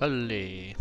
Allez.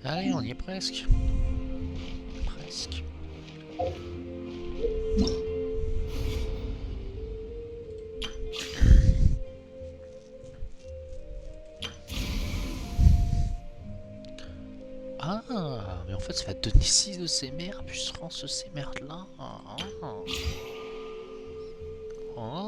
Allez, on y est presque. Presque. Ah, mais en fait, ça va donner 6 de ces merdes, puis je rends ces merdes là. Oh.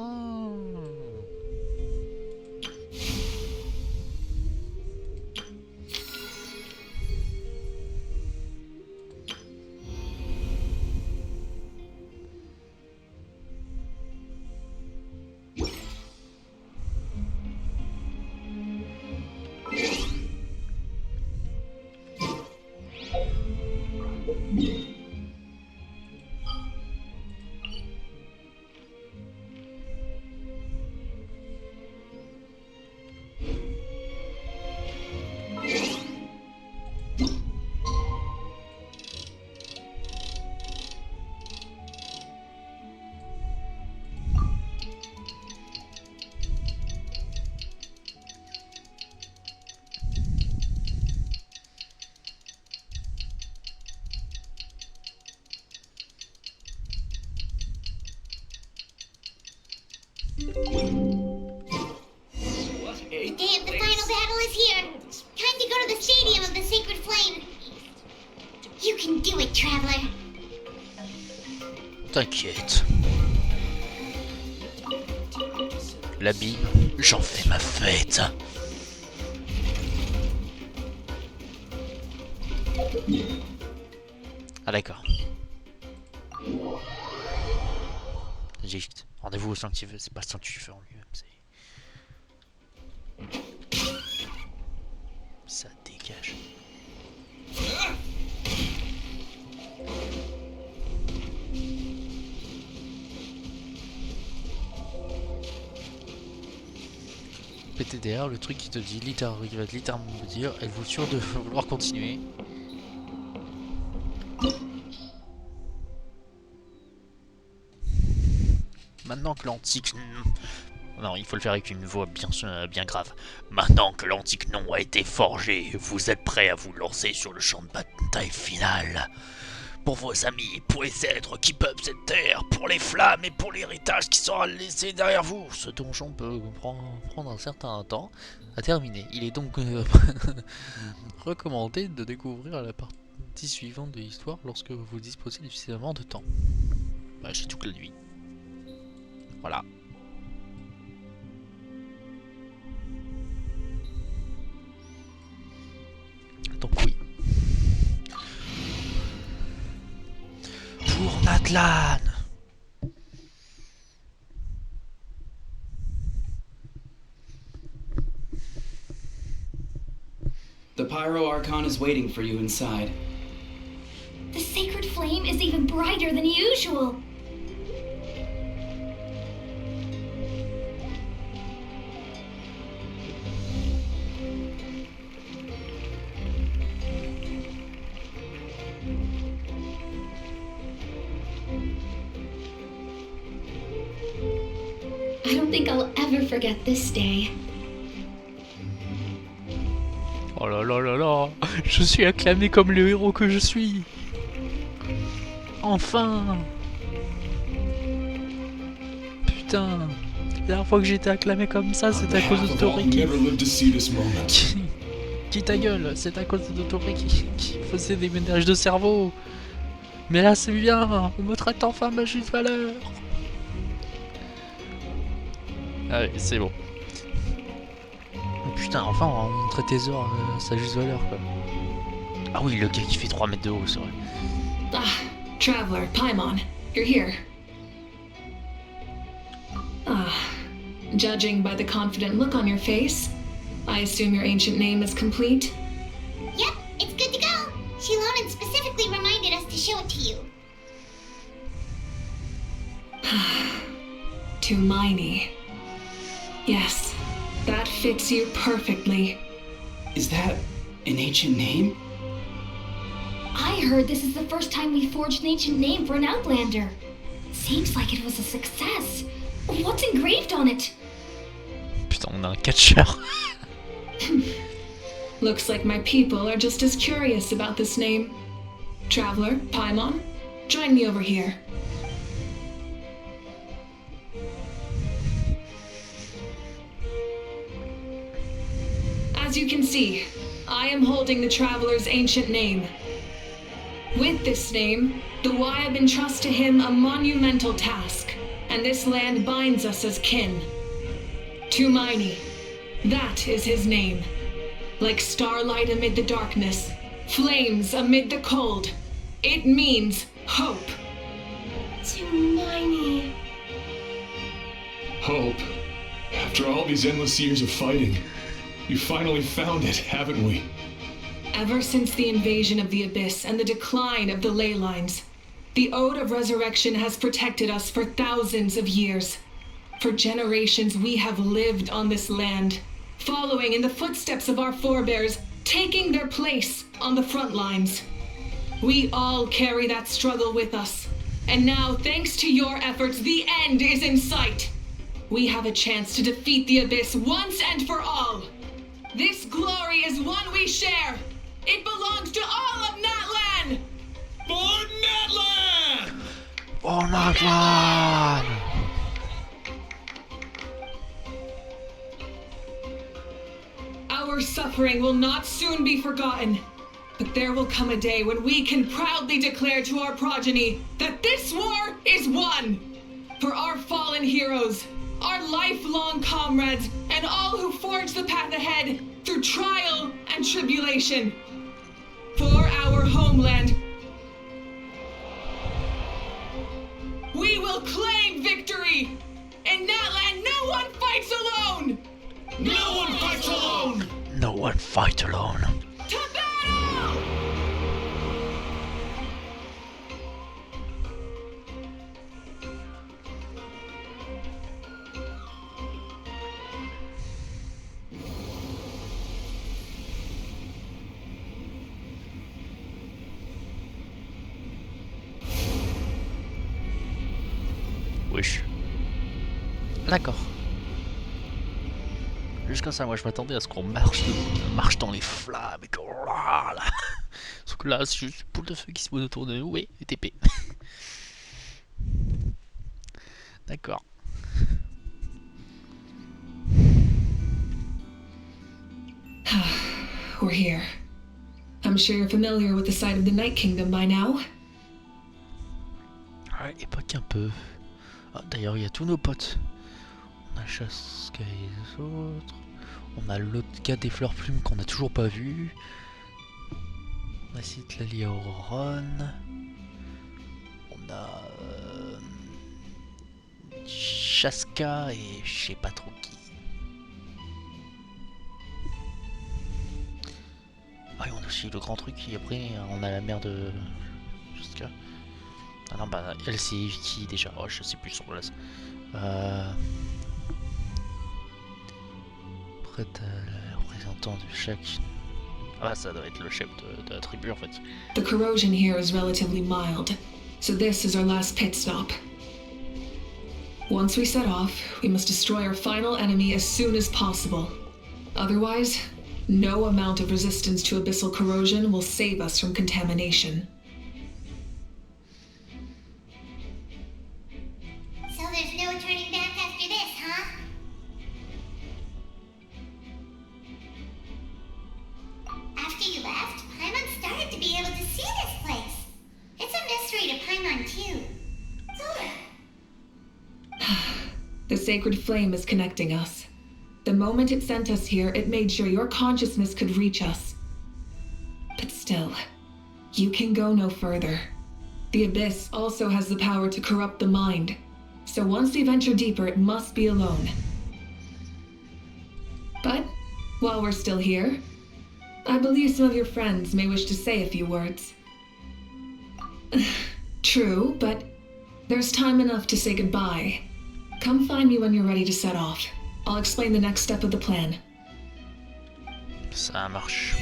The day of the final battle is here. Time to go to the stadium of the Sacred Flame. You can do it, Traveler. T'inquiète. L'abîme, j'en fais ma fête. Ah d'accord. Rendez-vous au sanctuaire, c'est pas le sanctuaire en lui-même, c'est... Ça dégage. PTDR, le truc qui te dit littéralement, il va littéralement me dire, êtes-vous sûr de vouloir continuer? Maintenant que l'antique... Non, il faut le faire avec une voix bien grave. Maintenant que l'antique nom a été forgé, vous êtes prêts à vous lancer sur le champ de bataille final. Pour vos amis, pour les êtres qui peuplent cette terre, pour les flammes et pour l'héritage qui sera laissé derrière vous. Ce donjon peut prendre un certain temps à terminer. Il est donc recommandé de découvrir la partie suivante de l'histoire lorsque vous disposez de suffisamment de temps. Bah, j'ai toute la nuit. Voilà. Donc oui. Pour Natlan. The Pyro Archon is waiting for you inside. The Sacred Flame is even brighter than usual. I don't think I'll ever forget this day. Oh là là là là, je suis acclamé comme le héros que je suis. Enfin. Putain, la dernière fois que j'ai été acclamé comme ça, c'était à cause de Tori qui ta gueule, c'est à cause de Tori qui faisait des ménages de cerveau. Mais là c'est bien, on me traite enfin ma juste valeur. Allez, c'est bon. Oh, putain, enfin on va montrer tes heures à sa juste valeur quoi. Ah oui, le gars qui fait 3 mètres de haut, c'est vrai. Ah, Traveler, Paimon, you're here. Ah, judging by the confident look on your face, I assume your ancient name is complete? Yep, it's good to go. Shilonen specifically reminded us to show it to you. Tumaini. Yes, that fits you perfectly. Is that an ancient name? I heard this is the first time we forged an ancient name for an Outlander. Seems like it was a success. What's engraved on it? Putain, on a un catcheur. Looks like my people are just as curious about this name. Traveler, Paimon, join me over here. As you can see, I am holding the Traveler's ancient name. With this name, the Wyab entrust to him a monumental task, and this land binds us as kin. Tumaini, that is his name. Like starlight amid the darkness, flames amid the cold, it means hope. Tumaini. Hope. After all these endless years of fighting, we finally found it, haven't we? Ever since the invasion of the Abyss and the decline of the ley lines, the Ode of Resurrection has protected us for thousands of years. For generations we have lived on this land, following in the footsteps of our forebears, taking their place on the front lines. We all carry that struggle with us, and now, thanks to your efforts, the end is in sight. We have a chance to defeat the Abyss once and for all. This glory is one we share. It belongs to all of Natlan! For Natlan! Oh Natlan! Our suffering will not soon be forgotten, but there will come a day when we can proudly declare to our progeny that this war is won! For our fallen heroes, our lifelong comrades, and all who forge the path ahead through trial and tribulation. For our homeland, we will claim victory! In Natlan, no one fights alone! No one fights alone! No one fight alone. To battle! Wesh. D'accord. Jusqu'à ça, moi je m'attendais à ce qu'on marche dans les flammes et que là. Sauf que là, c'est juste une boule de feu qui se pose autour de nous et TP. D'accord. We're here. I'm sure you're familiar with the site of the Night Kingdom by now. Ouais, et pas qu'un peu. Ah, d'ailleurs, il y a tous nos potes. On a Chaska et les autres. On a l'autre gars des fleurs plumes qu'on a toujours pas vu. On a Citlali Auron. On a Chaska et je sais pas trop qui. Ah, et on a aussi le grand truc qui après on a la mère de Chaska. Ah non, bah elle c'est Vicky déjà. Oh, je sais plus son place. Après t'as le représentant de chaque. Ah, ça doit être le chef de la tribu en fait. The corrosion here is relatively mild, so this is our last pit stop. Once we set off, we must destroy our final enemy as soon as possible. Otherwise, no amount of resistance to abyssal corrosion will save us from contamination. So there's no turning back after this, huh? After you left, Paimon started to be able to see this place. It's a mystery to Paimon, too. Sorta. The sacred flame is connecting us. The moment it sent us here, it made sure your consciousness could reach us. But still, you can go no further. The Abyss also has the power to corrupt the mind. So once we venture deeper, it must be alone. But, while we're still here, I believe some of your friends may wish to say a few words. True, but there's time enough to say goodbye. Come find me when you're ready to set off. I'll explain the next step of the plan. Ça marche.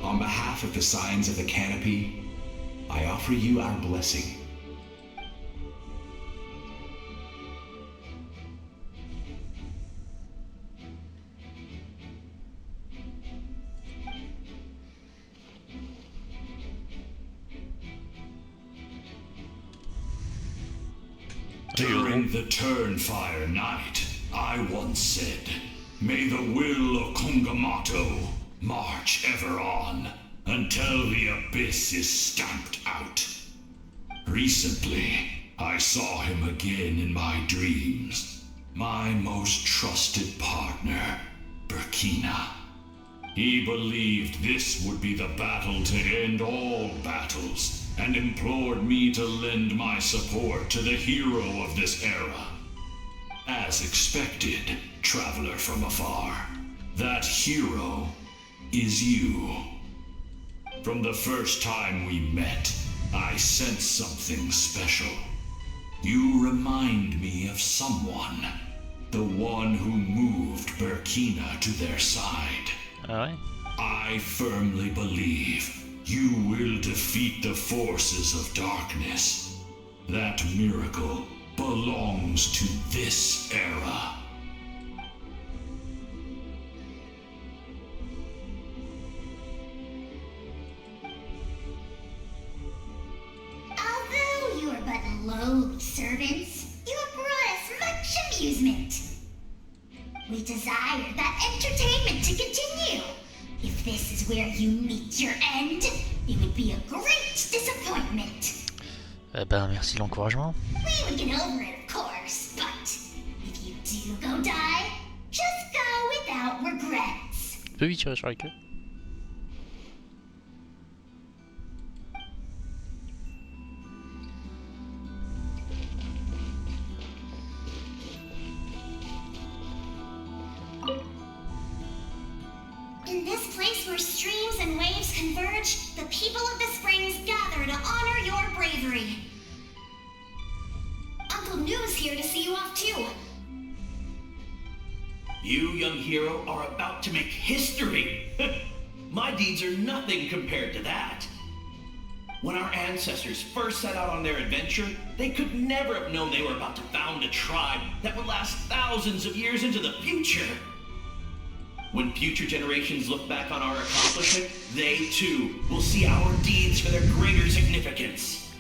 On behalf of the Signs of the Canopy, I offer you our blessing. During the Turnfire Night, I once said, "May the will of Kungamato march ever on until the abyss is stamped out." Recently, I saw him again in my dreams. My most trusted partner, Burkina. He believed this would be the battle to end all battles, and implored me to lend my support to the hero of this era. As expected, traveler from afar, that hero is you. From the first time we met, I sensed something special. You remind me of someone. The one who moved Burkina to their side. Ah ouais? I firmly believe you will defeat the forces of darkness. That miracle belongs to this era. Although you are but lowly servants, you have brought us much amusement. We desire that entertainment to continue. If this is where you meet your end, it would be a great disappointment. Eh ben, merci de l'encouragement. We would get over it, of course, but if you do go die, just go without regrets. Tu peux lui tirer sur la queue? In this place where streams and waves converge, the people of the springs gather to honor your bravery. Uncle Noo's here to see you off too. You, young hero, are about to make history. My deeds are nothing compared to that. When our ancestors first set out on their adventure, they could never have known they were about to found a tribe that would last thousands of years into the future. When future generations look back on our accomplishment, they too will see our deeds for their greater significance.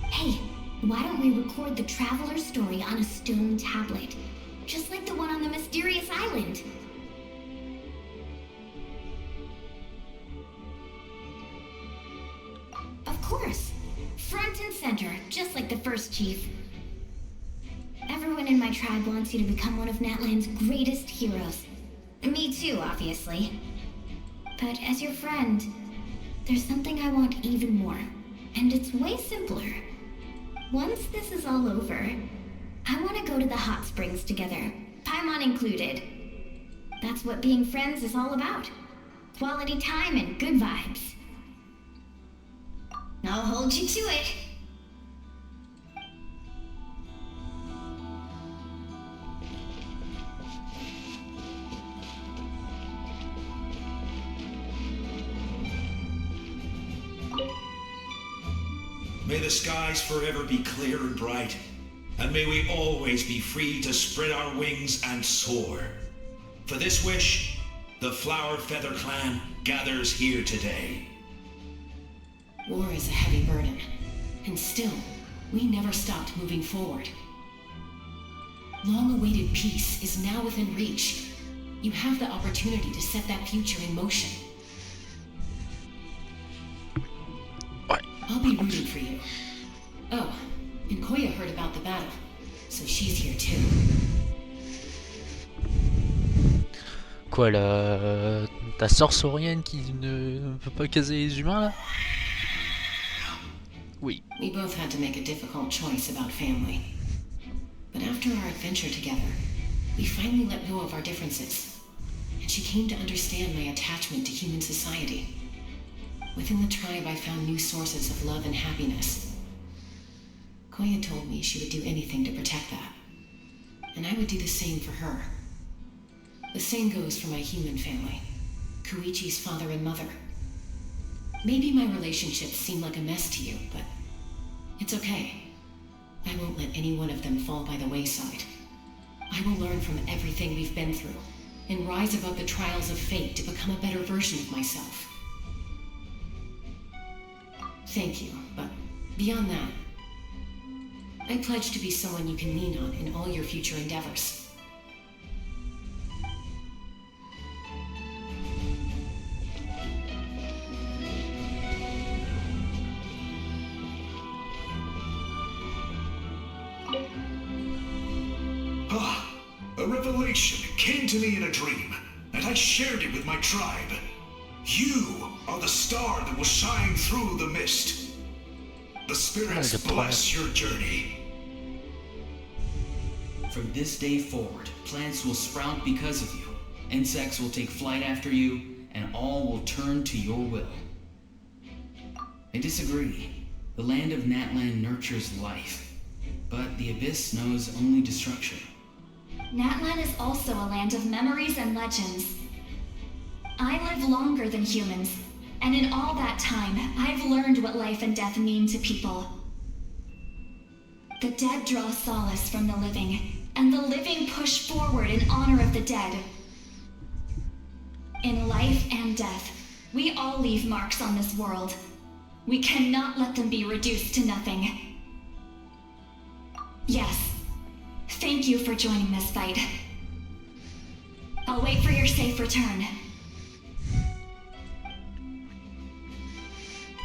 Hey, why don't we record the traveler's story on a stone tablet? Just like the one on the mysterious island. Of course. Front and center, just like the first chief. Everyone in my tribe wants you to become one of Natlan's greatest heroes. Me too, obviously. But as your friend, there's something I want even more. And it's way simpler. Once this is all over, I want to go to the hot springs together, Paimon included. That's what being friends is all about. Quality time and good vibes. I'll hold you to it. May the skies forever be clear and bright, and may we always be free to spread our wings and soar. For this wish, the Flower Feather Clan gathers here today. War is a heavy burden, and still, we never stopped moving forward. Long-awaited peace is now within reach. You have the opportunity to set that future in motion. Ouais. I'll be rooting for you. Oh, and Koya heard about the battle, so she's here too. Quoi, ta sœur saurienne qui ne peut pas caser les humains là? Oui. We both had to make a difficult choice about family. But after our adventure together, we finally let go of our differences. And she came to understand my attachment to human society. Within the tribe, I found new sources of love and happiness. Koya told me she would do anything to protect that. And I would do the same for her. The same goes for my human family, Koichi's father and mother. Maybe my relationships seem like a mess to you, but it's okay. I won't let any one of them fall by the wayside. I will learn from everything we've been through and rise above the trials of fate to become a better version of myself. Thank you, but beyond that, I pledge to be someone you can lean on in all your future endeavors. A revelation came to me in a dream, and I shared it with my tribe. You are the star that will shine through the mist. The spirits bless your journey. From this day forward, plants will sprout because of you. Insects will take flight after you, and all will turn to your will. I disagree. The land of Natlan nurtures life, but the Abyss knows only destruction. Natlan is also a land of memories and legends. I live longer than humans, and in all that time, I've learned what life and death mean to people. The dead draw solace from the living, and the living push forward in honor of the dead. In life and death, we all leave marks on this world. We cannot let them be reduced to nothing. Yes. Thank you for joining this fight. I'll wait for your safe return.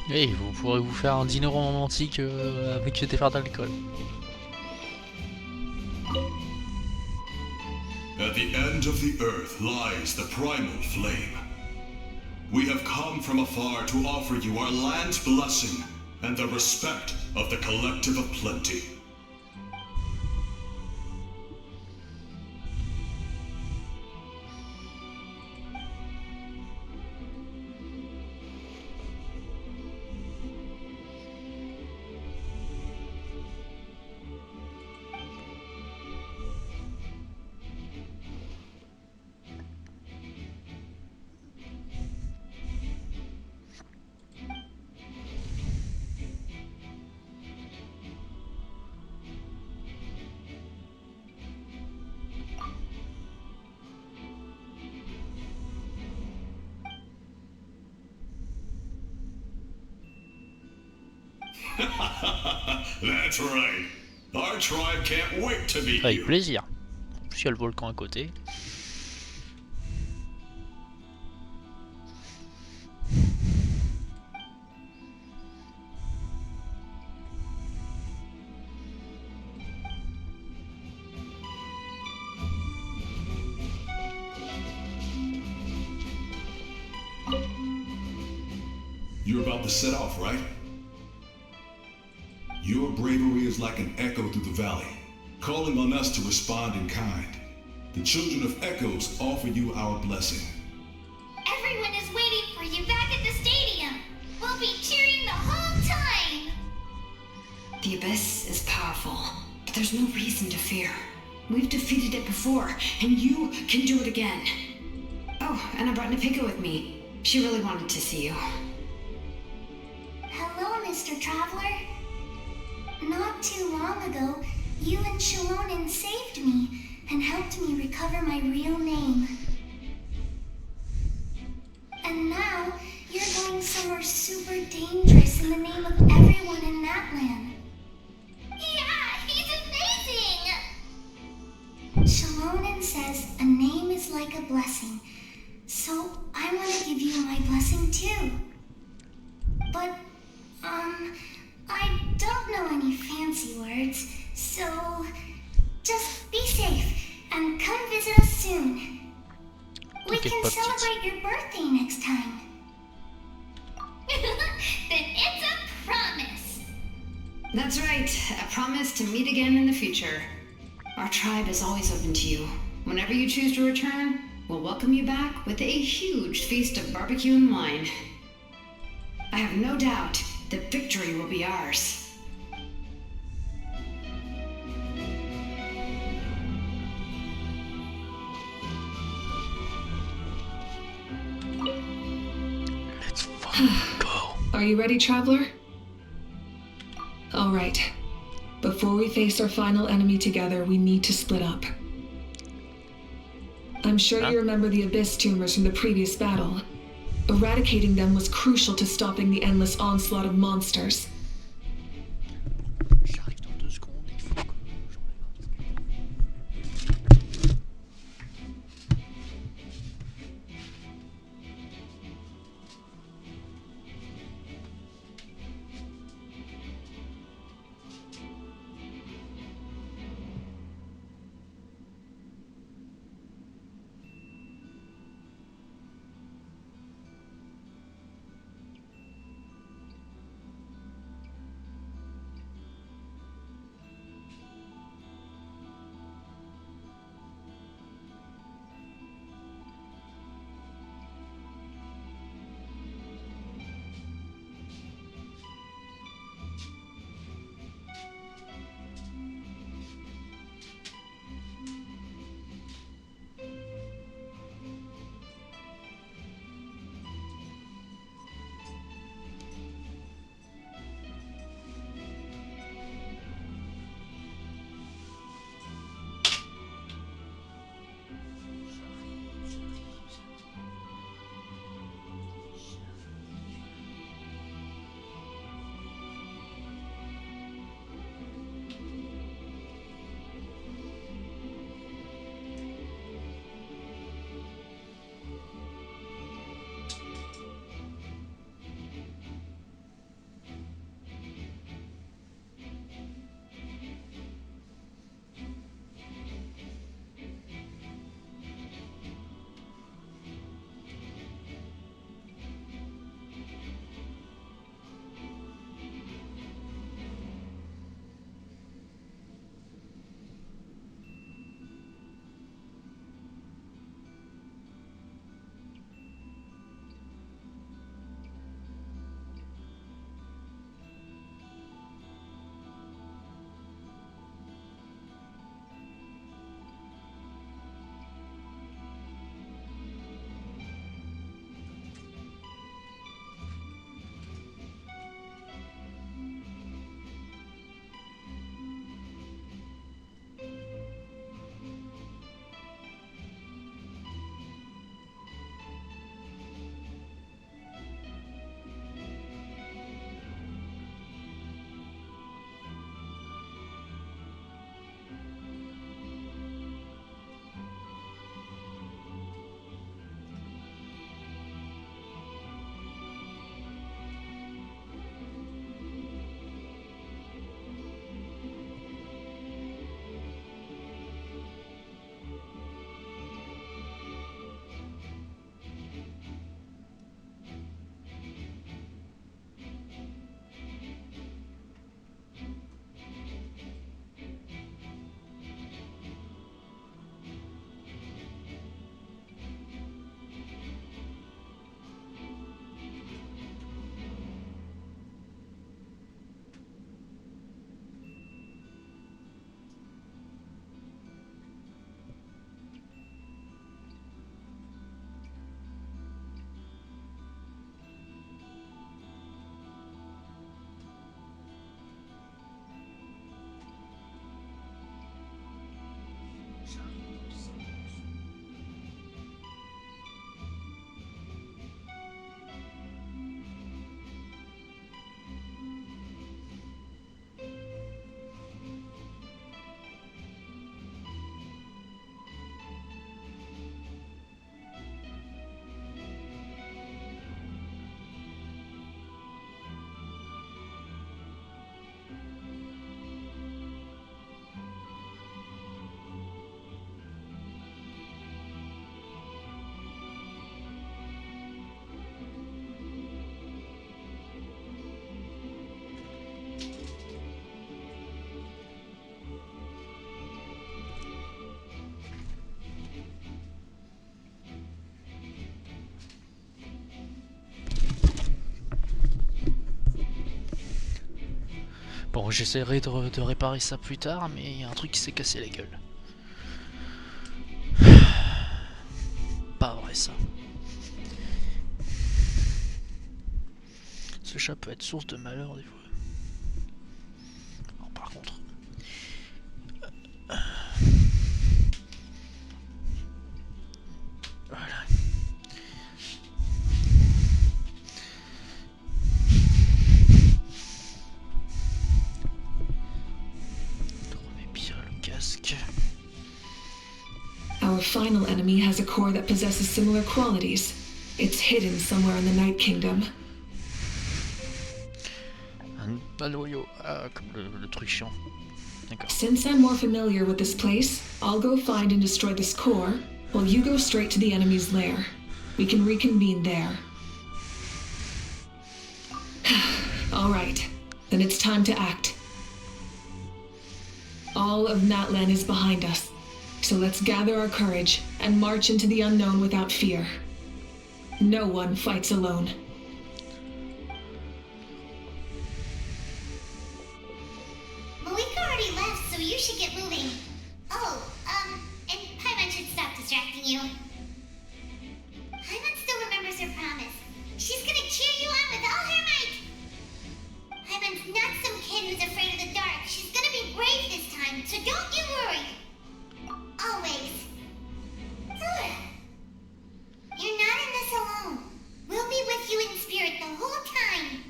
Et vous pourrez vous faire un dîner romantique avec des verres d'alcool. At the end of the earth lies the primal flame. We have come from afar to offer you our land's blessing and the respect of the collective of plenty. That's right. Our tribe can't wait to meet Avec you. plaisir. En plus, il y a le volcan à côté. You're about to set off, right? Your bravery is like an echo through the valley, calling on us to respond in kind. The children of Echoes offer you our blessing. Everyone is waiting for you back at the stadium. We'll be cheering the whole time. The Abyss is powerful, but there's no reason to fear. We've defeated it before, and you can do it again. Oh, and I brought Napika with me. She really wanted to see you. Hello, Mr. Traveler. Not too long ago, you and Shalonen saved me and helped me recover my real name. And now, you're going somewhere super dangerous in the name of everyone in Natlan. Yeah, he's amazing! Shalonen says a name is like a blessing, so I want to give you my blessing too. But, I don't know any fancy words, so just be safe and come visit us soon. We T'inquiète can pas, petite. celebrate your birthday next time. Then it's a promise. That's right, a promise to meet again in the future. Our tribe is always open to you. Whenever you choose to return, we'll welcome you back with a huge feast of barbecue and wine. I have no doubt that victory will be ours. Let's fucking go. Are you ready, traveler? All right. Before we face our final enemy together, we need to split up. I'm sure you remember the Abyss tumors from the previous battle. Eradicating them was crucial to stopping the endless onslaught of monsters. J'arrive dans 2 secondes, il faut que j'enlève un truc. Bon, j'essaierai de réparer ça plus tard, mais il y a un truc qui s'est cassé la gueule. Pas vrai ça. Ce chat peut être source de malheur des fois. Alors, par contre... Voilà. Remets bien le casque. Our final enemy has a core that possesses similar qualities. It's hidden somewhere in the Night Kingdom. Un noyau, comme le truc chiant. D'accord. Since I'm more familiar with this place, I'll go find and destroy this core, while you go straight to the enemy's lair. We can reconvene there. All right, then it's time to act. All of Natlan is behind us, so let's gather our courage and march into the unknown without fear. No one fights alone. Malika already left, so you should get moving. Oh, and Paimon should stop distracting you. Paimon still remembers her promise. She's gonna cheer you on with all her might. Paimon's not some kid who's afraid of the dark. She's gonna be brave this time, so don't you worry. Always. Ugh. You're not in this alone. We'll be with you in spirit the whole time.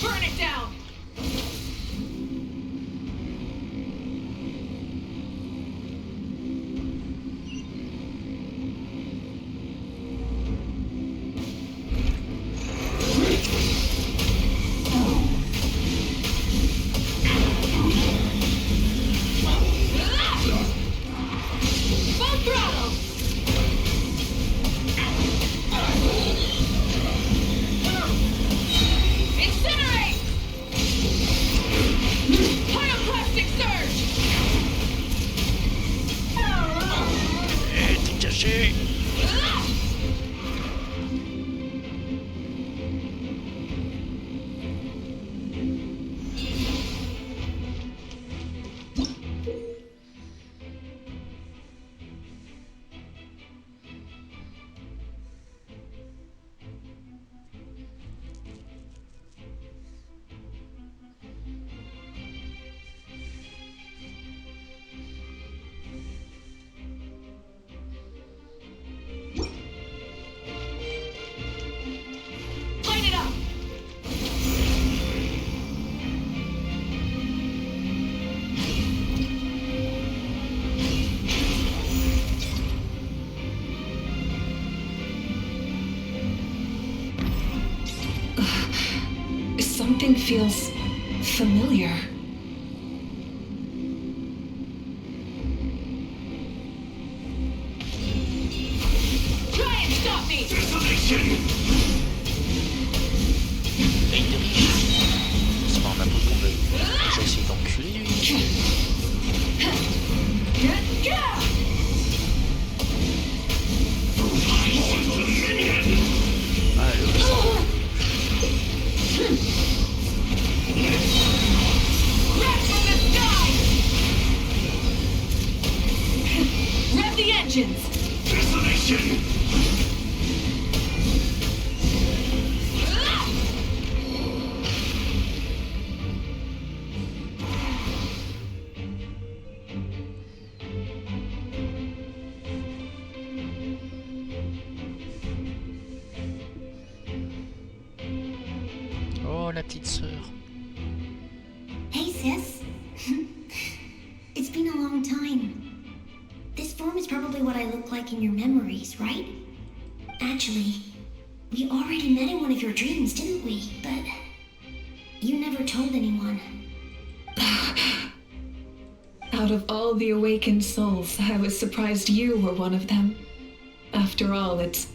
Burn it down! Full throttle! Incinerate! Pyroclastic surge! T'es caché. Light it up! Something feels familiar. Try and stop me! Desolation! Et il dirige. C'est pas un appel qu'on veut. J'ai essayé d'enculer lui. Ah, le sang. Crash from the sky! Rev the engines! Desolation! Oh, la petite sœur. Hey, sis. It's been a long time. This form is probably what I look like in your memories, right? Actually, we already met in one of your dreams, didn't we? But you never told anyone. Out of all the awakened souls, I was surprised you were one of them. After all, it's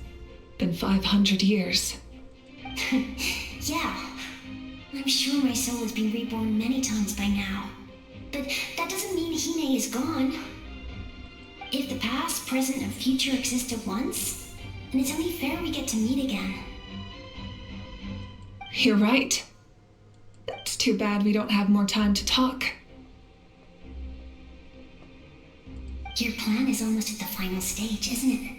been 500 years. Yeah. I'm sure my soul has been reborn many times by now. But that doesn't mean Hime Hine is gone. If the past, present, and future exist at once, then it's only fair we get to meet again. You're right. It's too bad we don't have more time to talk. Your plan is almost at the final stage, isn't it?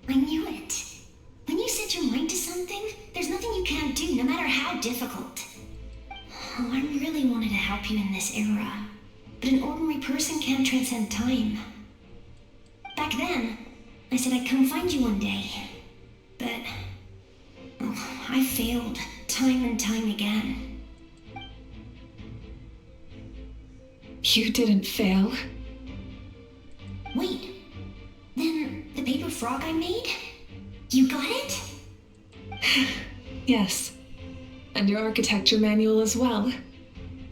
I knew it. When you set your mind to something, there's nothing you can't do, no matter how difficult. Oh, I really wanted to help you in this era, but an ordinary person can't transcend time. Back then, I said I'd come find you one day, but I failed time and time again. You didn't fail. Wait, then the paper frog I made? You got it? Yes. And your architecture manual as well.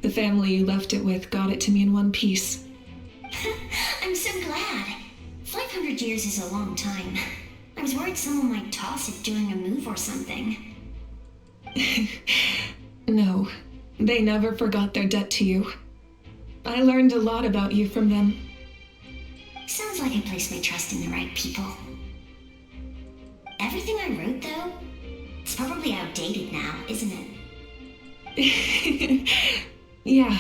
The family you left it with got it to me in one piece. I'm so glad. 500 years is a long time. I was worried someone might toss it during a move or something. No, they never forgot their debt to you. I learned a lot about you from them. Sounds like I placed my trust in the right people. Everything I wrote, though, it's probably outdated now, isn't it? Yeah,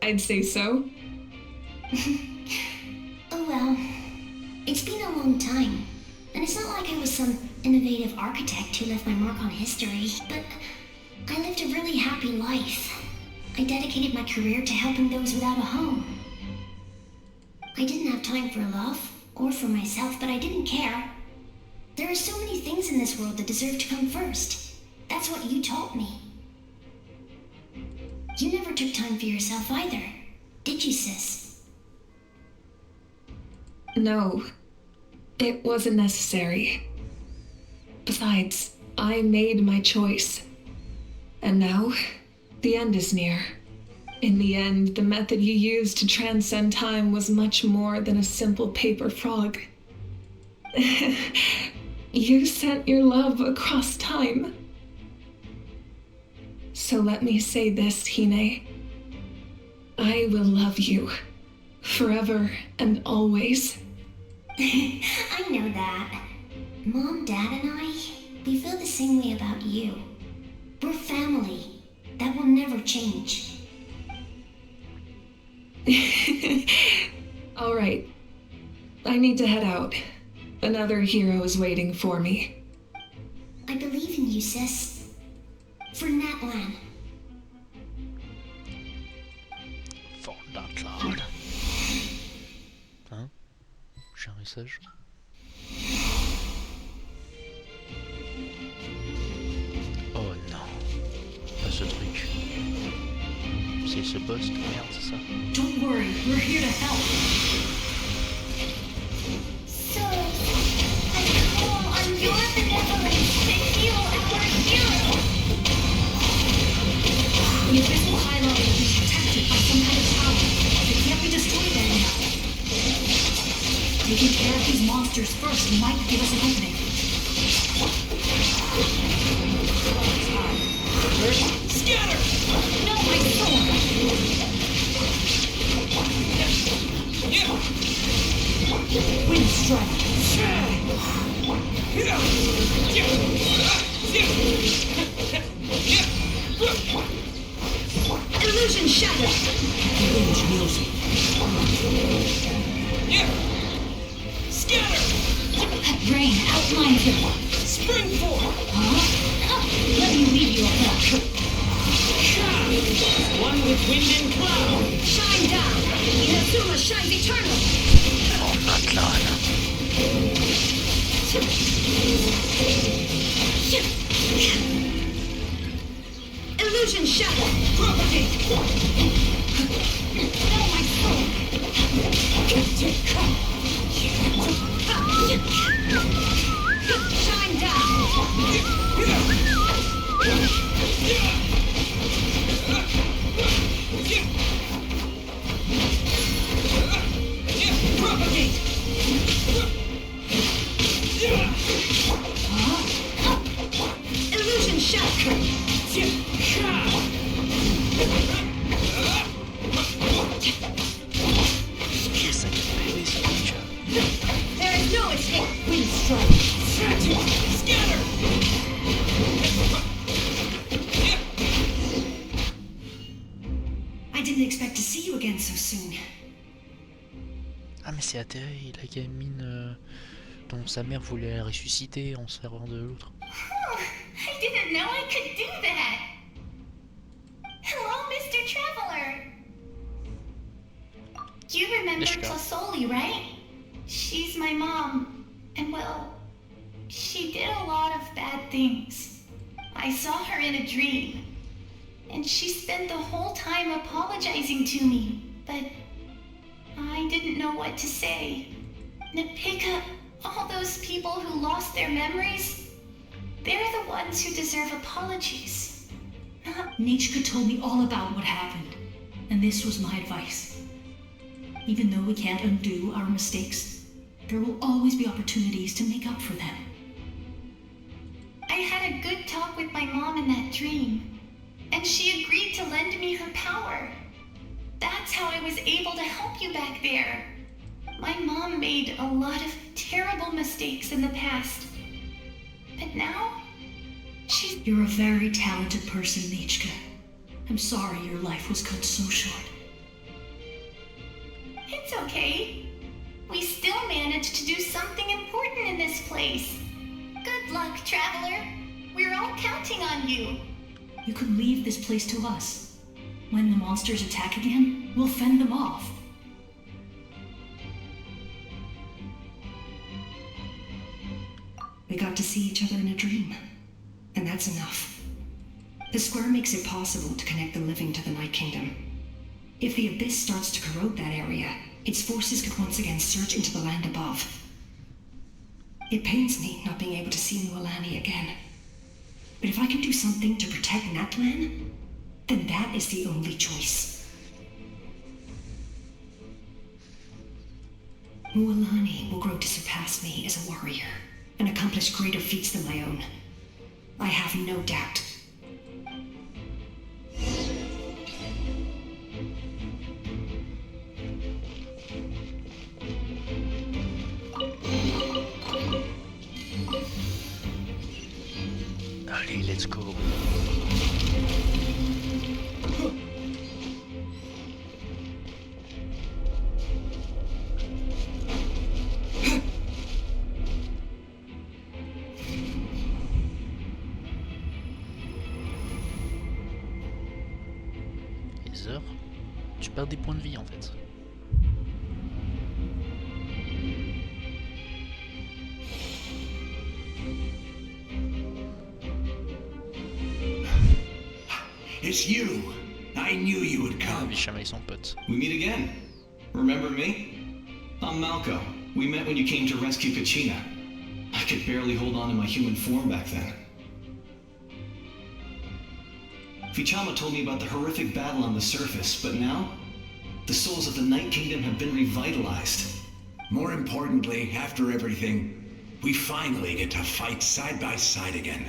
I'd say so. Oh well, it's been a long time, and it's not like I was some innovative architect who left my mark on history, but I lived a really happy life. I dedicated my career to helping those without a home. I didn't have time for love, or for myself, but I didn't care. There are so many things in this world that deserve to come first. That's what you taught me. You never took time for yourself either, did you, sis? No, it wasn't necessary. Besides, I made my choice. And now, the end is near. In the end, the method you used to transcend time was much more than a simple paper frog. You sent your love across time. So let me say this, Hine. I will love you. Forever and always. I know that. Mom, Dad, and I, we feel the same way about you. We're family. That will never change. All right. I need to head out. Another hero is waiting for me. I believe in you, sis. For Natlan. For Natlan. Hein? J'ai un message? Oh non. Pas ce truc. C'est ce boss de merde, c'est ça? Don't worry, we're here to help. So, I call on your benevolence to heal our hero. The abyssal highlight will be protected by some kind of power. It can't be destroyed anyhow. Taking care of these monsters first might give us an opening. Scatter! No, my sword! Wind strike! Illusion shatter! Wind heals me. Scatter! Rain outlines him. Springboard! Huh? Let me lead you up there. One with wind and cloud! Shine down! Inazuma shines eternal! For Natlan. Illusion shatter! Propagate! No, my soul! Shine down! Propagate! Illusion shatter! Qu'est-ce que c'est ce truc? There is no escape. Windstrike. I didn't expect to see you again so soon. Ah mais c'est atterri, la gamine dont sa mère voulait la ressusciter en se servant de l'autre. I didn't know I could do that. Hello, Mr. Traveler. You remember Mishka. Tlasoli, right? She's my mom. And well, she did a lot of bad things. I saw her in a dream. And she spent the whole time apologizing to me. But I didn't know what to say. Napika, all those people who lost their memories, they're the ones who deserve apologies. Not Nichka told me all about what happened, and this was my advice. Even though we can't undo our mistakes, there will always be opportunities to make up for them. I had a good talk with my mom in that dream, and she agreed to lend me her power. That's how I was able to help you back there. My mom made a lot of terrible mistakes in the past. But now, she's... You're a very talented person, Nichka. I'm sorry your life was cut so short. It's okay. We still managed to do something important in this place. Good luck, Traveler. We're all counting on you. You could leave this place to us. When the monsters attack again, we'll fend them off. We got to see each other in a dream, and that's enough. The square makes it possible to connect the living to the Night Kingdom. If the Abyss starts to corrode that area, its forces could once again surge into the land above. It pains me not being able to see Mualani again. But if I can do something to protect Natlan, then that is the only choice. Mualani will grow to surpass me as a warrior and accomplish greater feats than my own. I have no doubt. Allez, let's go. Les heures, tu perds des points de vie en fait. It's you. I knew you would Ah, come. Vishama et son pote. We meet again. Remember me? I'm Malco. We met when you came to rescue Kachina. I could barely hold on to my human form back then. Vichama told me about the horrific battle on the surface, but now, the souls of the Night Kingdom have been revitalized. More importantly, after everything, we finally get to fight side by side again.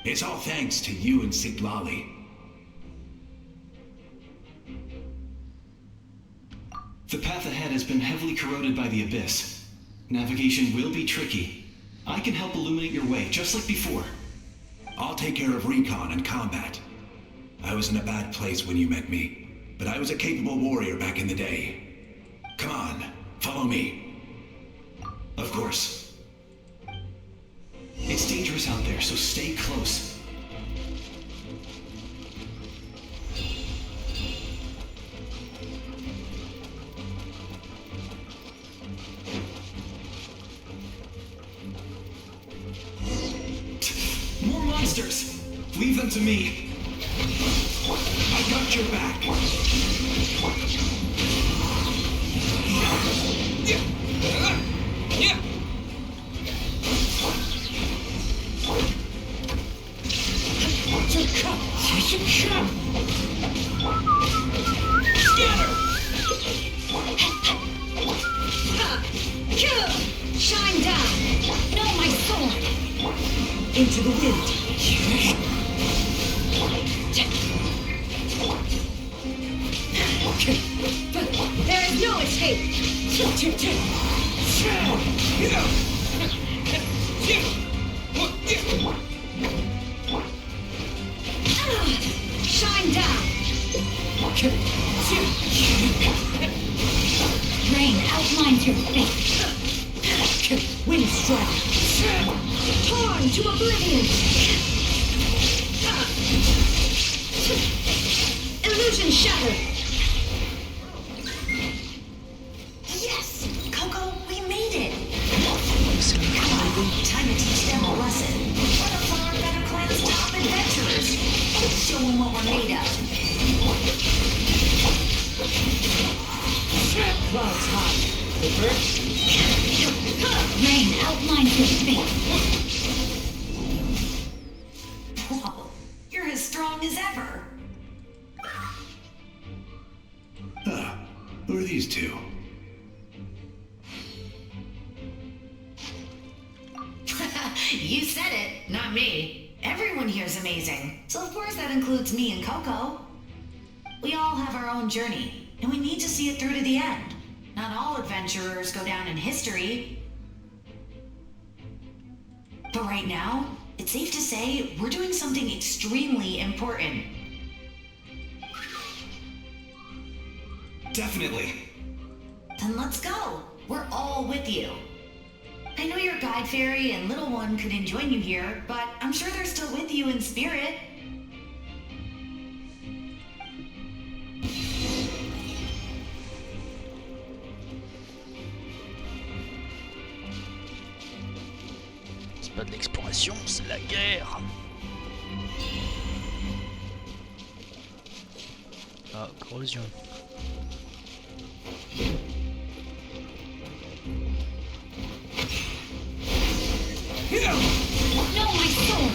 It's all thanks to you and Siglali. The path ahead has been heavily corroded by the Abyss. Navigation will be tricky. I can help illuminate your way, just like before. I'll take care of recon and combat. I was in a bad place when you met me, but I was a capable warrior back in the day. Come on, follow me. Of course. It's dangerous out there, so stay close. More monsters! Leave them to me. I got your back. Shine down! Know my sword! Into the wind! Shine down! Rain outlines your fate. Wind strike. Torn to oblivion. Illusion shattered. Yes! Coco, we made it! Come on, time to teach them a lesson. What if our better clan's top adventurers? Let's show them what we're made of. Clouds high. Rain outlines your fate. Whoa, you're as strong as ever. Who are these two? You said it, not me. Everyone here's amazing. So of course that includes me and Coco. We all have our own journey, and we need to see it through to the end. Not all adventurers go down in history. But right now, it's safe to say we're doing something extremely important. Definitely. Then let's go. We're all with you. I know your guide fairy and little one couldn't join you here, but I'm sure they're still with you in spirit. C'est pas de l'exploration, c'est la guerre. Ah, corrosion. No, my sword!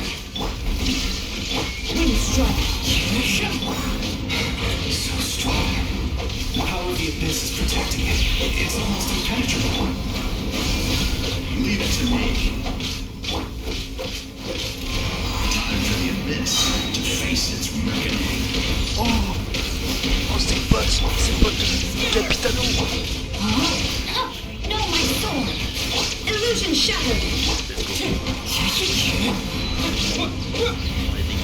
Wind strike. So strong. The power of the abyss is protecting it. It's almost impenetrable. Leave it to me. Time for the abyss to face its reckoning. Oh, c'est pas de Capitano. No, my sword! Illusion shattered!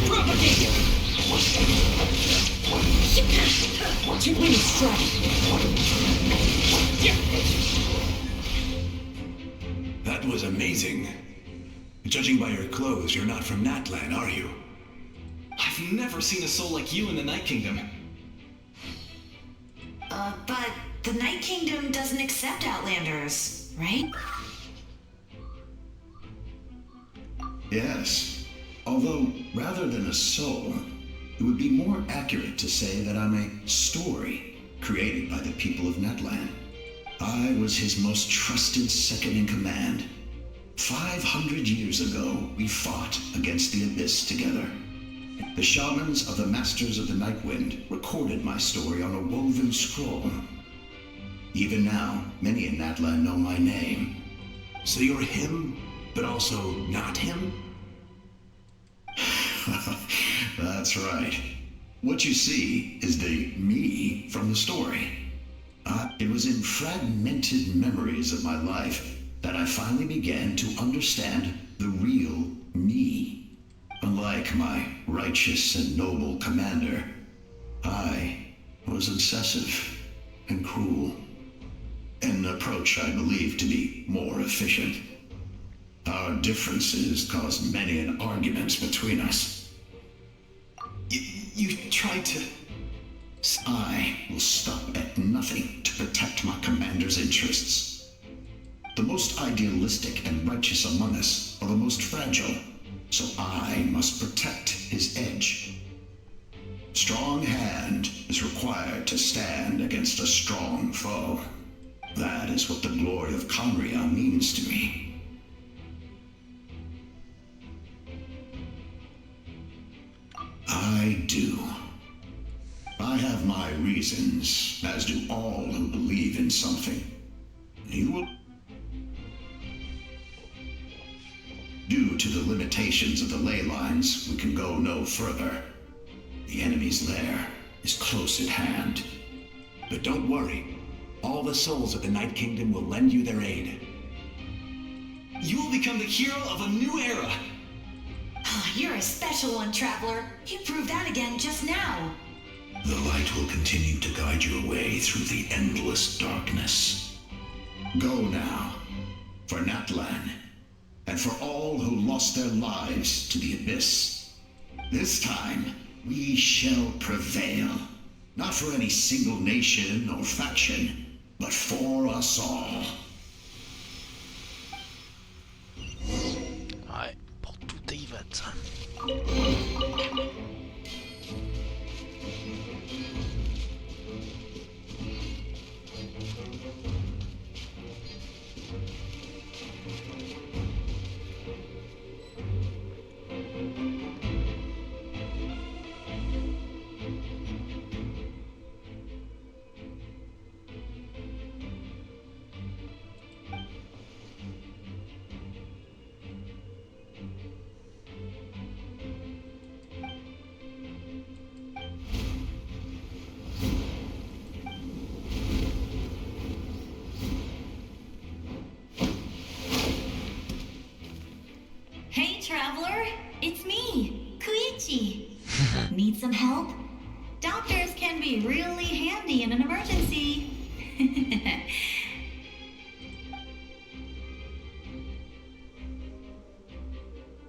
Propagate! Wind strike! That was amazing. Judging by your clothes, you're not from Natlan, are you? I've never seen a soul like you in the Night Kingdom. But the Night Kingdom doesn't accept Outlanders, right? Yes. Although, rather than a soul, it would be more accurate to say that I'm a story created by the people of Natlan. I was his most trusted second-in-command. 500 years ago, we fought against the Abyss together. The shamans of the Masters of the Nightwind recorded my story on a woven scroll. Even now, many in Natlan know my name. So you're him, but also not him? That's right. What you see is the me from the story. It was in fragmented memories of my life that I finally began to understand the real me. Unlike my righteous and noble commander, I was obsessive and cruel. An approach I believe to be more efficient. Our differences caused many an arguments between us. You tried to... I will stop at nothing to protect my commander's interests. The most idealistic and righteous among us are the most fragile, so I must protect his edge. Strong hand is required to stand against a strong foe. That is what the glory of Conria means to me. I do. I have my reasons, as do all who believe in something. You will... Due to the limitations of the ley lines, we can go no further. The enemy's lair is close at hand. But don't worry. All the souls of the Night Kingdom will lend you their aid. You will become the hero of a new era. You're a special one, Traveler. You proved that again just now. The light will continue to guide your way through the endless darkness. Go now, for Natlan, and for all who lost their lives to the Abyss. This time, we shall prevail. Not for any single nation or faction, but for us all. Ouais, pour tout Teyvat. Hey, Traveler. It's me, Koichi. Need some help? Doctors can be really handy in an emergency.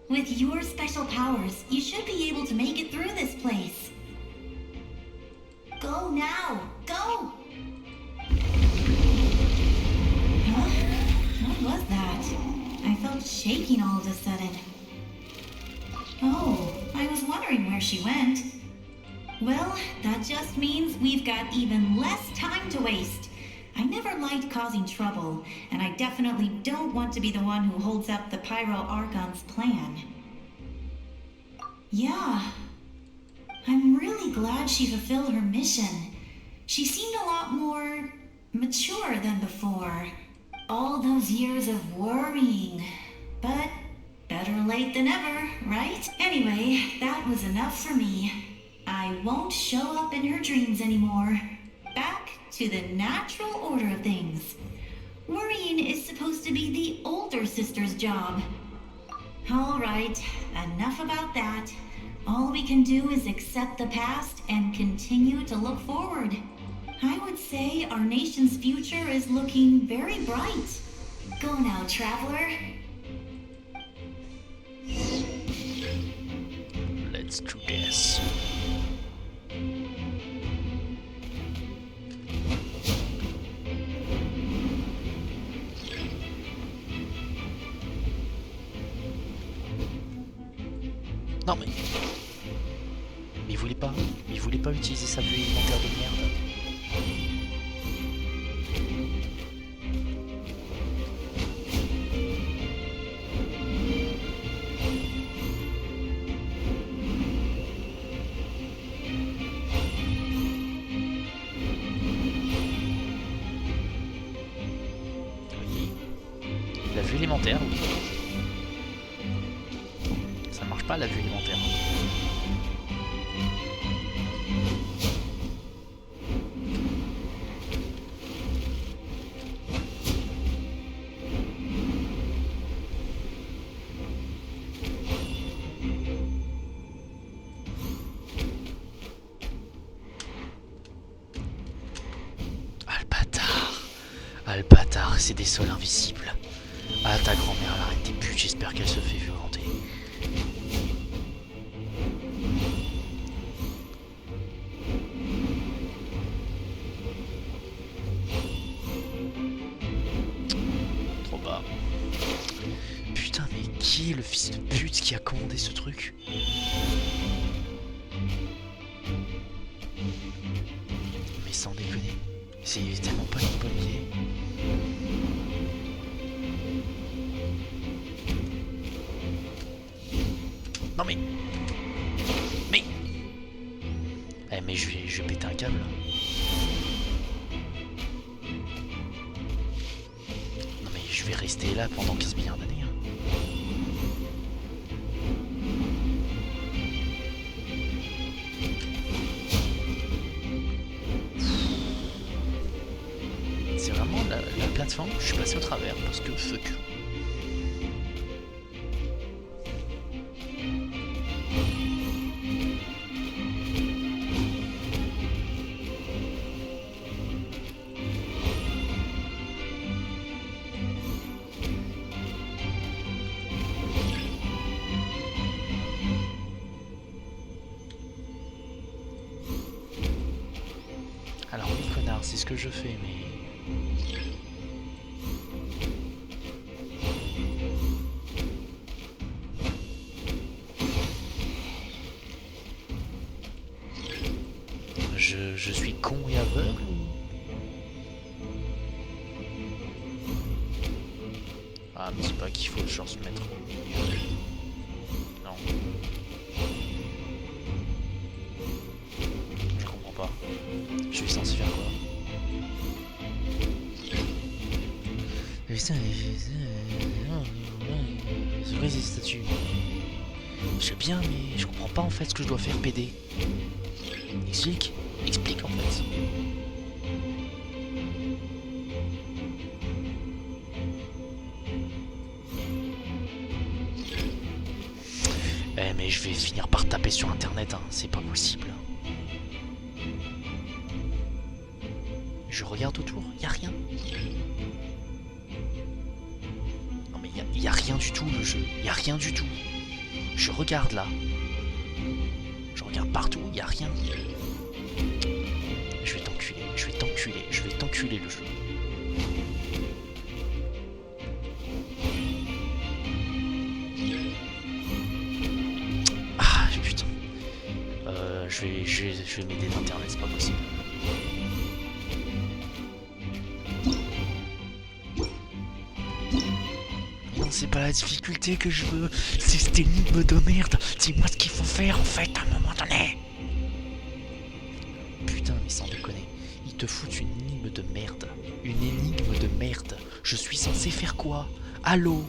With your special powers, you should be able to make it through this place. Go now! Go! Huh? What was that? I felt shaking all of a sudden. Oh, I was wondering where she went. Well, that just means we've got even less time to waste. I never liked causing trouble, and I definitely don't want to be the one who holds up the Pyro Archon's plan. Yeah, I'm really glad she fulfilled her mission. She seemed a lot more mature than before. All those years of worrying, but better late than ever, right? Anyway, that was enough for me. I won't show up in her dreams anymore. Back to the natural order of things. Worrying is supposed to be the older sister's job. All right, enough about that. All we can do is accept the past and continue to look forward. I would say our nation's future is looking very bright. Go now, Traveler. Let's do this. Non mais il voulait pas utiliser sa vue élémentaire de merde. Oui. La vue élémentaire, oui. Ça marche pas la vue élémentaire. Ah le bâtard, c'est des sols invisibles. Ah ta grand-mère, elle arrête des putes, j'espère qu'elle se fait violenter. Trop bas. Putain mais qui est le fils de pute qui a commandé ce truc? Mais sans déconner. C'est tellement pas une bonne idée. Non mais... Eh mais je vais péter un câble. Non mais je vais rester là pendant 15 milliards d'années. plateforme, je suis passé au travers parce que fuck. Alors oui connard, c'est ce que je fais, mais... Je suis con et aveugle ou... Ah mais c'est pas qu'il faut genre se mettre au milieu. Non. Je comprends pas. Je suis censé faire quoi? C'est quoi ces statues? Je sais bien mais je comprends pas en fait ce que je dois faire PD. Explique en fait. Eh mais je vais finir par taper sur internet, hein. C'est pas possible. Je regarde autour, y a rien. Non mais y a rien du tout le jeu, y a rien du tout. Je regarde là. Je regarde partout, y a rien. Je vais t'enculer le jeu. Ah putain. Je vais m'aider d'internet, c'est pas possible. Non, c'est pas la difficulté que je veux, c'est cette énigme de merde. Dis-moi ce qu'il faut faire en fait à un moment donné. Putain, mais sans déconner, ils te foutent une énigme de merde. Une énigme de merde. Je suis censé faire quoi? Allô?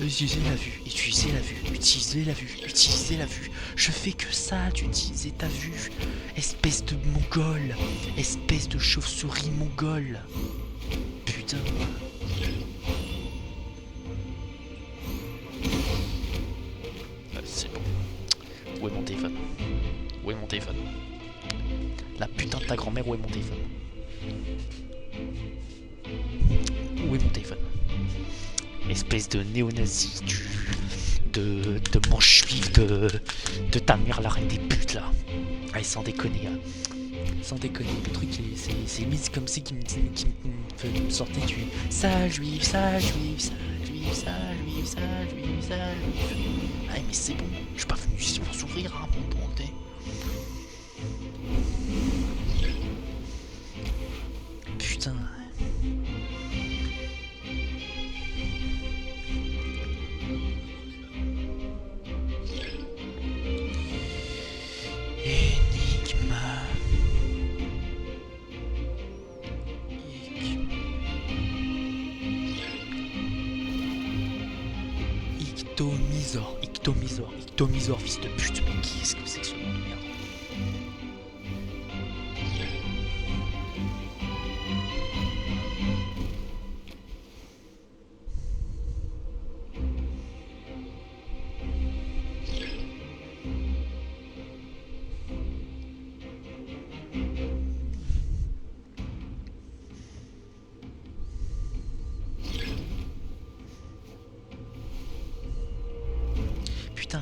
Utiliser la vue, utiliser la vue, utiliser la vue, utiliser la vue. Je fais que ça d'utiliser ta vue. Espèce de mongol. Espèce de chauve-souris mongole. Putain. C'est bon. Où est mon téléphone? Où est mon téléphone? La putain de ta grand-mère, où est mon téléphone? Où est mon téléphone? Espèce de néo-nazi de manche juive de ta mère, la reine des putes là. Allez, sans déconner, hein. Sans déconner, le truc c'est mise comme si qui me fait me sortir du ça juif, ça juif, ça juif, ça juif, ça juif, ça juif. Allez, mais c'est bon, je suis pas venu ici pour s'ouvrir, hein, mon bon thé. Putain. Énigme. Ictomisor, fils de pute, mais qu'est-ce que c'est que ce nom de merde?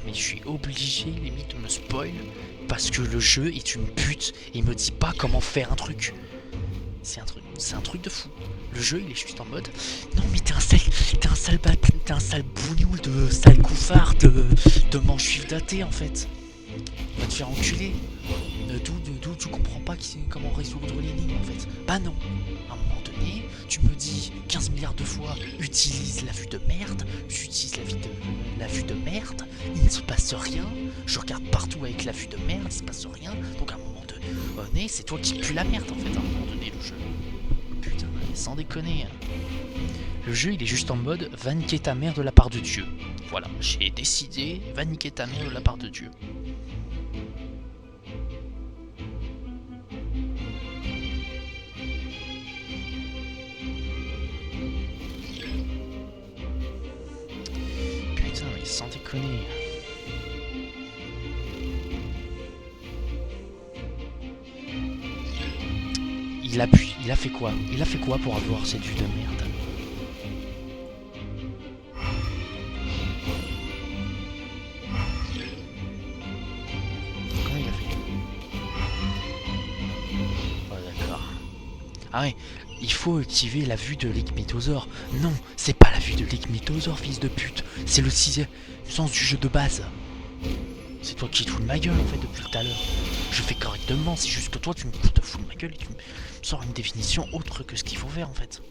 Mais je suis obligé limite de me spoil parce que le jeu est une pute et il me dit pas comment faire un truc. C'est un truc de fou. Le jeu il est juste en mode non mais t'es un sale bougnoule de sale couffard de manche juive daté en fait. Va te faire enculer. D'où tu comprends pas comment résoudre l'énigme en fait. Bah non. À un moment donné, tu me dis 15 milliards de fois utilise la vue de merde, j'utilise la vue de merde, il ne se passe rien, je regarde partout avec la vue de merde, il se passe rien, donc à un moment donné, c'est toi qui pue la merde en fait, à un moment donné le jeu. Putain, sans déconner. Le jeu il est juste en mode va niquer ta mère de la part de Dieu. Voilà, j'ai décidé, va niquer ta mère de la part de Dieu. déconner. Il a fait quoi? Il a fait quoi pour avoir cette vue de merde? Comment il a fait? Oh d'accord. Ah ouais, il faut activer la vue de l'Ekmitosaure. Non, c'est pas la vue de l'Ekmitosaure, fils de pute. C'est le sixième sens du jeu de base. C'est toi qui te fous de ma gueule en fait depuis tout à l'heure. Je fais correctement, c'est juste que toi tu te fous de ma gueule et tu me sors une définition autre que ce qu'il faut faire en fait.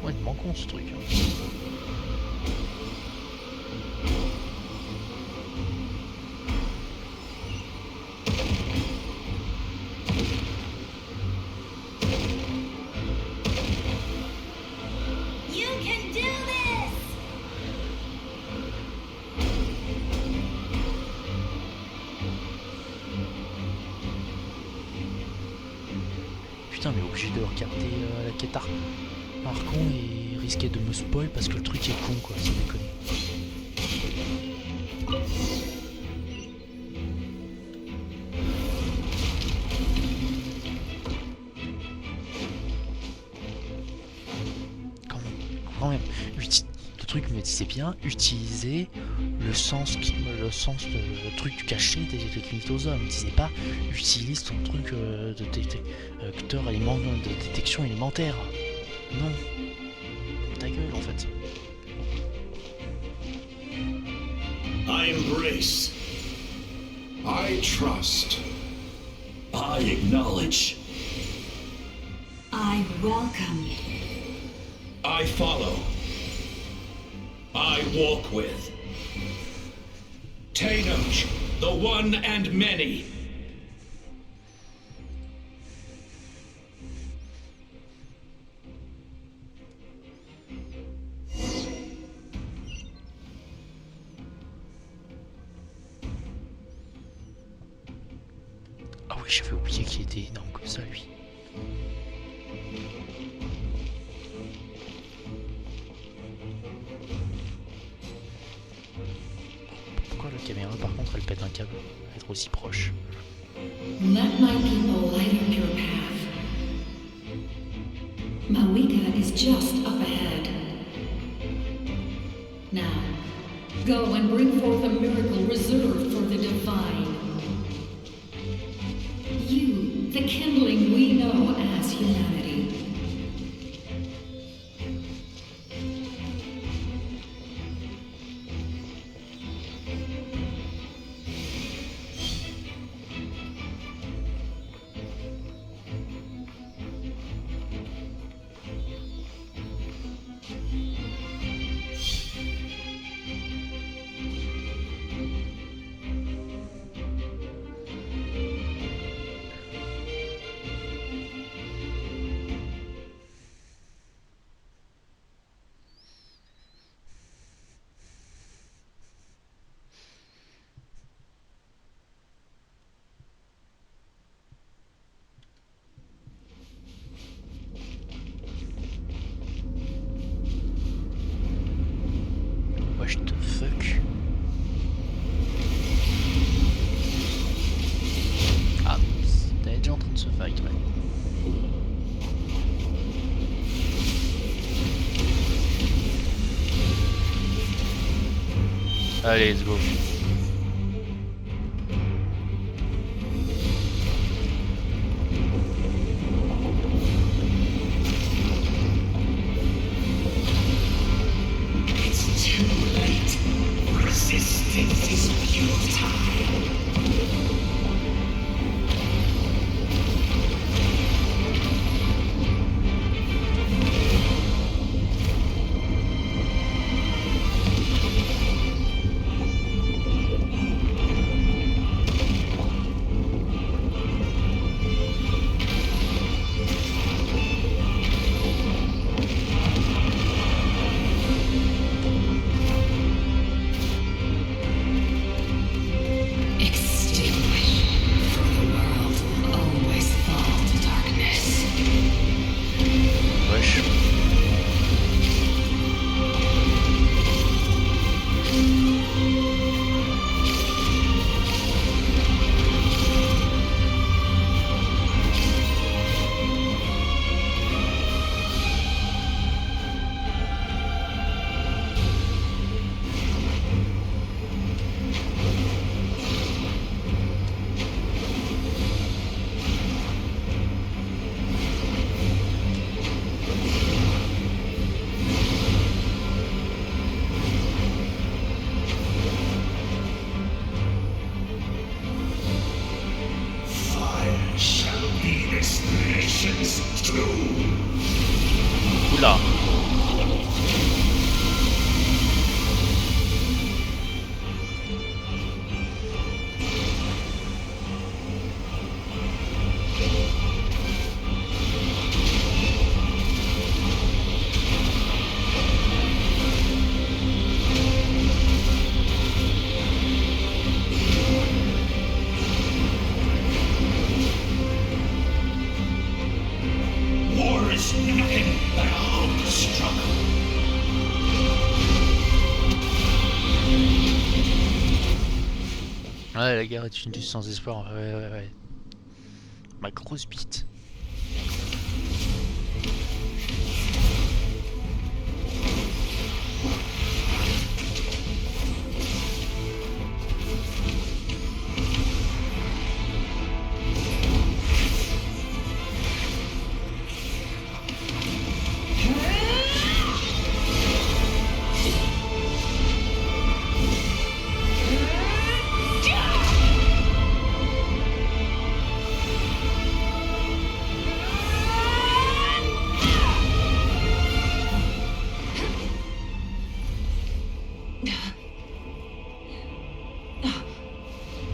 Ouais, il manque con ce truc. Hein. You can do this! Putain, mais obligé de regarder la quête Arcon et risquer de me spoil parce que le truc est con quoi, sans déconner. Quand même, le truc me disait bien utiliser le sens de truc caché des mythosaures. Il me disait pas utilise ton truc de détecteur de détection élémentaire. Non, ta gueule en fait. I embrace. I trust. I acknowledge. I welcome. I follow. I walk with. Tenoch, the one and many. Ah oui, j'avais oublié qu'il était énorme comme ça lui. Pourquoi la caméra par contre elle pète un câble? Être aussi proche. Let my people light up your path. Mawika is just up ahead. Now, go and bring forth a miracle reserved for the divine. You, the kindling we know as humanity. What the fuck? Ah, t'es déjà en train de se fight, ouais. Allez, let's go. It's too late. Resistance is futile. Ouais, la guerre est une lutte sans espoir. Ouais. Ma grosse bite.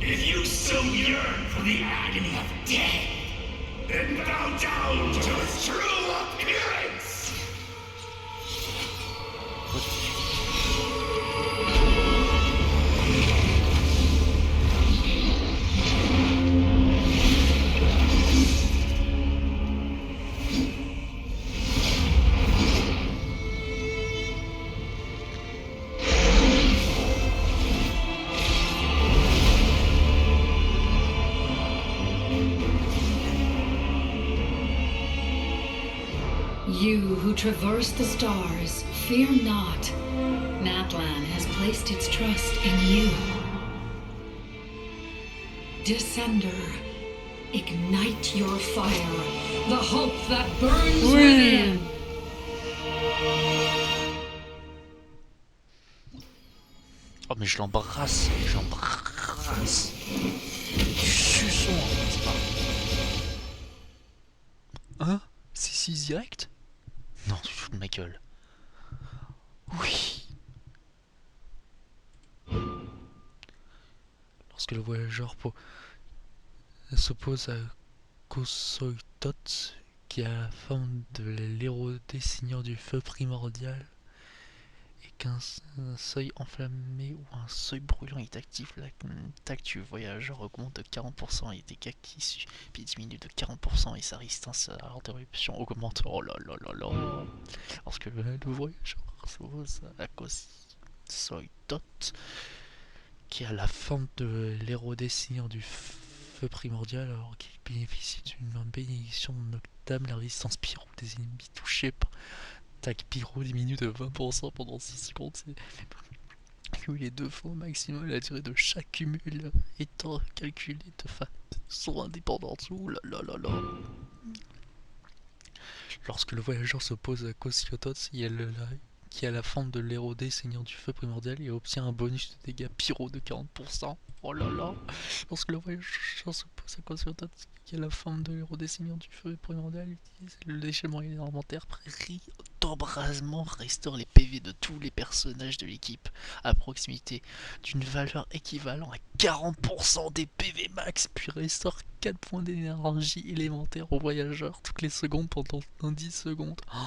If you so yearn for the agony of death, then bow down to its true appearance! You who traverse the stars, fear not. Natlan has placed its trust in you. Descender, ignite your fire, the hope that burns within. Oh mais je l'embrasse. Suçon, c'est pas. Hein? C'est 6 direct? Non, tu fous de ma gueule. Oui. Lorsque le voyageur s'oppose à Kosoitot, qui a la forme de l'érodé signant du feu primordial, et qu'un seuil enflammé ou un seuil brûlant est actif, l'attaque du voyageur augmente de 40% et les dégâts qui subit diminuent de 40% et sa résistance à l'interruption augmente. Oh là là là là. Lorsque le voyageur s'oppose à Kosoitot, qui a la forme de l'érodé signant du feu primordial, alors qu'il bénéficie d'une bénédiction noctable, la résistance pyro des ennemis touchés par attaque pyro diminue de 20% pendant 6 secondes. Cumuler 2 fois au maximum, la durée de chaque cumul étant calculée de façon indépendante. Ouh là là là là. Lorsque le voyageur s'oppose à Kosiotos, qui a la forme de l'érodé seigneur du feu primordial et obtient un bonus de dégâts pyro de 40%. Oh là là. Lorsque le voyageur s'oppose à Kosiotos, qui a la forme de l'érodé seigneur du feu primordial, utilise le déchaînement élémentaire prairie d'embrasement, restaure les PV de tous les personnages de l'équipe à proximité d'une valeur équivalente à 40% des PV max, puis restaure 4 points d'énergie élémentaire au voyageur toutes les secondes pendant 10 secondes. Oh.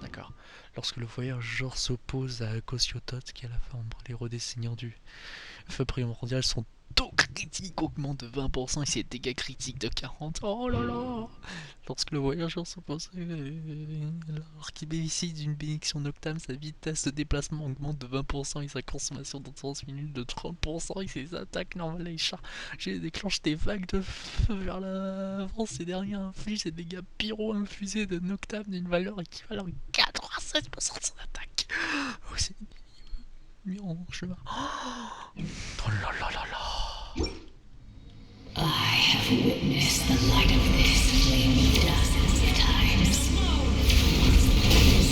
D'accord. Lorsque le voyageur s'oppose à Kosiotot, qui a la forme l'érodé seigneur du feu primordial, son taux critique augmente de 20% et ses dégâts critiques de 40%. Oh là là. Lorsque le voyageur s'oppose alors qu'il bénéficie d'une bénédiction noctable, sa vitesse de déplacement augmente de 20% et sa consommation de 30 minutes de 30% et ses attaques normales et chargées déclenchent des vagues de feu vers l'avant. Ces derniers infligent des dégâts pyro infusés de noctable d'une valeur équivalente à 87% de son attaque. Oh, c'est mis en chemin. Oh là là là là. I have witnessed the light of this flame dozens of times.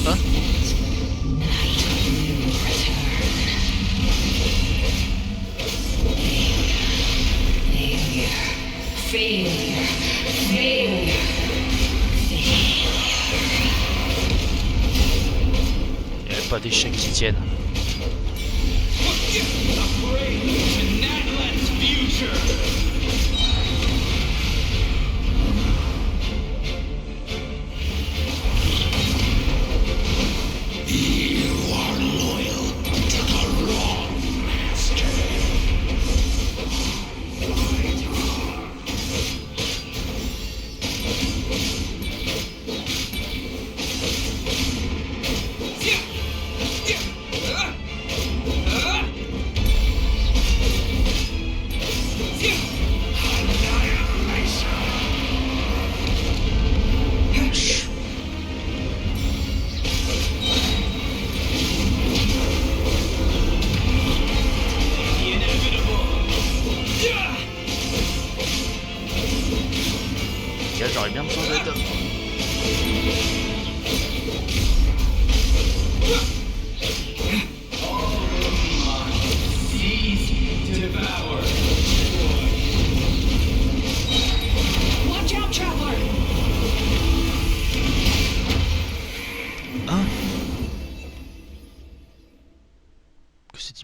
Huh? Night will return. Failure. Il n'y avait pas d'échecs qui tiennent.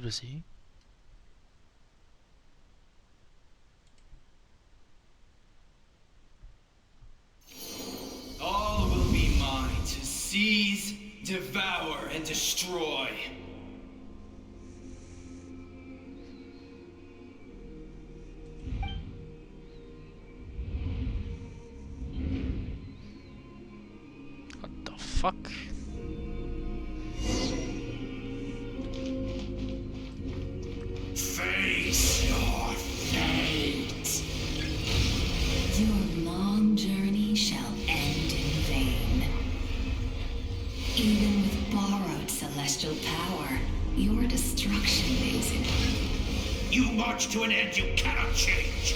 s'est passé? All will be mine to seize, devour, and destroy. What the fuck? Face your fate. Your long journey shall end in vain. Even with borrowed celestial power, your destruction is inevitable. You march to an end you cannot change.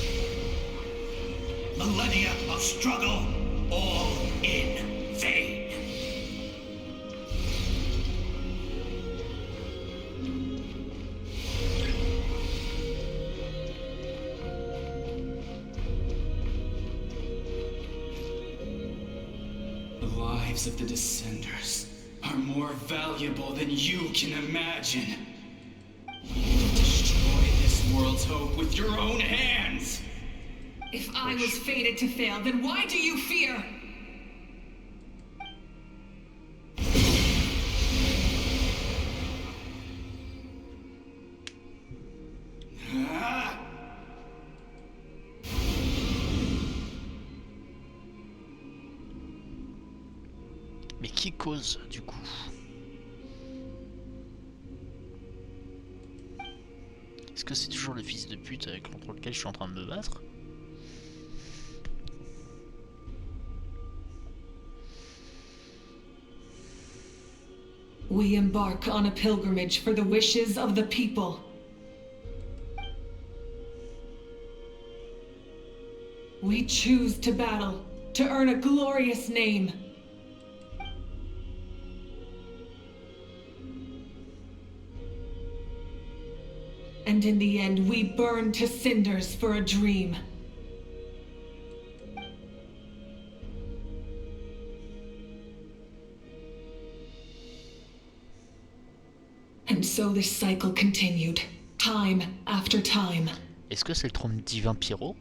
Millennia of struggle, all in vain. The lives of the Descenders are more valuable than you can imagine. Destroy this world's hope with your own hands! If I was fated to fail, then why do you fear? Ah! Mais qui cause du coup? Est-ce que c'est toujours le fils de pute contre lequel je suis en train de me battre? We embark on a pilgrimage for the wishes of the people. We choose to battle, to earn a glorious name. And in the end, we burn to cinders for a dream. And so this cycle continued, time after time. Est-ce que c'est le trône divin Pyro?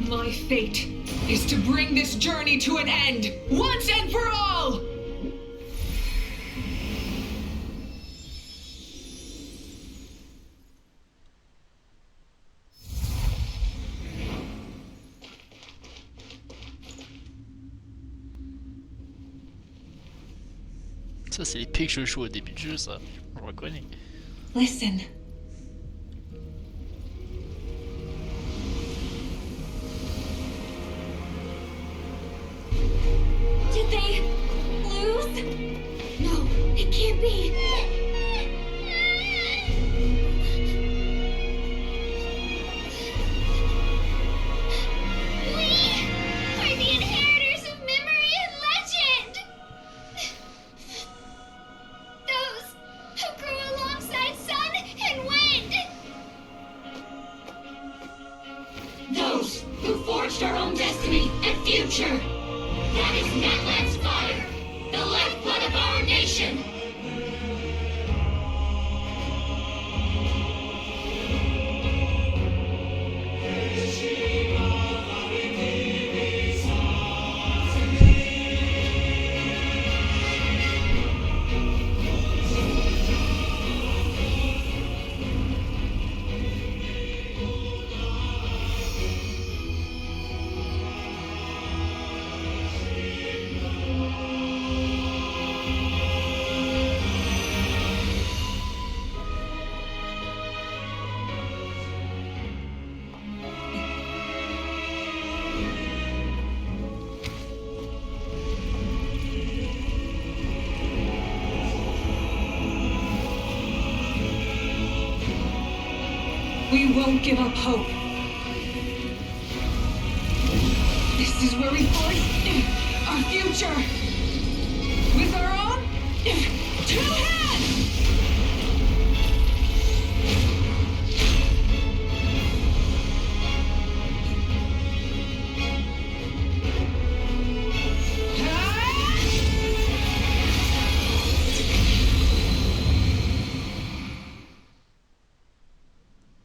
My fate is to bring this journey to an end, once and for all! Ça c'est l'épée que je joue au début du jeu, ça. Je reconnais. Listen. Did they lose? No, it can't be. We are the inheritors of memory and legend. Those who grew alongside sun and wind. Those who forged our own destiny and future. That is Natlan's fire, the lifeblood of our nation. Don't give up hope. This is where we fight our future. With our own two hands!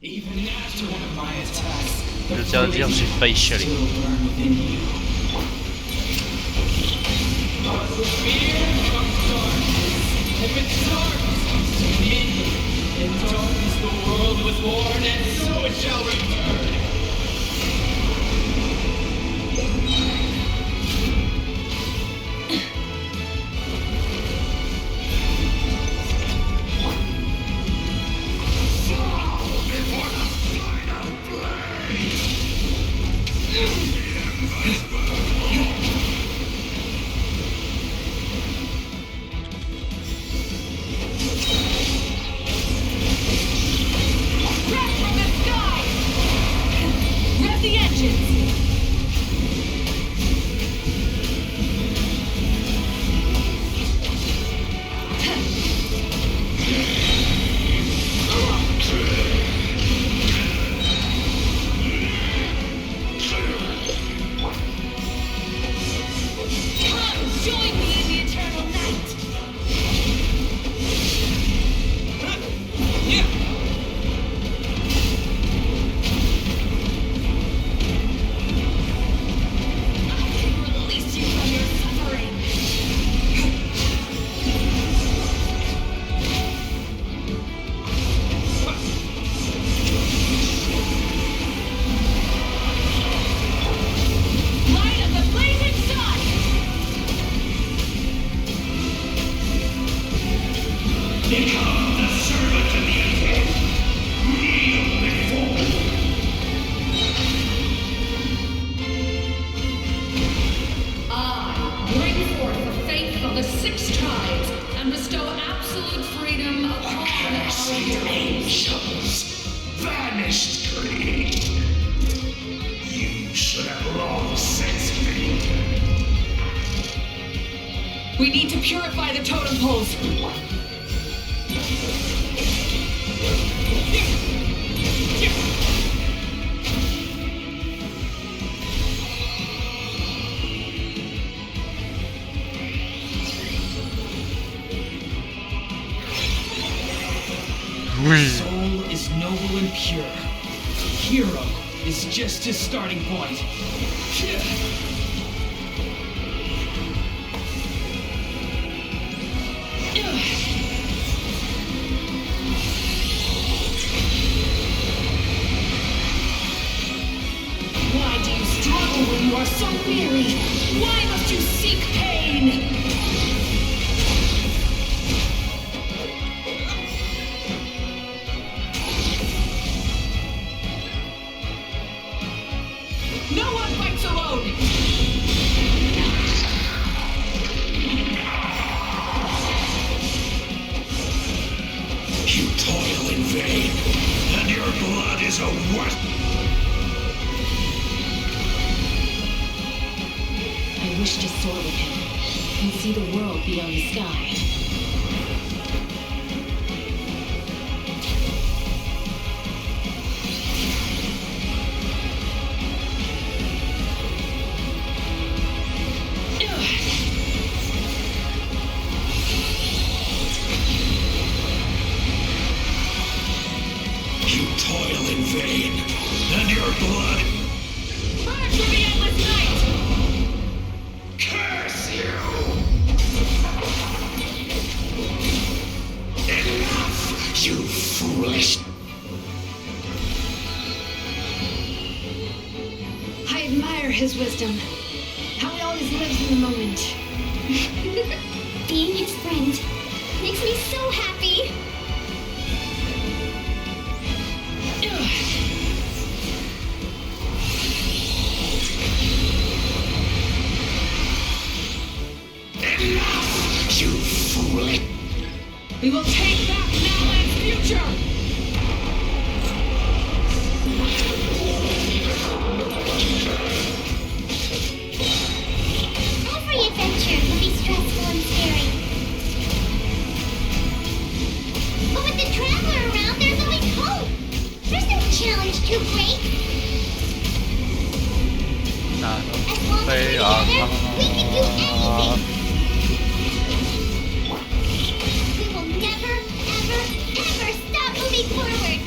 Even after one of my attacks, Je tiens à dire, j'ai failli chialer. If it's darkness comes to me, in darkness the world was born, and so it shall return. We need to purify the totem poles. Soul is noble and pure. Hero is just his starting point. Why do you struggle when you are so weary? Why must you seek pain? No one fights alone! You toil in vain, and your blood is a wet. I wish to soar with him and see the world beyond the sky. You toil in vain, and your blood. Burn through the endless night! Curse you! Enough, you foolish. I admire his wisdom. How he always lives in the moment. Being his friend makes me so happy. Enough, you foolish. We will take back Nowland's future! Ah, As long as we're together, we can do anything. We will never, ever, ever stop moving forward.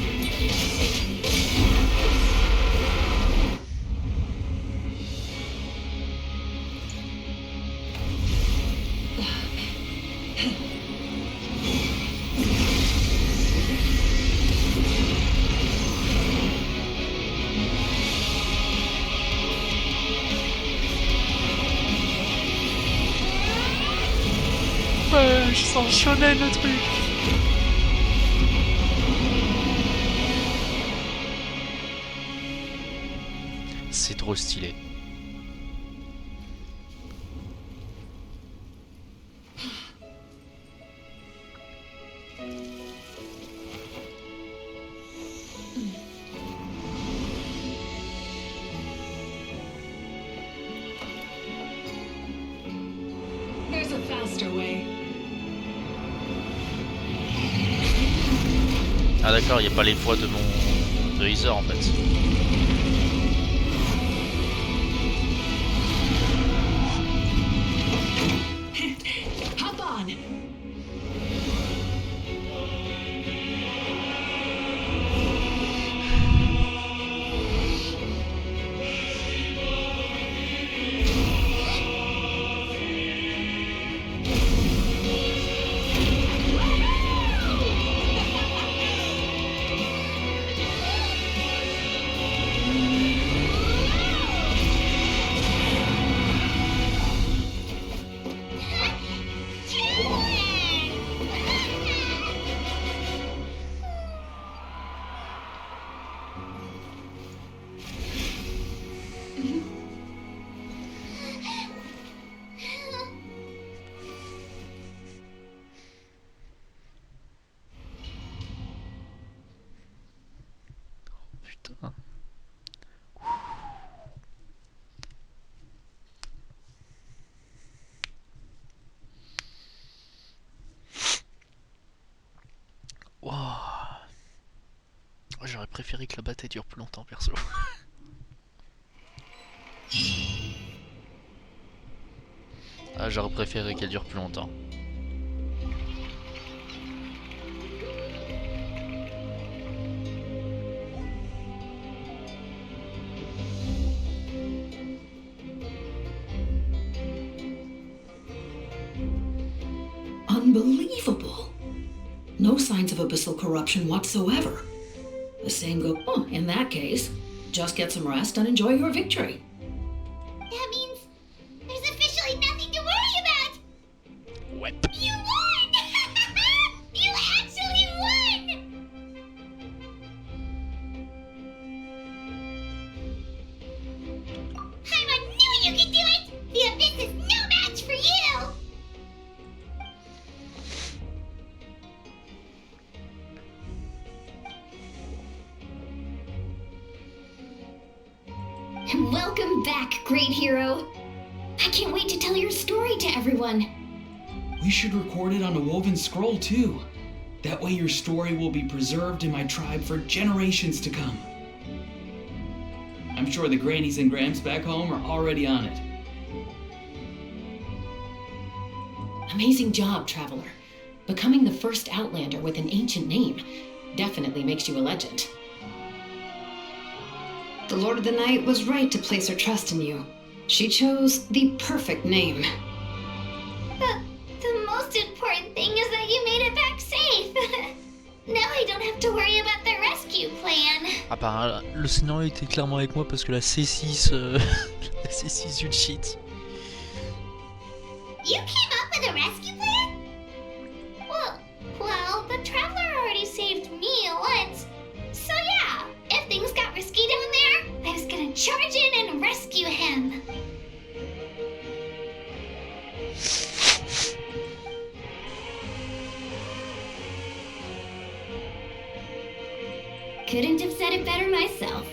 Ouais, je sens shonen le truc. C'est trop stylé. There's a faster way. Ah d'accord, il n'y a pas les poids de mon... de Heather en fait. Hop on. Putain. Wow. J'aurais préféré que la bataille dure plus longtemps perso. Ah, j'aurais préféré qu'elle dure plus longtemps. Unbelievable. No signs of abyssal corruption whatsoever. The same go, oh, in that case, just get some rest and enjoy your victory. That means there's officially nothing to worry about. Wep. You won! You actually won! Paimon knew you could do it! The Abyss is no match for you! Welcome back, great hero. I can't wait to tell your story to everyone. We should record it on a woven scroll too. That way your story will be preserved in my tribe for generations to come. I'm sure the grannies and gramps back home are already on it. Amazing job, Traveler. Becoming the first Outlander with an ancient name definitely makes you a legend. The Lord of the Night was right to place her trust in you. She chose the perfect name. The most important thing is that you made it back safe. Now I don't have to worry about the rescue plan. Ah bah, le scénario était clairement avec moi parce que la C6... la C6 du cheat. You came up with a rescue plan? Well, the Traveler already saved me once. So yeah, if things got risky down there, I was gonna charge in and rescue him. Couldn't have said it better myself.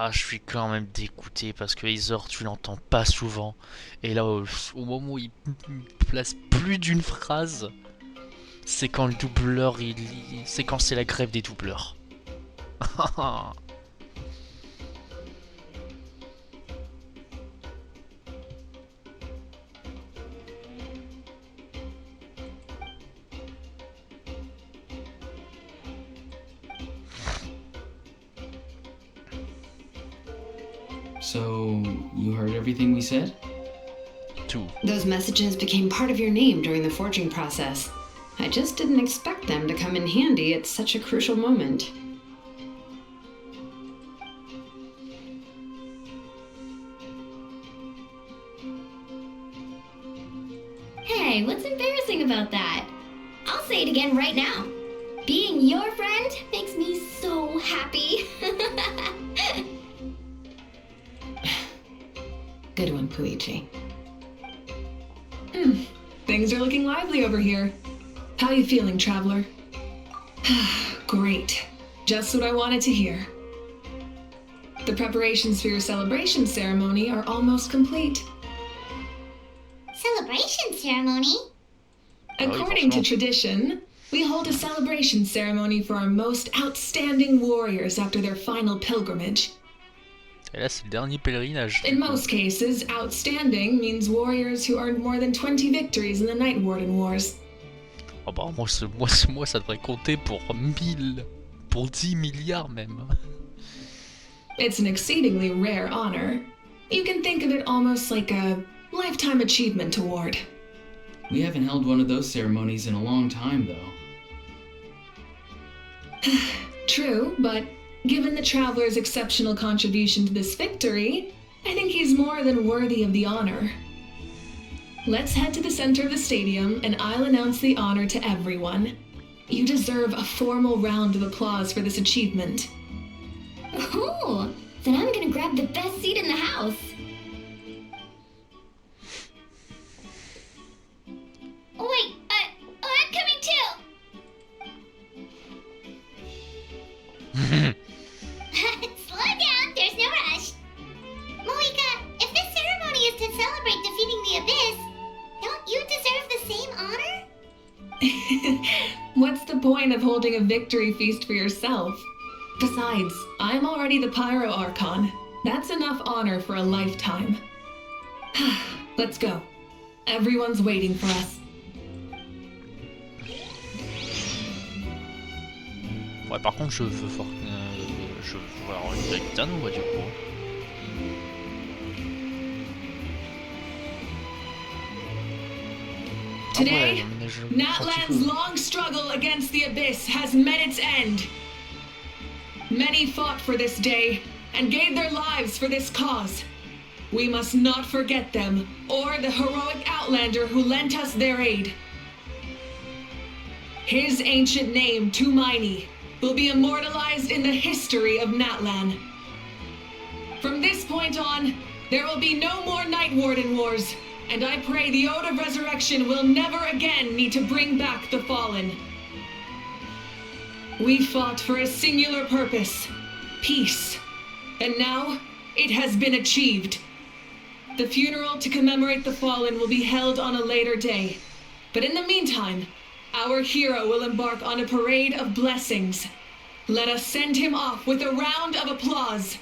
Ah, je suis quand même dégoûté parce que Heather, tu l'entends pas souvent. Et là, au moment où il place plus d'une phrase, c'est quand le doubleur, c'est quand c'est la grève des doubleurs. So, you heard everything we said? Tout. Those messages became part of your name during the forging process. I just didn't expect them to come in handy at such a crucial moment. Hey, what's embarrassing about that? I'll say it again right now. Being your friend makes me so happy. Good one, Puichi. Things are looking lively over here. How you feeling, traveler? Great. Just what I wanted to hear. The preparations for your celebration ceremony are almost complete. Celebration ceremony? According to tradition, we hold a celebration ceremony for our most outstanding warriors after their final pilgrimage. Et là, c'est le dernier pèlerinage. In most cases, outstanding means warriors who earned more than 20 victories in the Night Warden Wars. Oh bah, moi, ça devrait compter pour 1000, pour 10 milliards même. It's an exceedingly rare honor. You can think of it almost like a lifetime achievement award. We haven't held one of those ceremonies in a long time, though. True, but given the traveler's exceptional contribution to this victory, I think he's more than worthy of the honor. Let's head to the center of the stadium and I'll announce the honor to everyone. You deserve a formal round of applause for this achievement. Ooh, then I'm gonna grab the best seat in the house. Wait, I'm coming too. Slow down, there's no rush. Moika, if this ceremony is to celebrate defeating the Abyss, don't you deserve the same honor? What's the point of holding a victory feast for yourself? Besides, I'm already the Pyro Archon. That's enough honor for a lifetime. Let's go. Everyone's waiting for us. Ouais, par contre, je veux avoir une capitaine ou pas du coup. Today, Natlan's long struggle against the Abyss has met its end. Many fought for this day and gave their lives for this cause. We must not forget them or the heroic Outlander who lent us their aid. His ancient name, Tumaini, will be immortalized in the history of Natlan. From this point on, there will be no more Night Warden Wars, and I pray the Ode of Resurrection will never again need to bring back the Fallen. We fought for a singular purpose, peace, and now it has been achieved. The funeral to commemorate the Fallen will be held on a later day, but in the meantime, our hero will embark on a parade of blessings. Let us send him off with a round of applause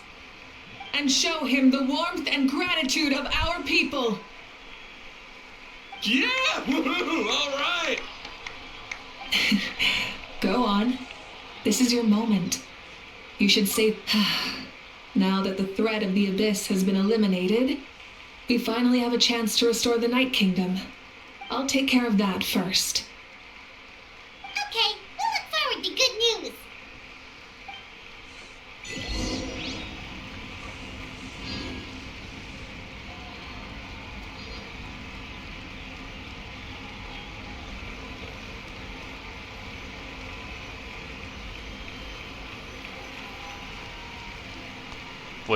and show him the warmth and gratitude of our people. Yeah! Woohoo! All right! Go on. This is your moment. You should say, now that the threat of the Abyss has been eliminated, we finally have a chance to restore the Night Kingdom. I'll take care of that first. Okay, we'll look forward to good news.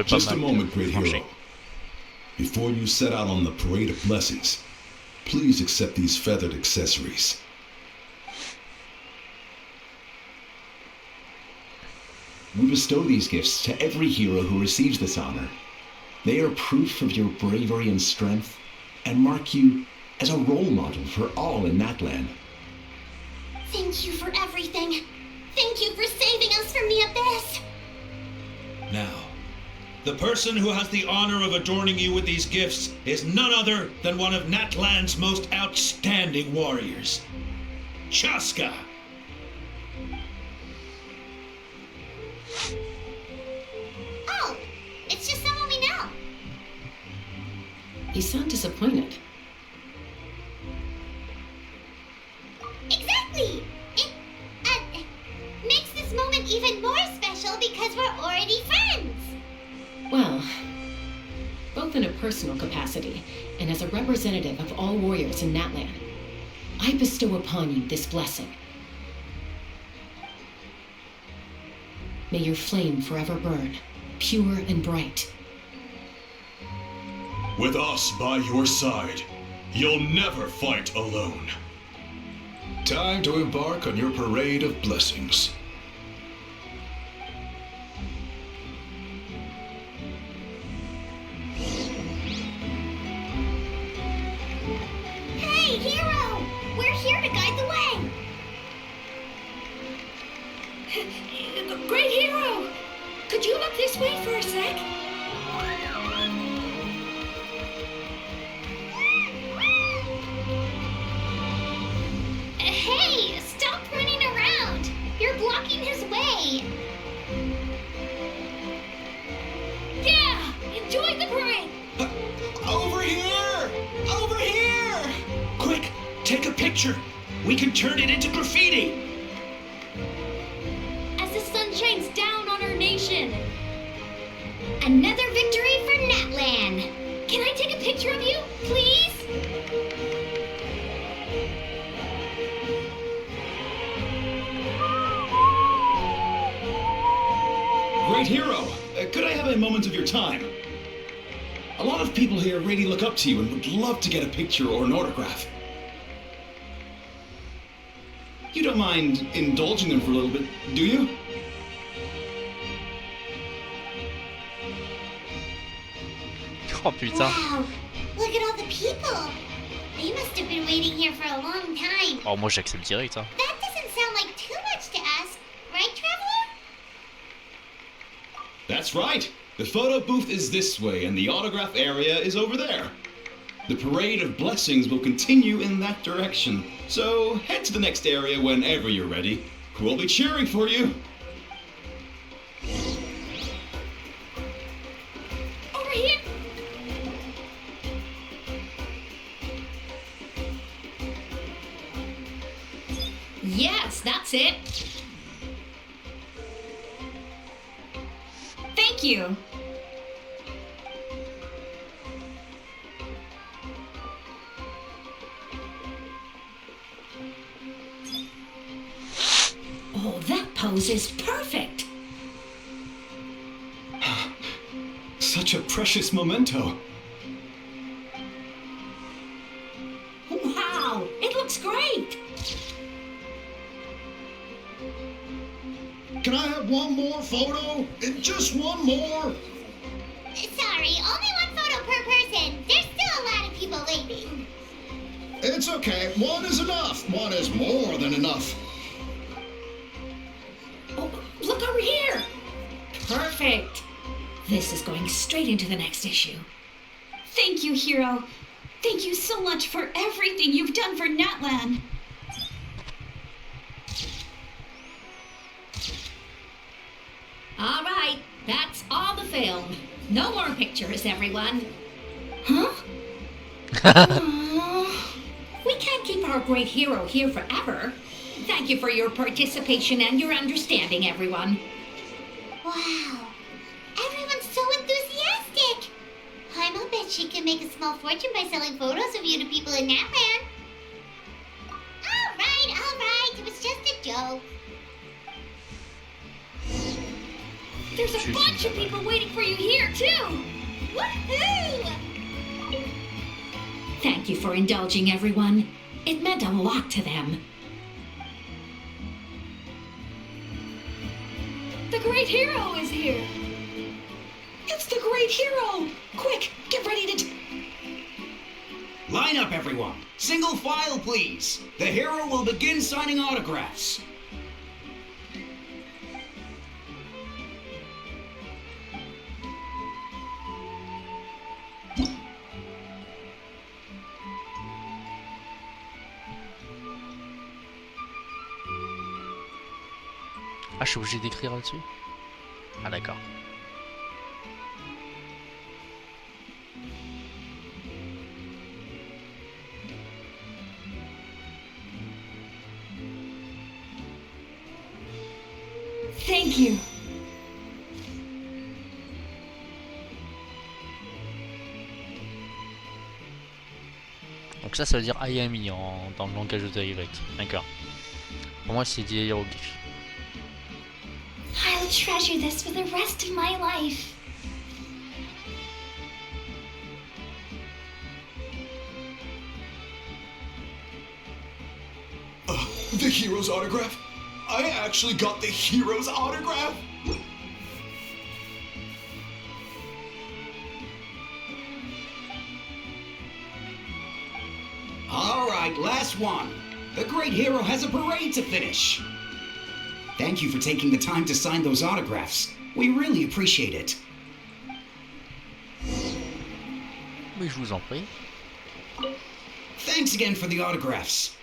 Just a moment, great hero. Before you set out on the parade of blessings, please accept these feathered accessories. We bestow these gifts to every hero who receives this honor. They are proof of your bravery and strength, and mark you as a role model for all in Natland. Thank you for everything. Thank you for saving us from the abyss. Now, the person who has the honor of adorning you with these gifts is none other than one of Natland's most outstanding warriors, Chaska. Oh, it's just someone we know. You sound disappointed. Exactly! It makes this moment even more special because we're already friends. Well, both in a personal capacity and as a representative of all warriors in Natland, I bestow upon you this blessing. May your flame forever burn, pure and bright. With us by your side, you'll never fight alone. Time to embark on your parade of blessings. Hey, hero! We're here to guide the way. Great hero! Could you look this way for a sec? Hey, stop running around! You're blocking his way. Yeah! Enjoy the parade! Over here! Over here! Quick, take a picture. We can turn it into graffiti. As the sun shines down on our nation. Another victory for Natland. Can I take a picture of you, please? Great hero, could I have a moment of your time? A lot of people here really look up to you and would love to get a picture or an autograph. You don't mind indulging them for a little bit, do you? Oh putain. Wow, look at all the people. They must have been waiting here for a long time. Oh moi j'accepte direct hein. That doesn't sound like too much to ask, right, Traveler? That's right. The photo booth is this way and the autograph area is over there. The parade of blessings will continue in that direction. So head to the next area whenever you're ready. We'll be cheering for you. Over here! Yes, that's it. Thank you. Oh, that pose is perfect. Such a precious memento. Wow, it looks great. Can I have one more photo? Just one more? Sorry, only one photo per person. There's still a lot of people waiting. It's okay. One is enough. One is more than enough. Oh, look over here. Perfect. This is going straight into the next issue. Thank you, Hero. Thank you so much for everything you've done for Natland. All right, that's all the film. No more pictures, everyone. Huh? We can't keep our great hero here forever. Thank you for your participation and your understanding, everyone. Wow, everyone's so enthusiastic. I'll bet she can make a small fortune by selling photos of you to people in Natland. All right, it was just a joke. There's a bunch of people waiting for you here, too! Woohoo! Thank you for indulging, everyone. It meant a lot to them. The great hero is here! It's the great hero! Quick, get ready to... Line up, everyone. Single file, please. The hero will begin signing autographs. Ah, je suis obligé d'écrire là-dessus? Ah, d'accord. Thank you. Donc ça veut dire I am me dans le langage de direct. D'accord. Pour moi, c'est des hiéroglyphes. I'll treasure this for the rest of my life. The hero's autograph? I actually got the hero's autograph? All right, last one. The great hero has a parade to finish. Thank you for taking the time to sign those autographs. We really appreciate it. Mais je vous en prie. Thanks again for the autographs.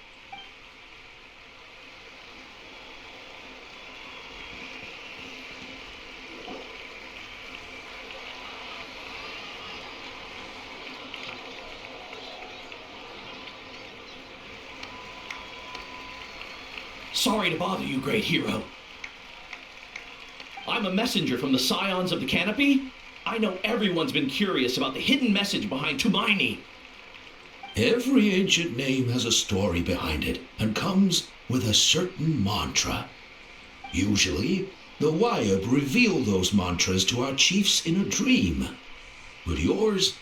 Sorry to bother you, great hero. I'm a messenger from the Scions of the Canopy. I know everyone's been curious about the hidden message behind Tumaini. Every ancient name has a story behind it and comes with a certain mantra. Usually, the Wayab reveal those mantras to our chiefs in a dream. But yours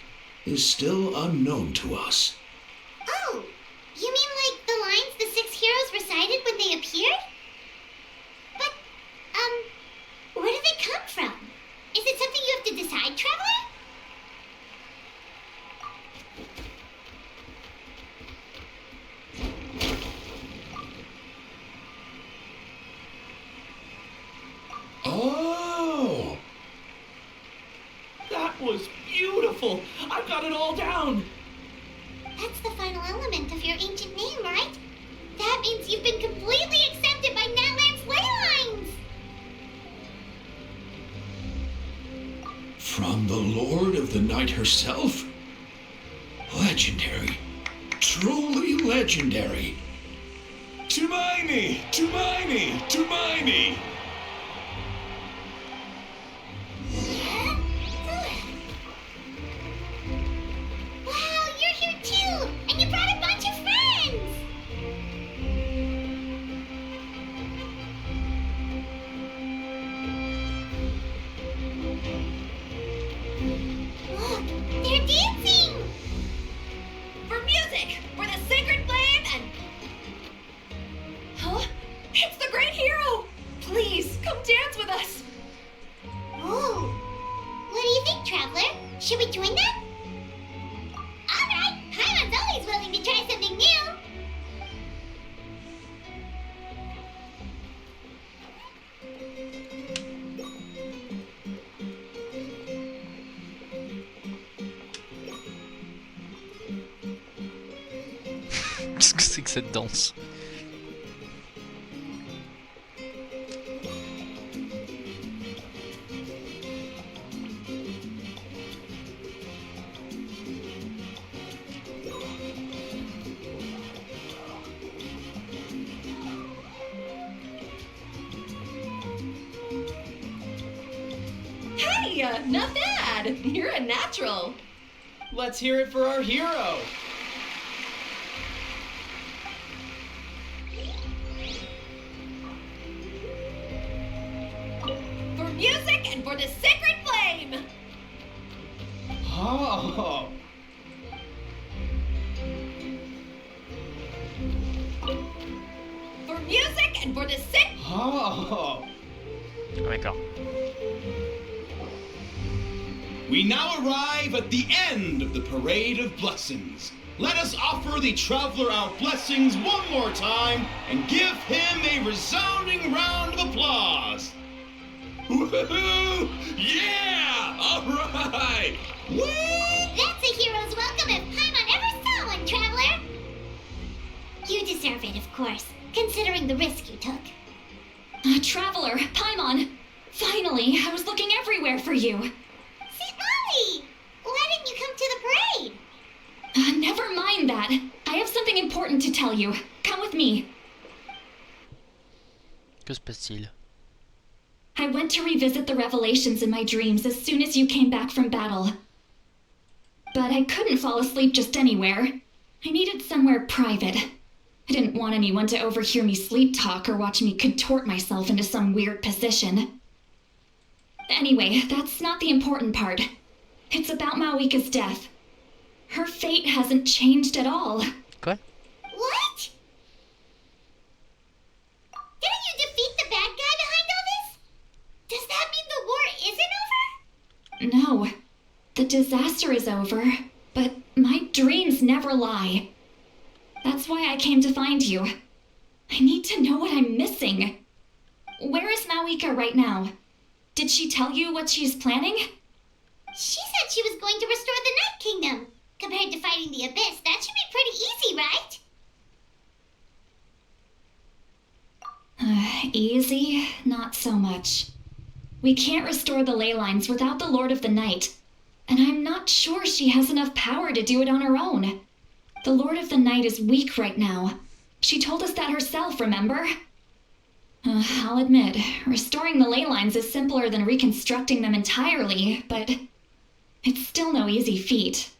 is still unknown to us. Oh, you mean like the lines the 6 heroes recited when they appeared? But, where do they come from? Is it something you have to decide, Traveler? Oh! That was beautiful. I've got it all down. That's the final element of your ancient name, right? That means you've been completely accepted by Natland's ley lines! From the Lord of the Night herself? Legendary. Truly legendary. Tumaini! Tumaini! Tumaini! Wow, you're here too! And you brought a bunch of friends! Look, they're dancing! For music! For the sacred flame and... Huh? It's the great hero! Please, come dance with us! Oh, what do you think, Traveler? Should we join them? Alright, Paimon's always willing to try something new! Qu'est-ce que c'est que cette danse? Hey, not bad! You're a natural! Let's hear it for our hero. For music and for the sacred flame! Oh. For music and for the sick... Oh. D'accord. We now arrive at the end of the Parade of Blessings. Let us offer the traveler our blessings one more time and give him a resounding round of applause. Woohoo! Yeah! All right! Woo! That's a hero's welcome if Paimon ever saw one, traveler! You deserve it, of course, considering the risk you took. Traveler, Paimon! Finally, I was looking everywhere for you. See, Molly! Why didn't you come to the parade? Never mind that. I have something important to tell you. Come with me. Que se passe-t-il? I went to revisit the revelations in my dreams as soon as you came back from battle. But I couldn't fall asleep just anywhere. I needed somewhere private. I didn't want anyone to overhear me sleep talk or watch me contort myself into some weird position. Anyway, that's not the important part. It's about Mawika's death. Her fate hasn't changed at all. Quoi? What? Didn't you defeat the bad guy behind all this? Does that mean the war isn't over? No. The disaster is over, but my dreams never lie. That's why I came to find you. I need to know what I'm missing. Where is Mawika right now? Did she tell you what she's planning? She said she was going to restore the Night Kingdom. Compared to fighting the Abyss, that should be pretty easy, right? Easy? Not so much. We can't restore the ley lines without the Lord of the Night. And I'm not sure she has enough power to do it on her own. The Lord of the Night is weak right now. She told us that herself, remember? I'll admit, restoring the ley lines is simpler than reconstructing them entirely, but it's still no easy feat.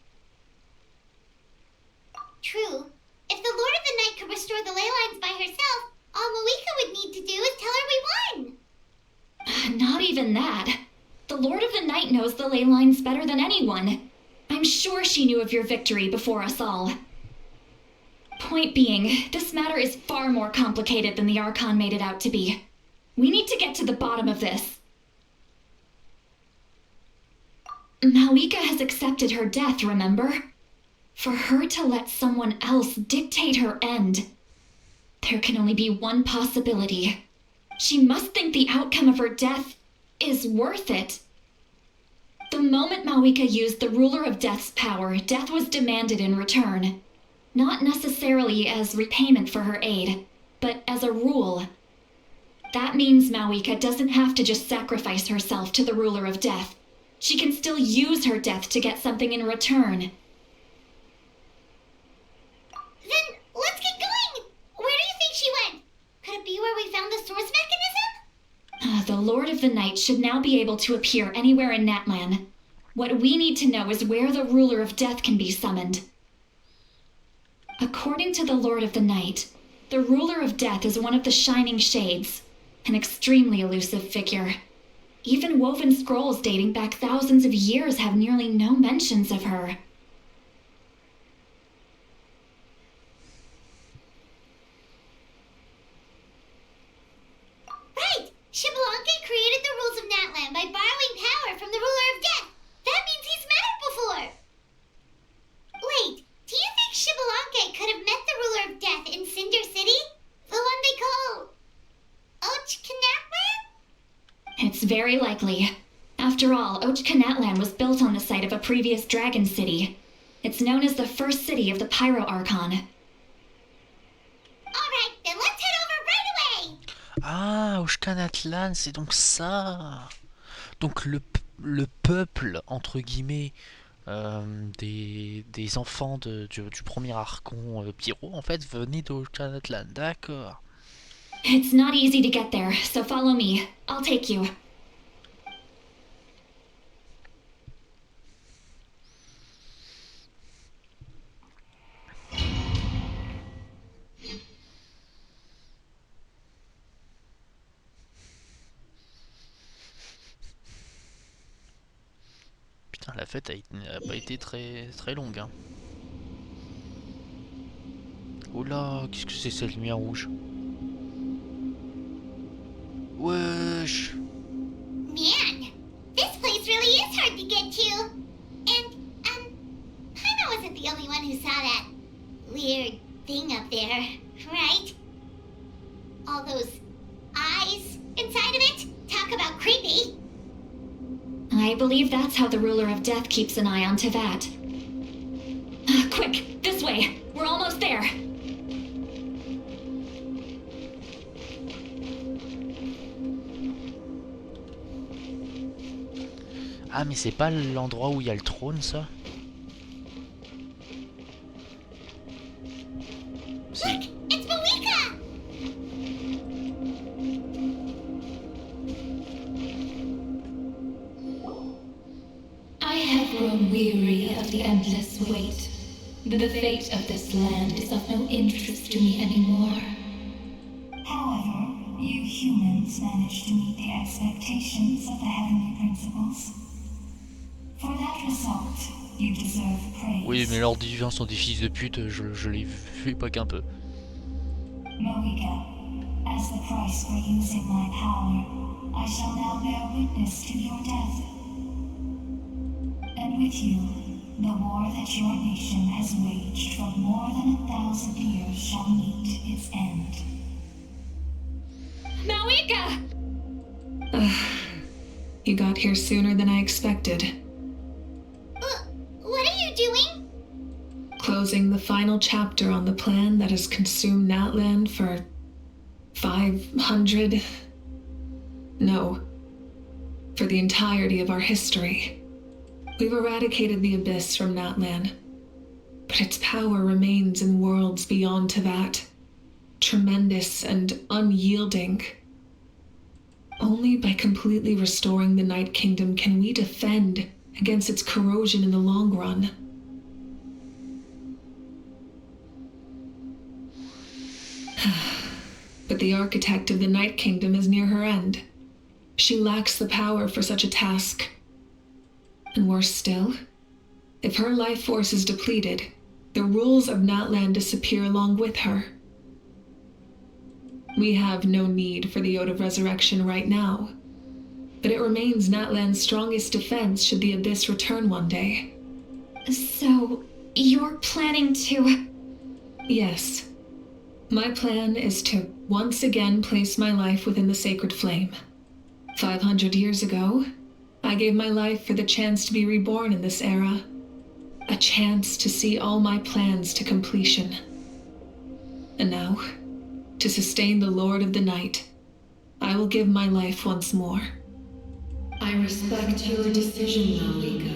True. If the Lord of the Night could restore the ley lines by herself, all Mawika would need to do is tell her we won. Not even that. The Lord of the Night knows the ley lines better than anyone. I'm sure she knew of your victory before us all. Point being, this matter is far more complicated than the Archon made it out to be. We need to get to the bottom of this. Mawika has accepted her death, remember? For her to let someone else dictate her end, there can only be one possibility. She must think the outcome of her death is worth it. The moment Mawika used the Ruler of Death's power, death was demanded in return. Not necessarily as repayment for her aid, but as a rule. That means Mawika doesn't have to just sacrifice herself to the Ruler of Death. She can still use her death to get something in return. Then let's get going! Where do you think she went? Could it be where we found the source mechanism? The Lord of the Night should now be able to appear anywhere in Natlan. What we need to know is where the Ruler of Death can be summoned. According to the Lord of the Night, the Ruler of Death is one of the Shining Shades, an extremely elusive figure. Even woven scrolls dating back thousands of years have nearly no mentions of her. Right! Shibalanke created the rules of Natlan by borrowing power from the Ruler of Death. That means he's met her before. Wait, do you think Shibalanke could have met the Ruler of Death in Cinder City? The one they call Ochkanatlan? It's very likely. After all, Ochkanatlan was built on the site of a previous dragon city. It's known as the first city of the Pyro Archon. Alright, then let's head over right away! Ah, Ushkanatlan, c'est donc ça. Donc le peuple, entre guillemets, des enfants du premier Archon Pyro, en fait, venait d'Ushkanatlan. D'accord. It's not easy to get there, so follow me. I'll take you. Putain, la fête a pas été très longue. Hein. Oh là, qu'est-ce que c'est cette lumière rouge? Wesh! weird thing up there, right? All those eyes inside of it? Talk about creepy. I believe that's how the ruler of death keeps an eye on Tevat. Quick, this way. We're almost there. Ah, mais c'est pas l'endroit où il y a le trône, ça? Si. Look, it's Malika! I have grown weary of the endless wait. The fate of this land is of no interest to me anymore. However, you humans managed to meet the expectations of the heavenly principles. For that result, you deserve praise. Oui, mais leurs divins sont des fils de pute, je les fais pas qu'un peu. Moika, as the price for using my power, I shall now bear witness to your death. And with you, the war that your nation has waged for more than 1,000 years shall meet its end. Malika! You got here sooner than I expected. What are you doing? Closing the final chapter on the plan that has consumed Natland for 500... No, for the entirety of our history. We've eradicated the Abyss from Natlan, but its power remains in worlds beyond Tevat, tremendous and unyielding. Only by completely restoring the Night Kingdom can we defend against its corrosion in the long run. But the architect of the Night Kingdom is near her end. She lacks the power for such a task. And worse still, if her life force is depleted, the rules of Natlan disappear along with her. We have no need for the Ode of Resurrection right now, but it remains Natlan's strongest defense should the Abyss return one day. So, you're planning to... Yes. My plan is to once again place my life within the sacred flame. 500 years ago, I gave my life for the chance to be reborn in this era. A chance to see all my plans to completion. And now, to sustain the Lord of the Night, I will give my life once more. I respect your decision, Malika.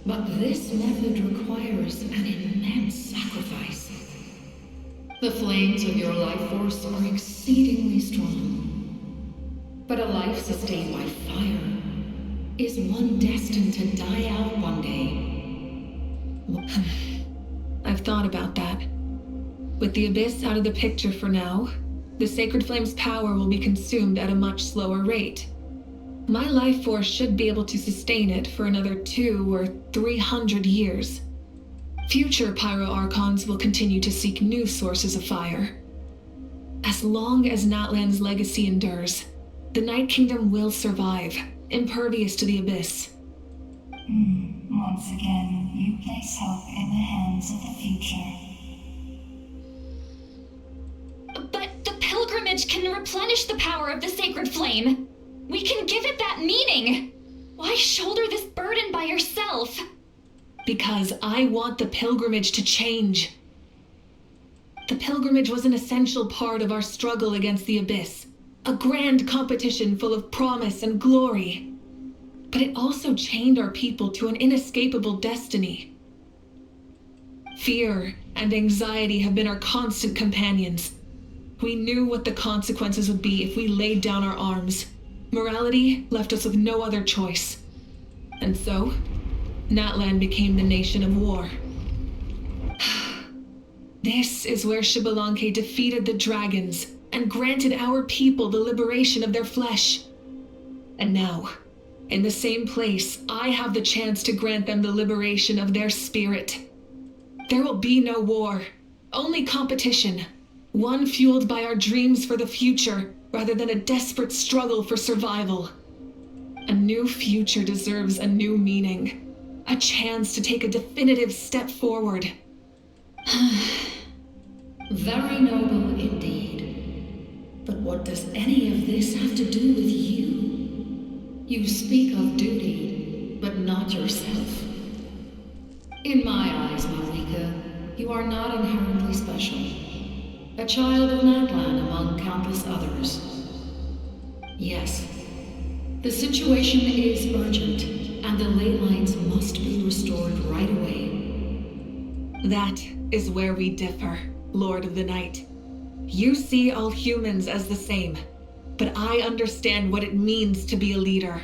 But this method requires an immense sacrifice. The flames of your life force are exceedingly strong. But a life sustained by fire is one destined to die out one day. I've thought about that. With the Abyss out of the picture for now, the Sacred Flame's power will be consumed at a much slower rate. My life force should be able to sustain it for another 200 or 300 years. Future Pyro-Archons will continue to seek new sources of fire. As long as Natlan's legacy endures, the Night Kingdom will survive, impervious to the Abyss. Once again, you place hope in the hands of the future. But the pilgrimage can replenish the power of the sacred flame. We can give it that meaning. Why shoulder this burden by yourself? Because I want the pilgrimage to change. The pilgrimage was an essential part of our struggle against the Abyss. A grand competition full of promise and glory. But it also chained our people to an inescapable destiny. Fear and anxiety have been our constant companions. We knew what the consequences would be if we laid down our arms. Morality left us with no other choice. And so, Natlan became the nation of war. This is where Xbalanque defeated the dragons and granted our people the liberation of their flesh. And now, in the same place, I have the chance to grant them the liberation of their spirit. There will be no war, only competition. One fueled by our dreams for the future, rather than a desperate struggle for survival. A new future deserves a new meaning. A chance to take a definitive step forward. Very noble indeed. But what does any of this have to do with you? You speak of duty, but not yourself. In my eyes, Malika, you are not inherently special. A child of Natlan among countless others. Yes, the situation is urgent, and the ley lines must be restored right away. That is where we differ, Lord of the Night. You see all humans as the same, but I understand what it means to be a leader.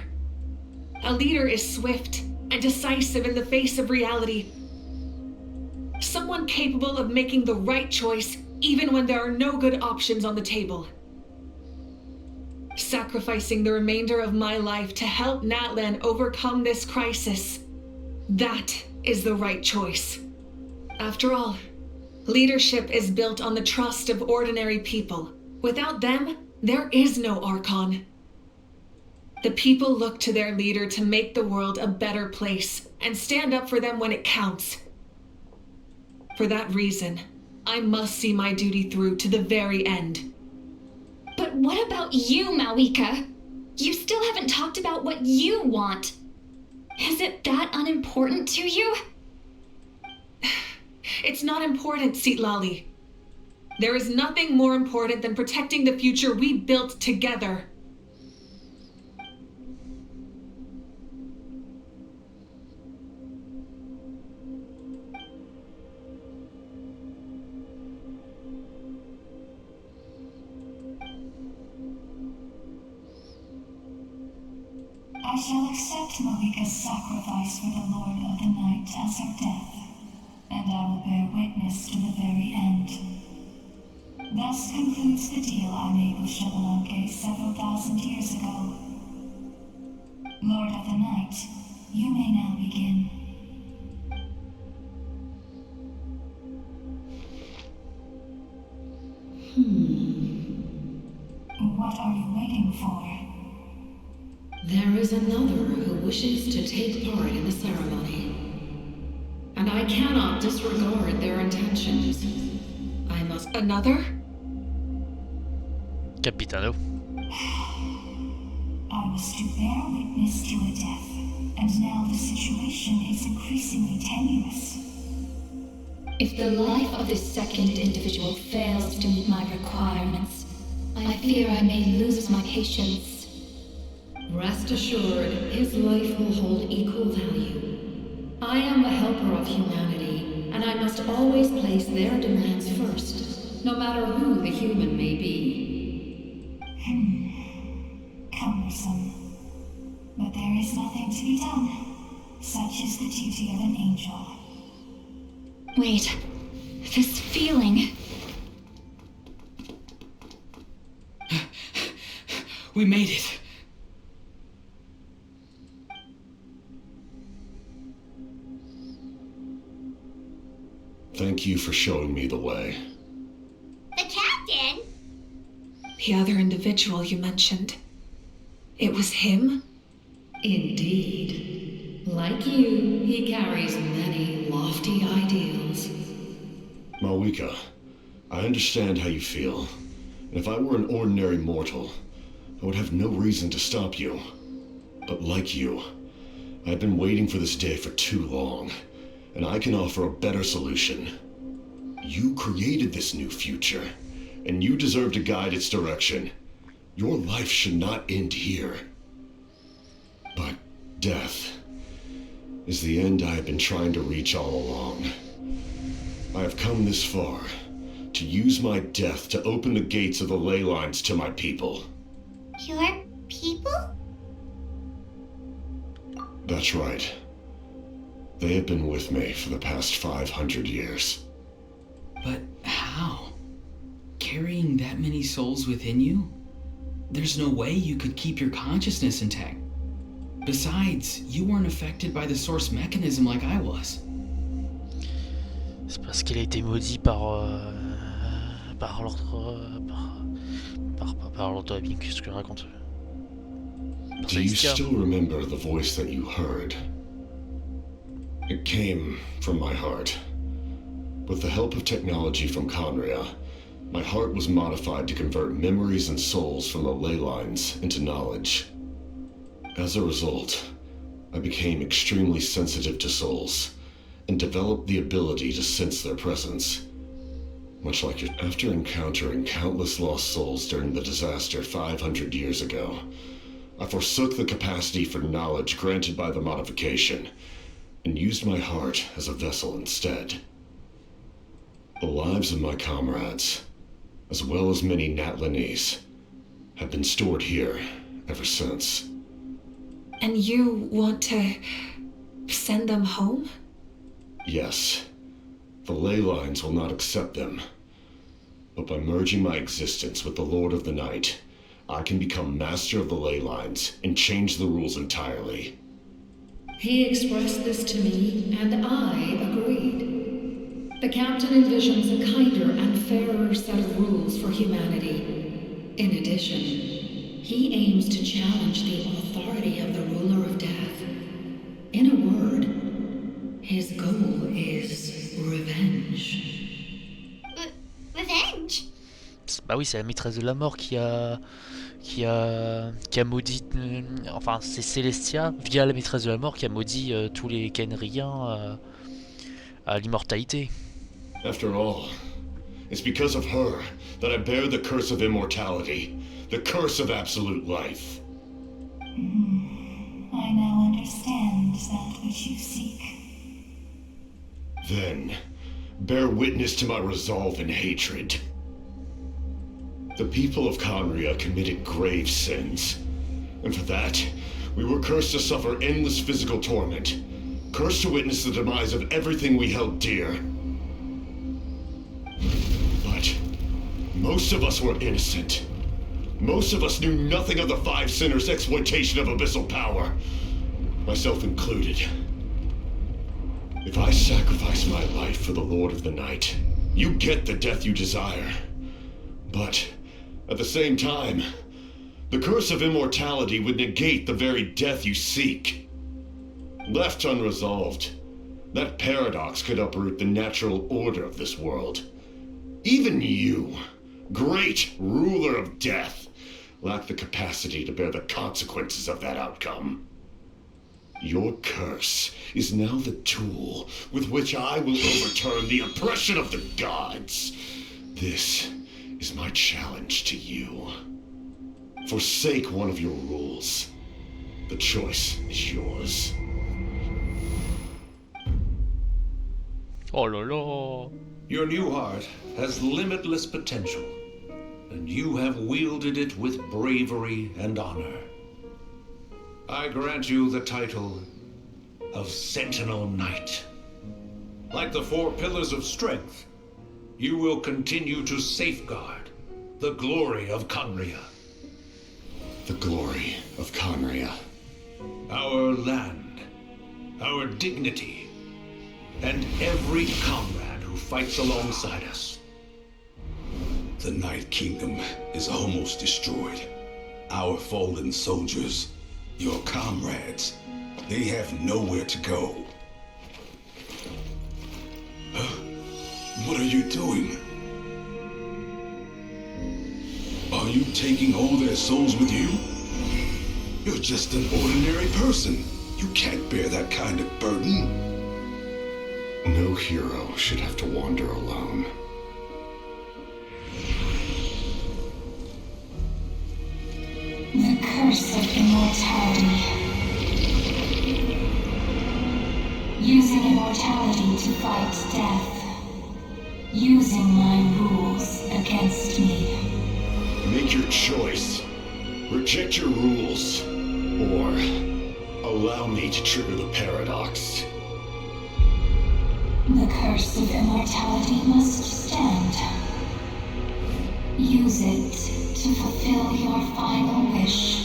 A leader is swift and decisive in the face of reality. Someone capable of making the right choice even when there are no good options on the table. Sacrificing the remainder of my life to help Natlan overcome this crisis. That is the right choice. After all, leadership is built on the trust of ordinary people. Without them, there is no Archon. The people look to their leader to make the world a better place and stand up for them when it counts. For that reason, I must see my duty through to the very end. But what about you, Malika? You still haven't talked about what you want. Is it that unimportant to you? It's not important, Citlali. There is nothing more important than protecting the future we built together. I shall accept Malika's sacrifice for the Lord of the Night as her death, and I will bear witness to the very end. Thus concludes the deal I made with Xbalanque several thousand years ago. Lord of the Night, you may now begin. What are you waiting for? There is another who wishes to take part in the ceremony. And I cannot disregard their intentions. I must... Another? Capitano. I was to bear witness to a death, and now the situation is increasingly tenuous. If the life of this second individual fails to meet my requirements, I fear I may lose my patience. Rest assured, his life will hold equal value. I am the helper of humanity, and I must always place their demands first, no matter who the human may be. Cumbersome. But there is nothing to be done. Such is the duty of an angel. Wait, this feeling... We made it. Thank you for showing me the way. The captain? The other individual you mentioned. It was him? Indeed. Like you, he carries many lofty ideals. Malika, I understand how you feel. And if I were an ordinary mortal, I would have no reason to stop you. But like you, I've been waiting for this day for too long, and I can offer a better solution. You created this new future, and you deserve to guide its direction. Your life should not end here. But death is the end I have been trying to reach all along. I have come this far to use my death to open the gates of the ley lines to my people. Your people? That's right. They have been with me for the past 500 years. But how? Carrying that many souls within you? There's no way you could keep your consciousness intact. Besides, you weren't affected by the source mechanism like I was. C'est parce qu'elle a été maudite par l'ordre de vie. Qu'est-ce que je raconte? Do you still remember the voice that you heard? It came from my heart. With the help of technology from Conria, my heart was modified to convert memories and souls from the ley lines into knowledge. As a result, I became extremely sensitive to souls and developed the ability to sense their presence. Much like after encountering countless lost souls during the disaster 500 years ago, I forsook the capacity for knowledge granted by the modification and used my heart as a vessel instead. The lives of my comrades, as well as many Natlanese, have been stored here ever since. And you want to send them home? Yes. The ley lines will not accept them. But by merging my existence with the Lord of the Night, I can become master of the ley lines and change the rules entirely. He expressed this to me, and I agreed. The captain envisions a kinder and fairer set of rules for humanity. In addition, he aims to challenge the authority of the ruler of death. In a word, his goal is revenge. Revenge? Bah oui, c'est la maîtresse de la mort qui a maudit, enfin c'est Célestia via la maîtresse de la mort qui a maudit tous les Kenriens à l'immortalité. After all, it's because of her that I bear the curse of immortality, the curse of absolute life. I now understand that which you seek. Then, bear witness to my resolve and hatred. The people of Conria committed grave sins, and for that, we were cursed to suffer endless physical torment, cursed to witness the demise of everything we held dear. But most of us were innocent. Most of us knew nothing of the Five Sinners' exploitation of abyssal power, myself included. If I sacrifice my life for the Lord of the Night, you get the death you desire. But at the same time, the curse of immortality would negate the very death you seek. Left unresolved, that paradox could uproot the natural order of this world. Even you, great ruler of death, lack the capacity to bear the consequences of that outcome. Your curse is now the tool with which I will overturn the oppression of the gods. This is my challenge to you. Forsake one of your rules. The choice is yours. Oh là là. Your new heart has limitless potential, and you have wielded it with bravery and honor. I grant you the title of Sentinel Knight. Like the four pillars of strength, you will continue to safeguard the glory of Conria. The glory of Conria. Our land, our dignity, and every comrade who fights alongside us. The Night Kingdom is almost destroyed. Our fallen soldiers, your comrades, they have nowhere to go. Huh? What are you doing? Are you taking all their souls with you? You're just an ordinary person. You can't bear that kind of burden. No hero should have to wander alone. The curse of immortality. Using immortality to fight death. Using my rules against me. Make your choice. Reject your rules. Or allow me to trigger the paradox. The curse of immortality must stand. Use it to fulfill your final wish.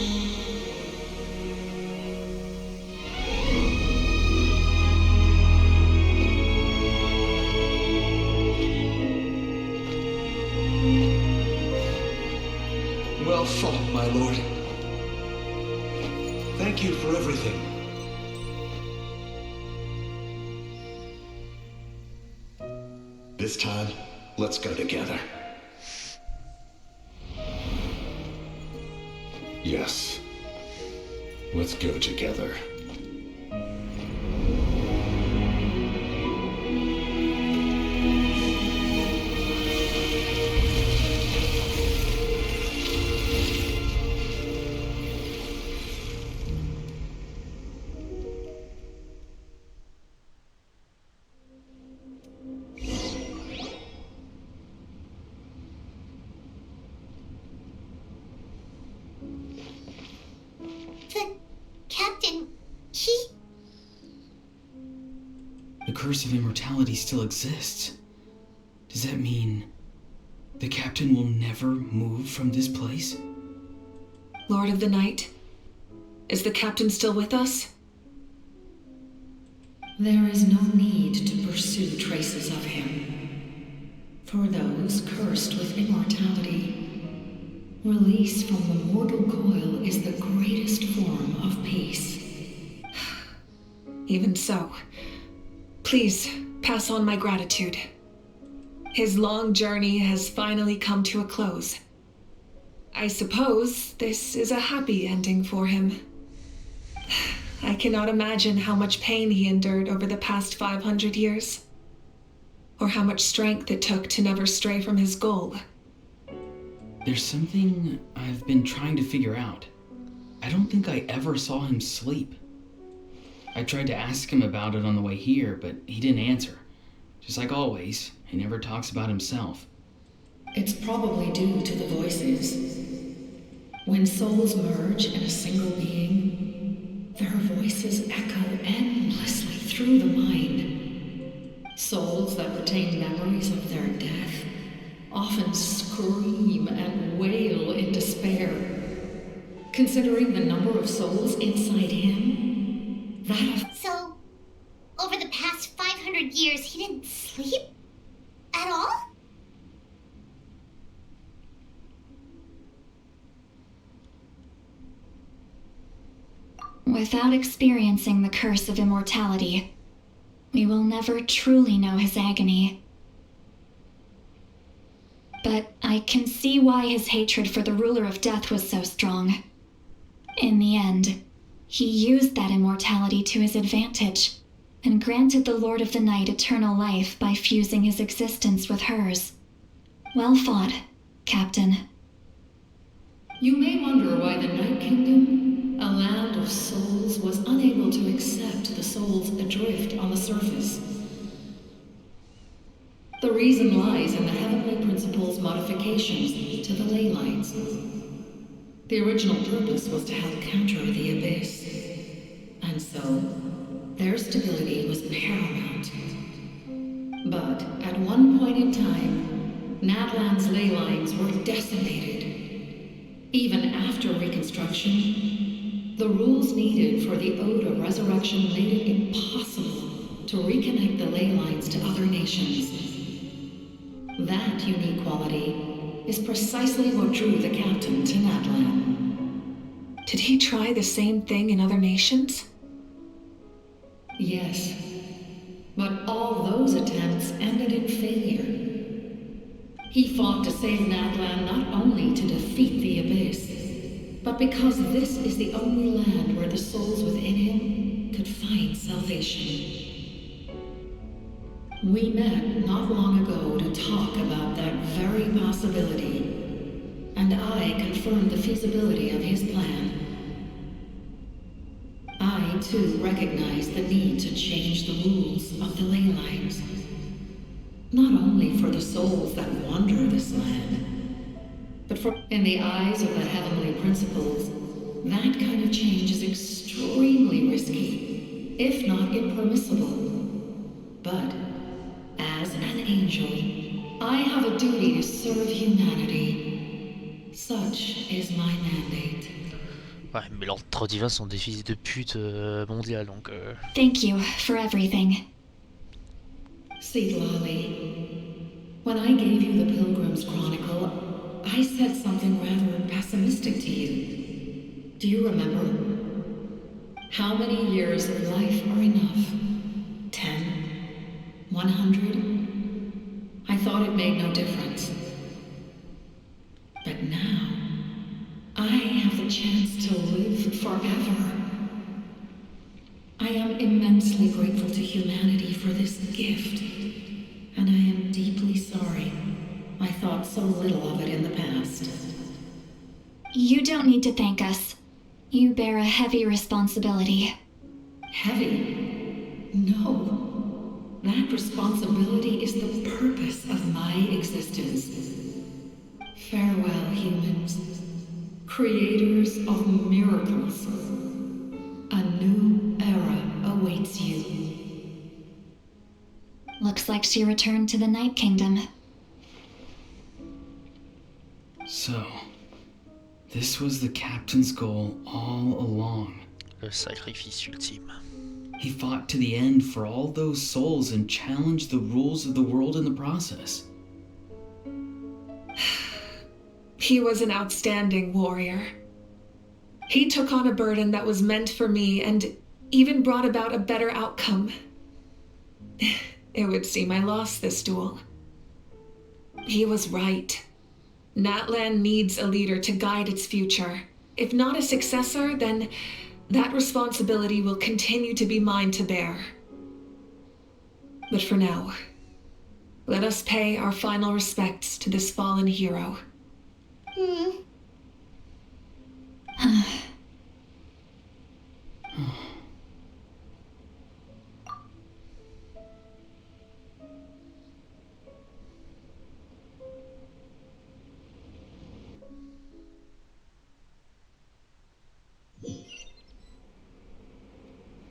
Well fought, my lord. Thank you for everything. This time, let's go together. Yes. Let's go together. The captain, The curse of immortality still exists. Does that mean the captain will never move from this place? Lord of the Night, is the captain still with us? There is no need to pursue traces of him. For those cursed with immortality, release from the mortal coil is the greatest form of peace. Even so, please pass on my gratitude. His long journey has finally come to a close. I suppose this is a happy ending for him. I cannot imagine how much pain he endured over the past 500 years, or how much strength it took to never stray from his goal. There's something I've been trying to figure out. I don't think I ever saw him sleep. I tried to ask him about it on the way here, but he didn't answer. Just like always, he never talks about himself. It's probably due to the voices. When souls merge in a single being, their voices echo endlessly through the mind. Souls that retain memories of their death often scream and wail in despair. Considering the number of souls inside him, that of... So, over the past 500 years, he didn't sleep? At all? Without experiencing the curse of immortality, we will never truly know his agony. But I can see why his hatred for the ruler of death was so strong. In the end, he used that immortality to his advantage, and granted the Lord of the Night eternal life by fusing his existence with hers. Well fought, Captain. You may wonder why the Night Kingdom, a land of souls, was unable to accept the souls adrift on the surface. The reason lies in the Heavenly Principle's modifications to the ley lines. The original purpose was to help counter the Abyss, and so their stability was paramount. But at one point in time, Natlan's ley lines were decimated. Even after reconstruction, the rules needed for the Ode of Resurrection made it impossible to reconnect the ley lines to other nations. That unique quality is precisely what drew the captain to Natlan. Did he try the same thing in other nations? Yes, but all those attempts ended in failure. He fought to save Natlan not only to defeat the Abyss, but because this is the only land where the souls within him could find salvation. We met not long ago to talk about that very possibility, and I confirmed the feasibility of his plan. I, too, recognize the need to change the rules of the ley lines. Not only for the souls that wander this land, but for... In the eyes of the Heavenly Principles, that kind of change is extremely risky, if not impermissible. But, as an angel, I have a duty to serve humanity. Such is my mandate. Ouais, mais l'ordre divin sont des fils de pute mondial, donc... Thank you for everything. See, Lolly, when I gave you the Pilgrim's Chronicle, I said something rather pessimistic to you. Do you remember? How many years of life are enough? 10? 100? thought it made no difference. But now, I have the chance to live forever. I am immensely grateful to humanity for this gift, and I am deeply sorry I thought so little of it in the past. You don't need to thank us. You bear a heavy responsibility. Heavy? No. That responsibility is the purpose of my existence. Farewell, humans. Creators of miracles. A new era awaits you. Looks like she returned to the Night Kingdom. So, this was the captain's goal all along. Le sacrifice ultime. He fought to the end for all those souls and challenged the rules of the world in the process. He was an outstanding warrior. He took on a burden that was meant for me and even brought about a better outcome. It would seem I lost this duel. He was right. Natlan needs a leader to guide its future. If not a successor, then that responsibility will continue to be mine to bear. But for now, let us pay our final respects to this fallen hero.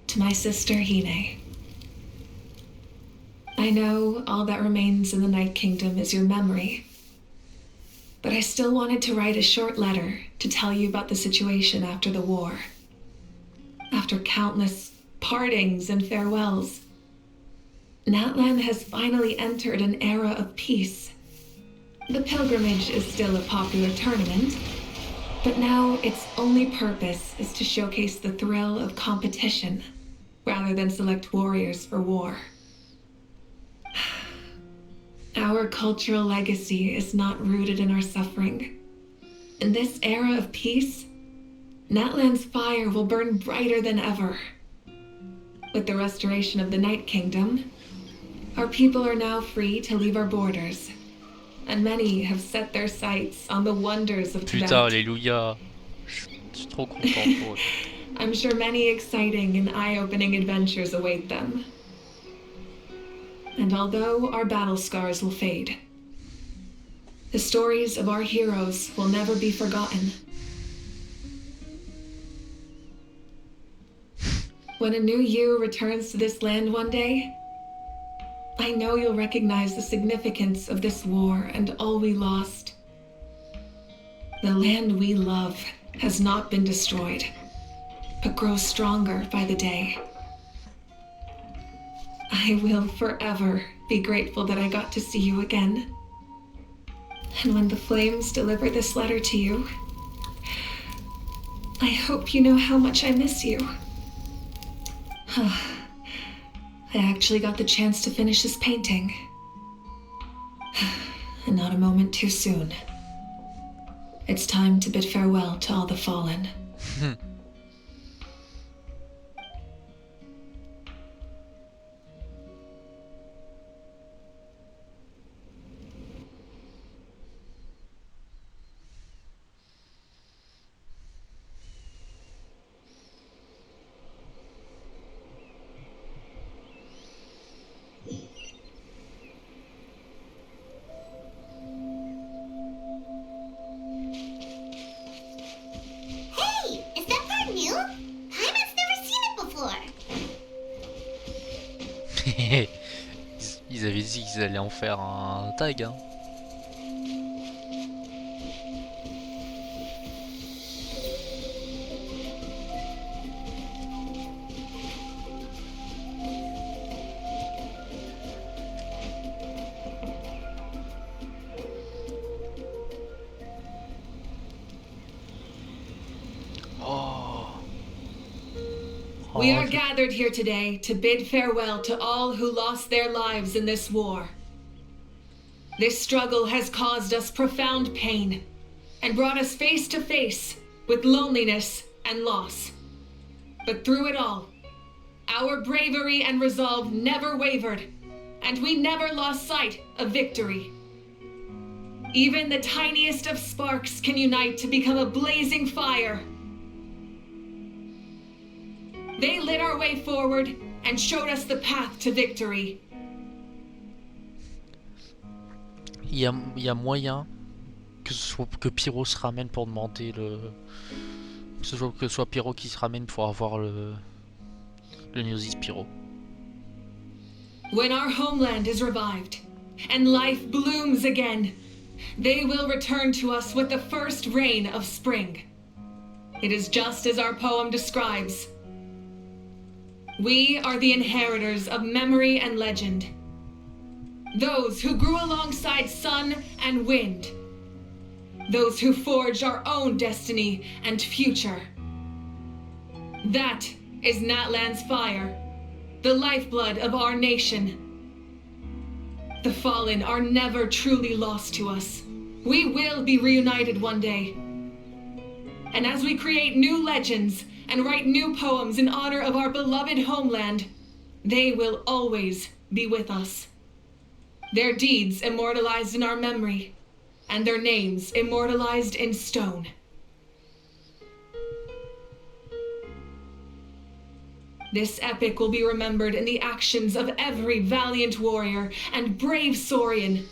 To my sister Hine. I know all that remains in the Night Kingdom is your memory, but I still wanted to write a short letter to tell you about the situation after the war. After countless partings and farewells, Natlan has finally entered an era of peace. The pilgrimage is still a popular tournament, but now its only purpose is to showcase the thrill of competition, rather than select warriors for war. Our cultural legacy is not rooted in our suffering. In this era of peace, Natlan's fire will burn brighter than ever. With the restoration of the Night Kingdom, our people are now free to leave our borders, and many have set their sights on the wonders of Tibet. Putain, alléluia. Je suis trop content pour eux. I'm sure many exciting and eye-opening adventures await them. And although our battle scars will fade, the stories of our heroes will never be forgotten. When a new you returns to this land one day, I know you'll recognize the significance of this war and all we lost. The land we love has not been destroyed, but grows stronger by the day. I will forever be grateful that I got to see you again. And when the flames deliver this letter to you, I hope you know how much I miss you. I actually got the chance to finish this painting. And not a moment too soon. It's time to bid farewell to all the fallen. Hey, is that part new? Paimon's never seen it before. Ils avaient dit qu'ils allaient en faire un tag, hein. We are gathered here today to bid farewell to all who lost their lives in this war. This struggle has caused us profound pain and brought us face to face with loneliness and loss. But through it all, our bravery and resolve never wavered, and we never lost sight of victory. Even the tiniest of sparks can unite to become a blazing fire. They lit our way forward and showed us the path to victory. Il y a moyen que Pyro se ramène pour demander le... Que ce soit Pyro qui se ramène pour avoir le Gnosis Pyro. When our homeland is revived and life blooms again, they will return to us with the first rain of spring. It is just as our poem describes. We are the inheritors of memory and legend. Those who grew alongside sun and wind. Those who forged our own destiny and future. That is Natlan's fire, the lifeblood of our nation. The fallen are never truly lost to us. We will be reunited one day. And as we create new legends and write new poems in honor of our beloved homeland, they will always be with us. Their deeds immortalized in our memory, and their names immortalized in stone. This epic will be remembered in the actions of every valiant warrior and brave Saurian,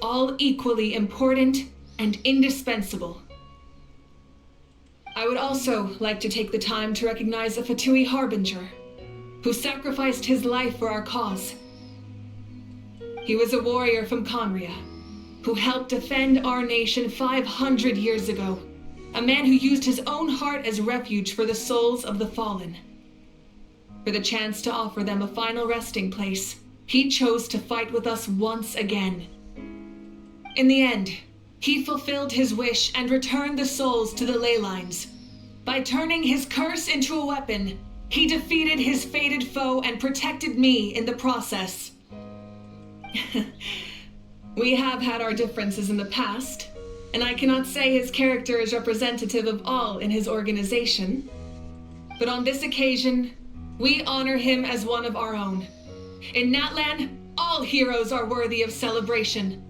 all equally important and indispensable. I would also like to take the time to recognize a Fatui Harbinger, who sacrificed his life for our cause. He was a warrior from Conria, who helped defend our nation 500 years ago, a man who used his own heart as refuge for the souls of the fallen. For the chance to offer them a final resting place, he chose to fight with us once again. In the end, he fulfilled his wish and returned the souls to the ley lines. By turning his curse into a weapon, he defeated his fated foe and protected me in the process. We have had our differences in the past, and I cannot say his character is representative of all in his organization. But on this occasion, we honor him as one of our own. In Natlan, all heroes are worthy of celebration.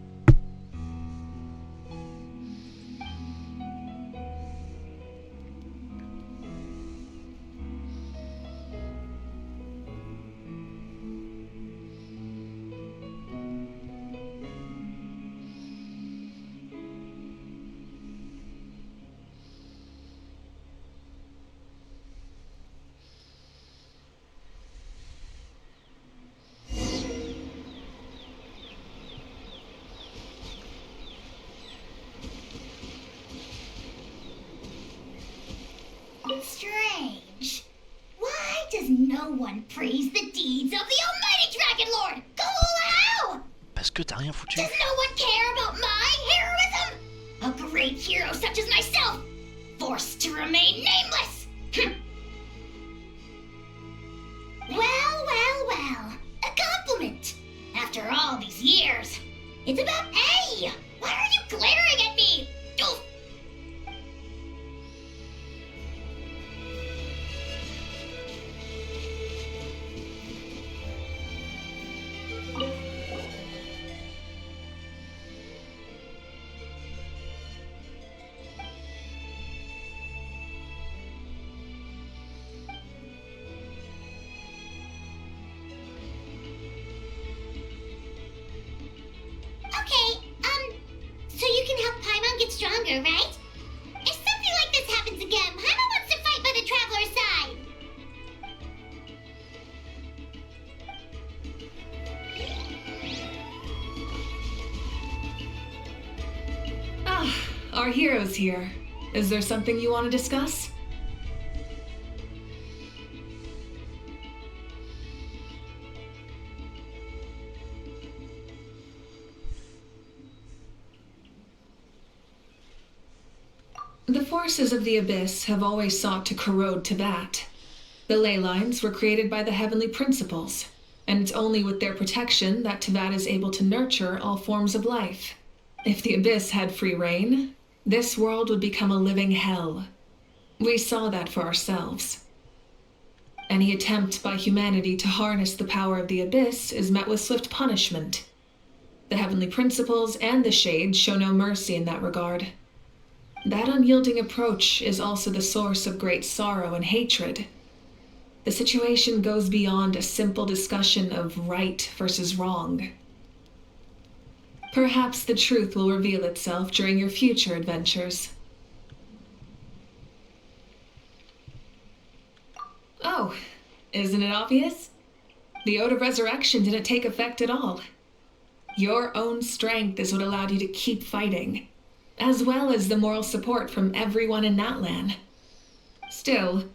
Strange. Why does no one praise the deeds of the Almighty Dragon Lord? How? Parce que t'as rien foutu. Does no one care about my heroism? A great hero such as myself, forced to remain nameless. Well. A compliment. After all these years. It's about A. Why are you glaring at me? Oof. So you can help Paimon get stronger, right? If something like this happens again, Paimon wants to fight by the Traveler's side. Our hero's here. Is there something you want to discuss? The forces of the Abyss have always sought to corrode Tibet. The ley lines were created by the heavenly principles, and it's only with their protection that Teyvat is able to nurture all forms of life. If the Abyss had free reign, this world would become a living hell. We saw that for ourselves. Any attempt by humanity to harness the power of the Abyss is met with swift punishment. The Heavenly Principles and the Shades show no mercy in that regard. That unyielding approach is also the source of great sorrow and hatred. The situation goes beyond a simple discussion of right versus wrong. Perhaps the truth will reveal itself during your future adventures. Oh, isn't it obvious? The Ode of Resurrection didn't take effect at all. Your own strength is what allowed you to keep fighting, as well as the moral support from everyone in Natlan. Still,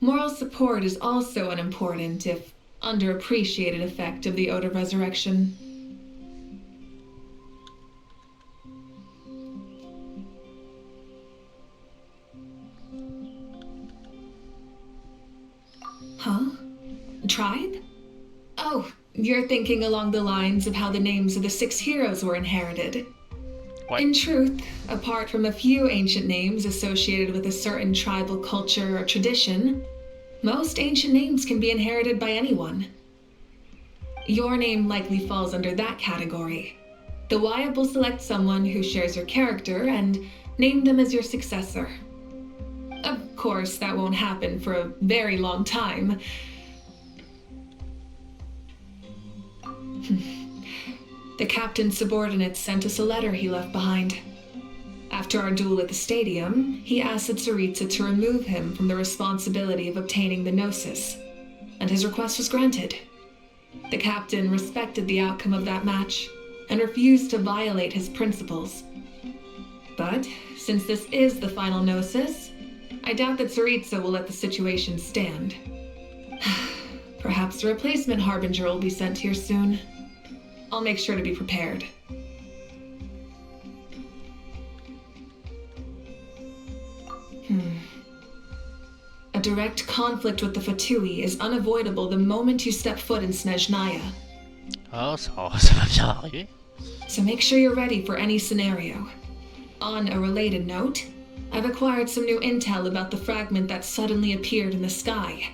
moral support is also an important, if underappreciated, effect of the Ode of Resurrection. Huh? Tribe? Oh, you're thinking along the lines of how the names of the 6 heroes were inherited. What? In truth, apart from a few ancient names associated with a certain tribal culture or tradition, most ancient names can be inherited by anyone. Your name likely falls under that category. The Wyatt will select someone who shares your character and name them as your successor. Of course, that won't happen for a very long time. The captain's subordinates sent us a letter he left behind. After our duel at the stadium, he asked the Tsaritsa to remove him from the responsibility of obtaining the Gnosis, and his request was granted. The captain respected the outcome of that match and refused to violate his principles. But since this is the final Gnosis, I doubt that Tsaritsa will let the situation stand. Perhaps a replacement Harbinger will be sent here soon. I'll make sure to be prepared. A direct conflict with the Fatui is unavoidable the moment you step foot in Snezhnaya. Oh, ça va bien arriver. So make sure you're ready for any scenario. On a related note, I've acquired some new intel about the fragment that suddenly appeared in the sky.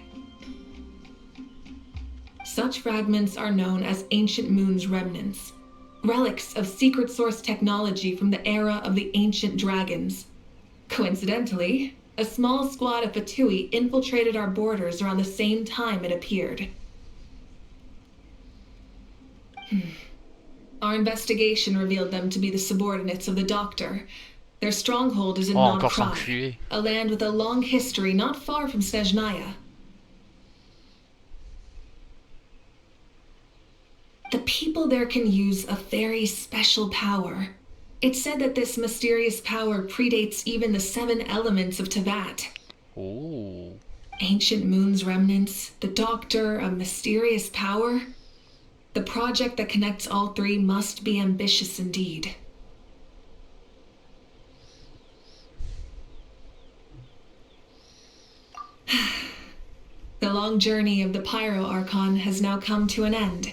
Such fragments are known as Ancient Moon's remnants, relics of secret source technology from the era of the ancient dragons. Coincidentally, a small squad of Fatui infiltrated our borders around the same time it appeared. Our investigation revealed them to be the subordinates of the Doctor. Their stronghold is in encore Nod-Krag, s'enculer. a land with a long history not far from Snezhnaya. The people there can use a very special power. It's said that this mysterious power predates even the 7 elements of Teyvat. Oh. Ancient Moon's remnants, the Doctor, a mysterious power. The project that connects all 3 must be ambitious indeed. The long journey of the Pyro Archon has now come to an end.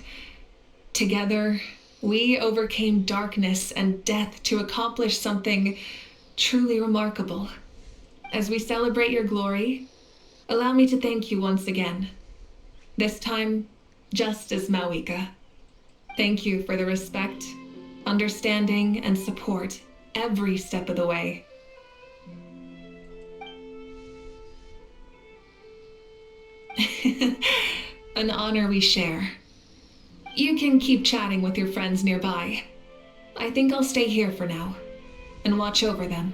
Together, we overcame darkness and death to accomplish something truly remarkable. As we celebrate your glory, allow me to thank you once again. This time, just as Mawika. Thank you for the respect, understanding, and support every step of the way. An honor we share. You can keep chatting with your friends nearby. I think I'll stay here for now and watch over them.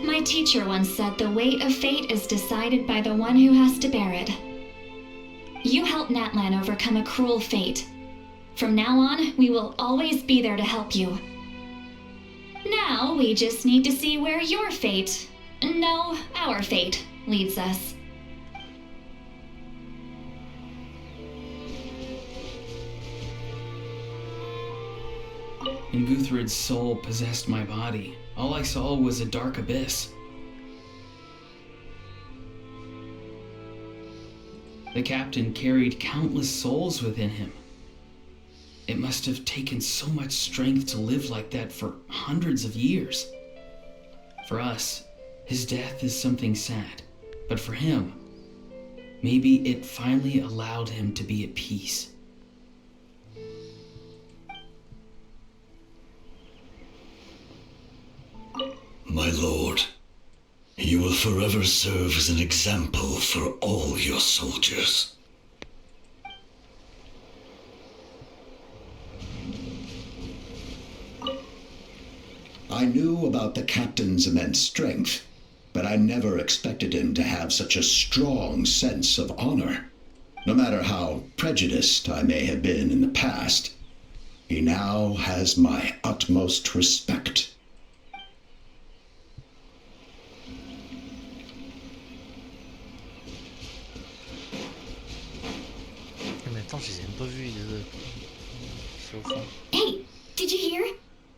My teacher once said the weight of fate is decided by the one who has to bear it. You helped Natlan overcome a cruel fate. From now on, we will always be there to help you. Now, we just need to see where your fate, no, our fate, leads us. And Guthred's soul possessed my body. All I saw was a dark abyss. The captain carried countless souls within him. It must have taken so much strength to live like that for hundreds of years. For us, his death is something sad, but for him, maybe it finally allowed him to be at peace. My lord, you will forever serve as an example for all your soldiers. I knew about the captain's immense strength, but I never expected him to have such a strong sense of honor. No matter how prejudiced I may have been in the past, he now has my utmost respect. Mais attends, je les ai même pas vus, les deux. C'est au fond. Hey, did you hear?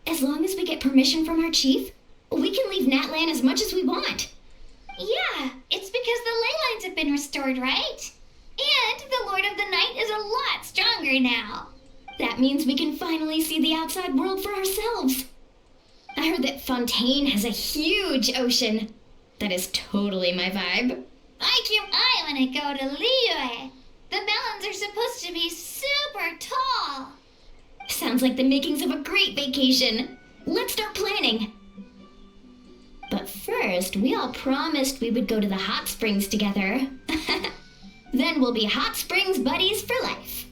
As long as we get permission from our chief, we can leave Natlan as much as we want. Yeah, it's because the ley lines have been restored, right? And the Lord of the Night is a lot stronger now. That means we can finally see the outside world for ourselves. I heard that Fontaine has a huge ocean. That is totally my vibe. I want to go to Liyue. The mountains are supposed to be super tall. Sounds like the makings of a great vacation. Let's start planning. But first, we all promised we would go to the hot springs together. Then we'll be hot springs buddies for life.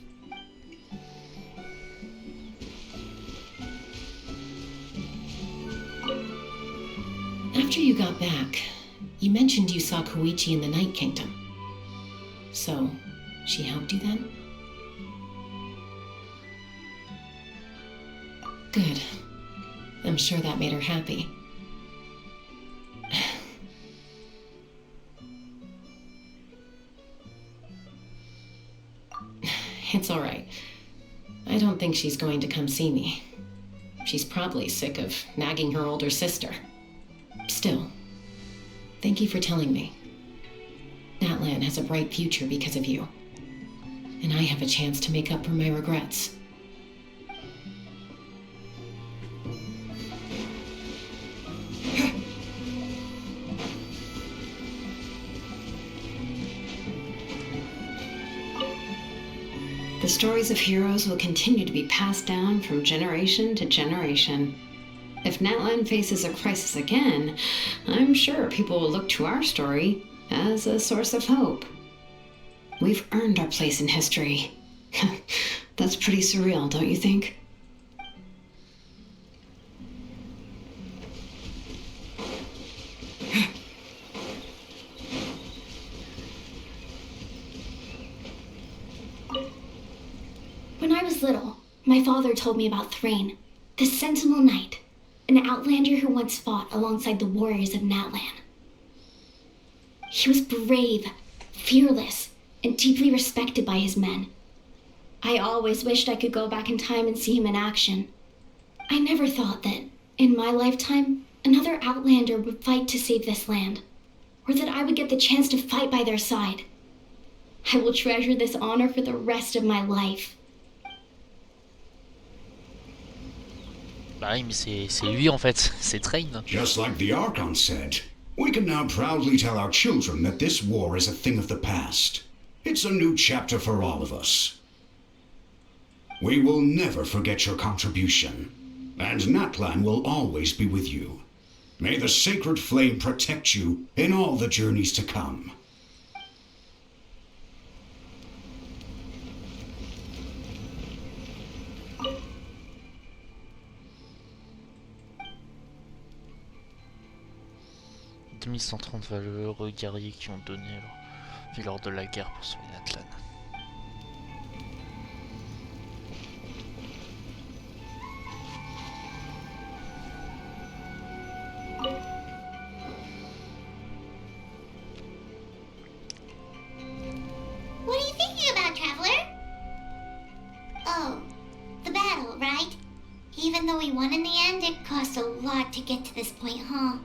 After you got back, you mentioned you saw Koichi in the Night Kingdom. So, she helped you then? Good. I'm sure that made her happy. It's all right. I don't think she's going to come see me. She's probably sick of nagging her older sister. Still, thank you for telling me. Natlan has a bright future because of you. And I have a chance to make up for my regrets. The stories of heroes will continue to be passed down from generation to generation. If Natlan faces a crisis again, I'm sure people will look to our story as a source of hope. We've earned our place in history. That's pretty surreal, don't you think? When I was little, my father told me about Thrain, the Sentinel Knight, an outlander who once fought alongside the warriors of Natlan. He was brave, fearless, and deeply respected by his men. I always wished I could go back in time and see him in action. I never thought that, in my lifetime, another outlander would fight to save this land, or that I would get the chance to fight by their side. I will treasure this honor for the rest of my life. Bah oui, mais c'est lui en fait, c'est Thrain. Just like the Archon said, we can now proudly tell our children that this war is a thing of the past. It's a new chapter for all of us. We will never forget your contribution, and Natlan will always be with you. May the sacred flame protect you in all the journeys to come. « 2130 valeureux guerriers qui ont donné leur vie lors de la guerre pour sauver Natlan. » What are you thinking about, Traveler? Oh, the battle, right? Even though we won in the end, it cost a lot to get to this point, huh?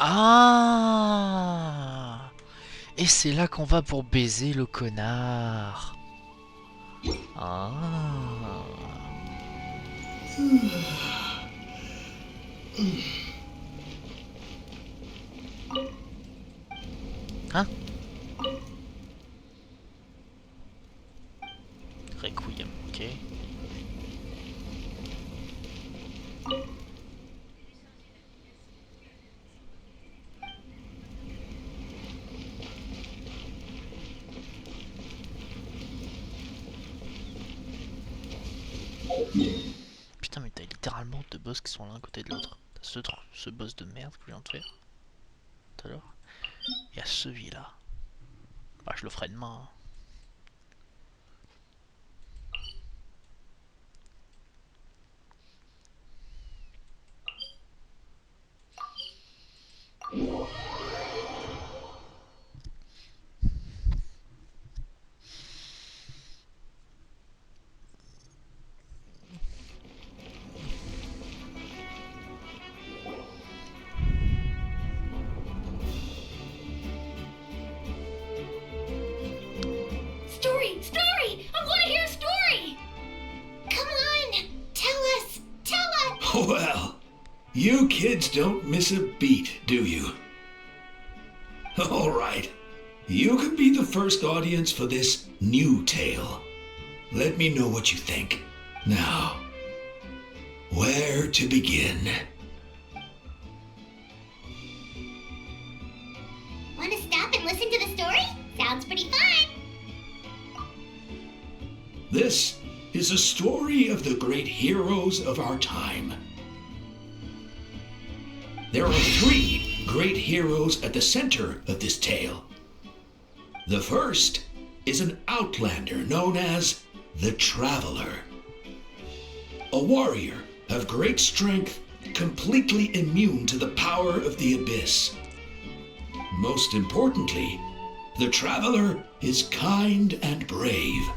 Ah! Et c'est là qu'on va pour baiser le connard. Ah. Hein? Requiem, ok. Putain, mais t'as littéralement deux boss qui sont l'un à côté de l'autre. T'as ce boss de merde que je viens de faire tout à l'heure. Et à celui-là. Bah, je le ferai demain. Hein. Story! I want to hear a story! Come on! Tell us! Well, you kids don't miss a beat, do you? All right. You could be the first audience for this new tale. Let me know what you think. Now, where to begin? Want to stop and listen to the story? Sounds pretty fun! This is a story of the great heroes of our time. There are three great heroes at the center of this tale. The first is an outlander known as the Traveler. A warrior of great strength, completely immune to the power of the Abyss. Most importantly, the Traveler is kind and brave.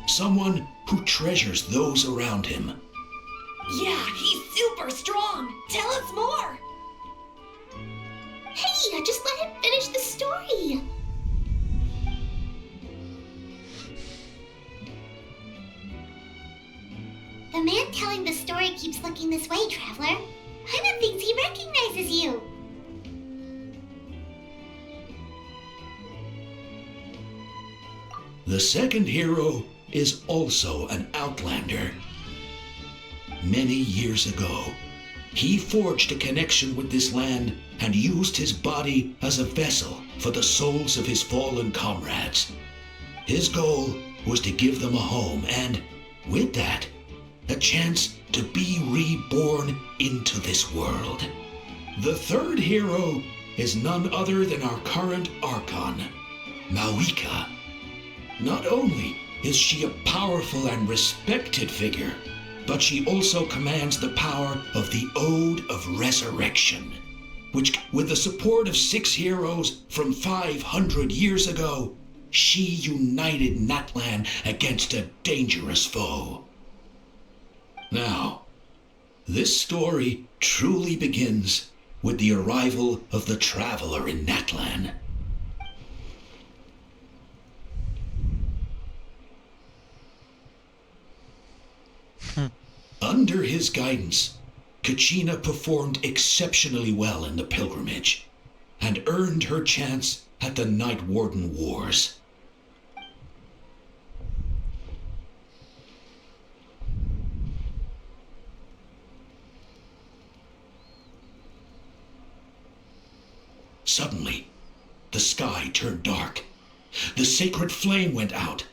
Someone who treasures those around him. Yeah, he's super strong. Tell us more. Hey, just let him finish the story! The man telling the story keeps looking this way, Traveler. Hyman thinks he recognizes you. The second hero is also an outlander. Many years ago, he forged a connection with this land and used his body as a vessel for the souls of his fallen comrades. His goal was to give them a home and, with that, a chance to be reborn into this world. The third hero is none other than our current Archon, Mawika. Not only is she a powerful and respected figure, but she also commands the power of the Ode of Resurrection, which, with the support of 6 heroes from 500 years ago, she united Natlan against a dangerous foe. Now, this story truly begins with the arrival of the Traveler in Natlan. Under his guidance, Kachina performed exceptionally well in the pilgrimage and earned her chance at the Night Warden Wars. Suddenly, the sky turned dark. The sacred flame went out,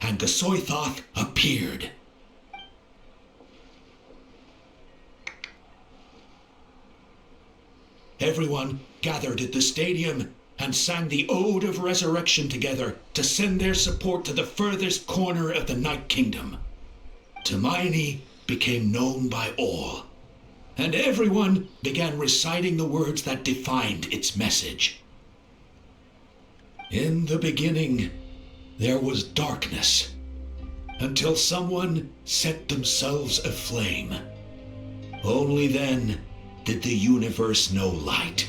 and Gasoithoth appeared. everyone gathered at the stadium and sang the Ode of Resurrection together to send their support to the furthest corner of the Night Kingdom. Hermione became known by all, and everyone began reciting the words that defined its message. In the beginning, there was darkness, until someone set themselves aflame. Only then did the universe know light.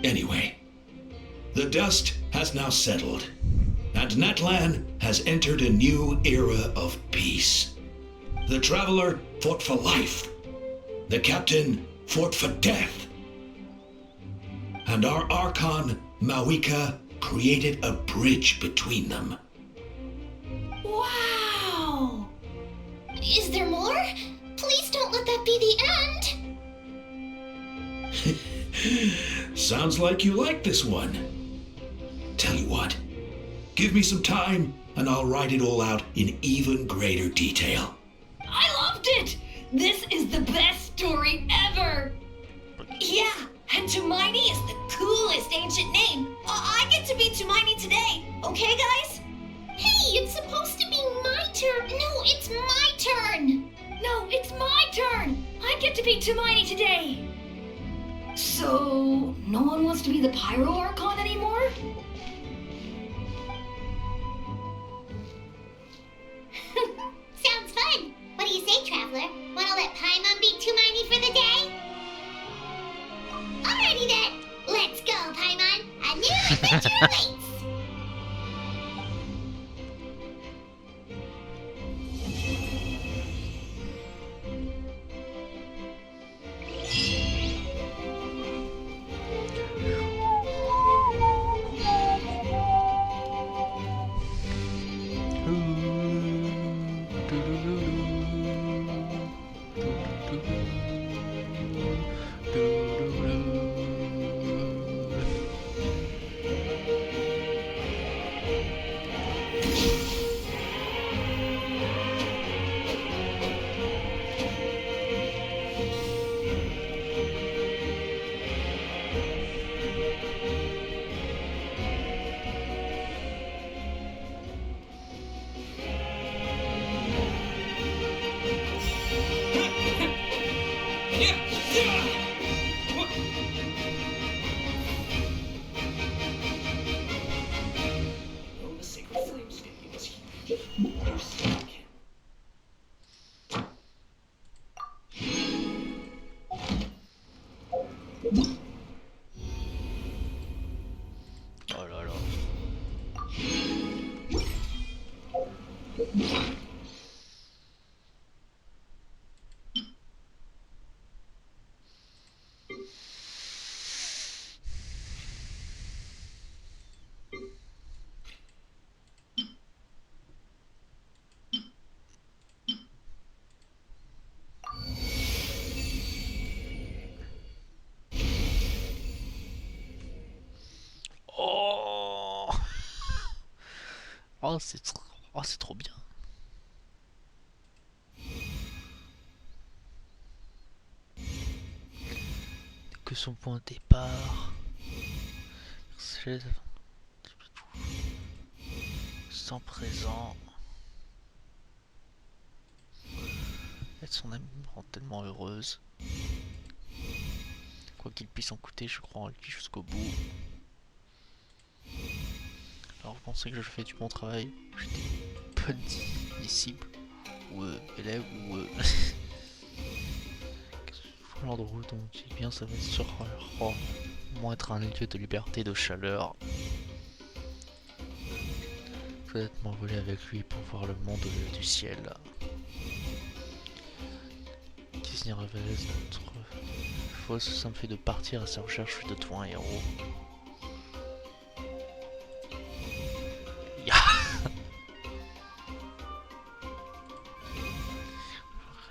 Anyway, the dust has now settled, and Natlan has entered a new era of peace. The Traveler fought for life. The Captain fought for death. And our Archon, Mawika, created a bridge between them. Wow! Is there more? Please don't let that be the end! Sounds like you like this one. Tell you what, give me some time and I'll write it all out in even greater detail. I loved it! This is the best story ever! Yeah, and Hermione is the coolest ancient name. I get to be Hermione today, okay guys? Hey, it's supposed to be my turn. No, it's my turn. No, it's my turn! I get to be Hermione today! So, no one wants to be the Pyro Archon anymore? Sounds fun. What do you say, Traveler? Wanna let Paimon be Hermione for the day? Alrighty then. Let's go, Paimon. A new adventure awaits. Oh là là. Oh, oh, c'est trop bien. Que son point de départ. Sans présent. Être son amie me rend tellement heureuse. Quoi qu'il puisse en coûter, je crois en lui jusqu'au bout. Alors vous pensez que je fais du bon travail? J'étais pas disciple ou élève ou l'endroit dont tu dis bien, ça va sur au moins être un lieu de liberté, de chaleur. Peut-être m'envoler avec lui pour voir le monde du ciel. Disney révèle notre fausse, ça me fait de partir à sa recherche de toi, un héros.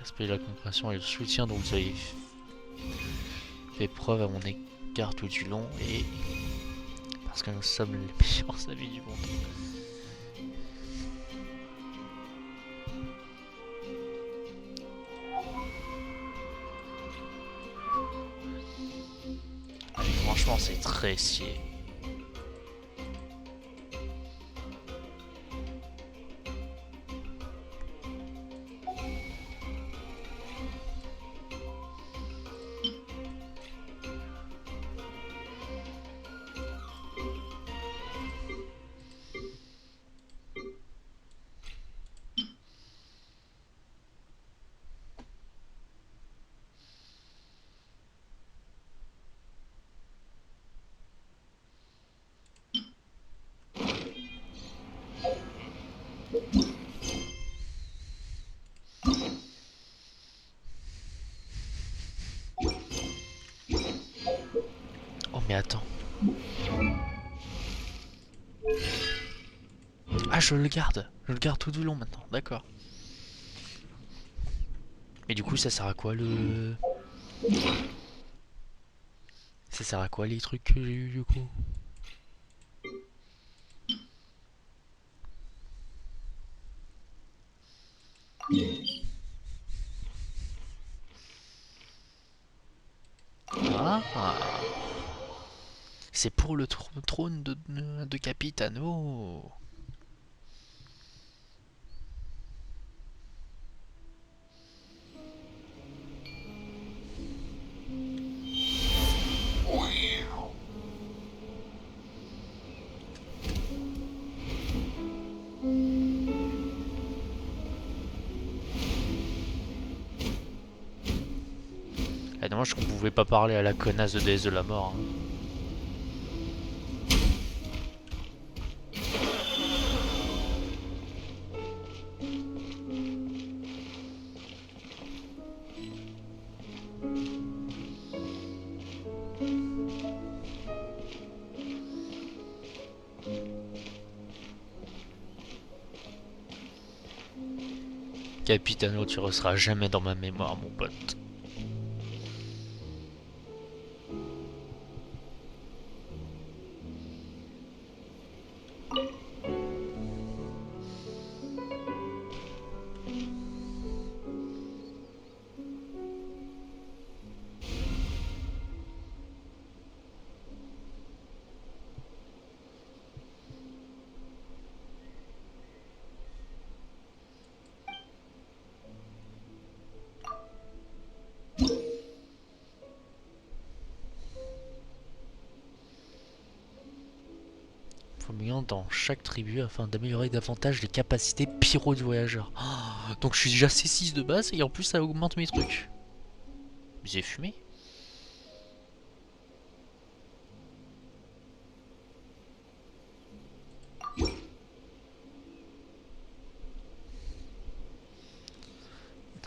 Respect, la compréhension et le soutien dont vous avez fait preuve à mon égard tout du long, et parce que nous sommes les meilleurs amis du monde. franchement, c'est très stylé. Oh mais attends. Ah je le garde. Je le garde tout du long maintenant, d'accord. Mais du coup ça sert à quoi le... Ça sert à quoi les trucs que j'ai eu du coup? Ah, c'est pour le trône de Capitano. Ah, dommage qu'on pouvait pas parler à la connasse de déesse de la mort. Hein. Capitano, tu resteras jamais dans ma mémoire, mon pote. Fouillant dans chaque tribu afin d'améliorer davantage les capacités pyro du voyageur. Oh, donc je suis déjà C6 de base et en plus ça augmente mes trucs. J'ai fumé.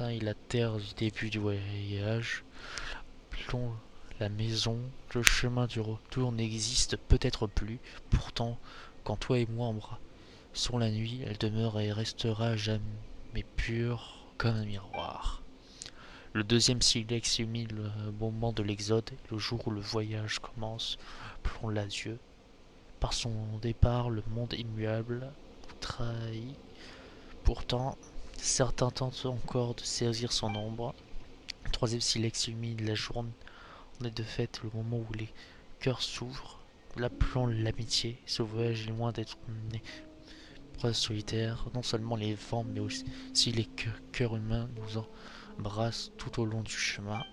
Et la terre du début du voyage. Plomb, la maison, le chemin du retour n'existe peut-être plus. Pourtant, quand toi et moi embrassons la nuit, elle demeure et restera jamais pure comme un miroir. Le deuxième silex illumine le moment de l'exode, le jour où le voyage commence. Plomb l'adieu. Par son départ, le monde immuable trahit. Pourtant, certains tentent encore de saisir son ombre. Le troisième silex illumine la journée de fête, le moment où les cœurs s'ouvrent. L'appelant l'amitié, ce voyage est loin d'être une épreuve solitaire. Non seulement les vents, mais aussi les cœurs humains nous embrassent tout au long du chemin.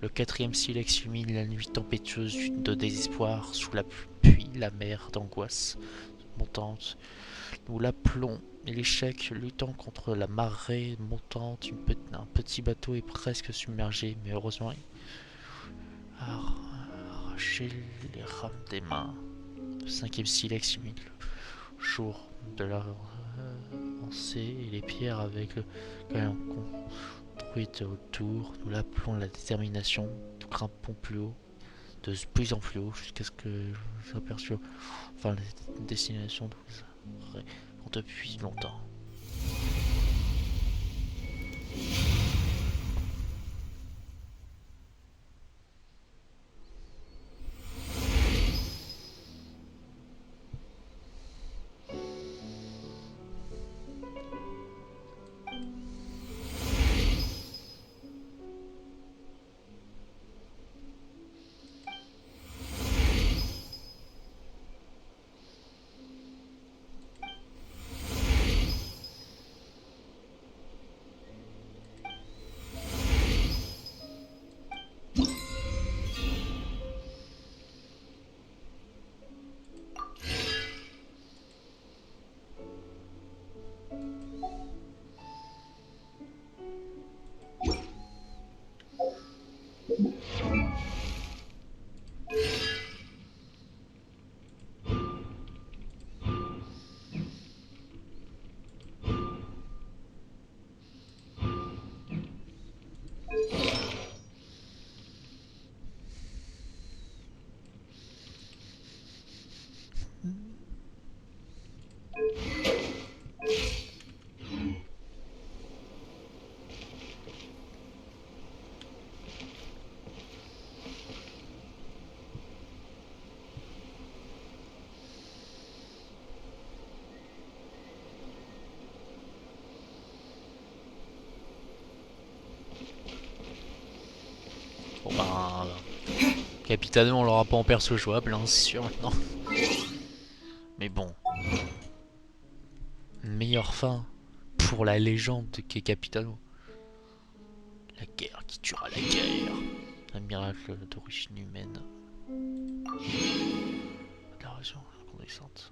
Le quatrième silex illumine la nuit tempétueuse de désespoir, sous la pluie, la mer d'angoisse montante. Nous l'appelons l'échec, luttant contre la marée montante. Un petit bateau est presque submergé, mais heureusement, arracher les rames des mains. Le cinquième silex illumine le jour de la lancée et les pierres avec le caillon construites autour. Nous l'appelons la détermination. Nous grimpons plus haut, de plus en plus haut, jusqu'à ce que je s'aperçoive enfin la destination depuis longtemps. Capitano, on l'aura pas en perso jouable, hein, c'est sûr maintenant. Mais bon. Meilleure fin pour la légende qu'est Capitano. La guerre qui tuera la guerre. Un miracle d'origine humaine. La raison reconnaissante.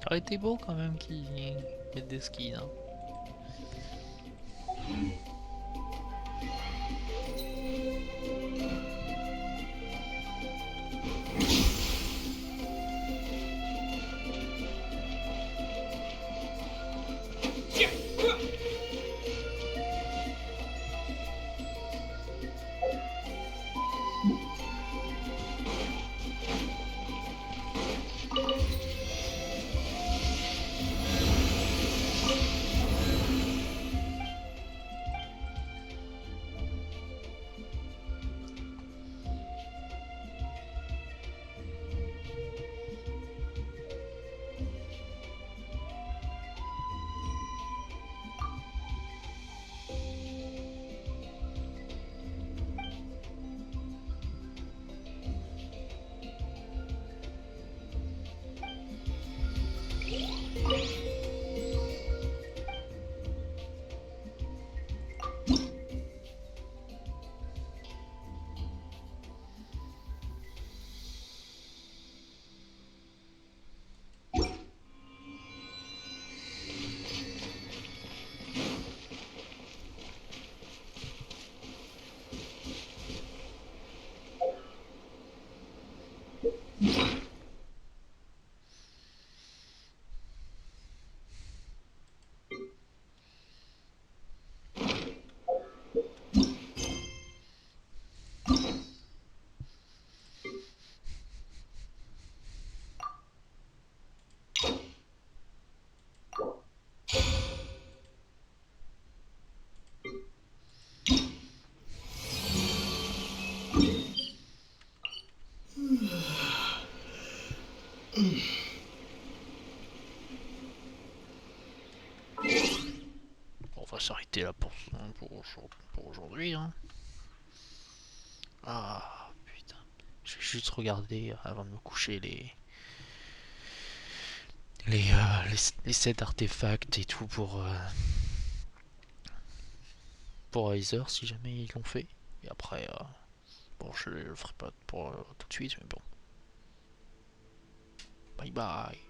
Ça aurait été beau quand même qu'ils mettent des skis, hein. On va s'arrêter là pour aujourd'hui, hein. Ah putain, je vais juste regarder avant de me coucher les sets artefacts et tout pour Heiser si jamais ils l'ont fait. Et après, bon, je le ferai pas pour tout de suite, mais bon. Bye bye.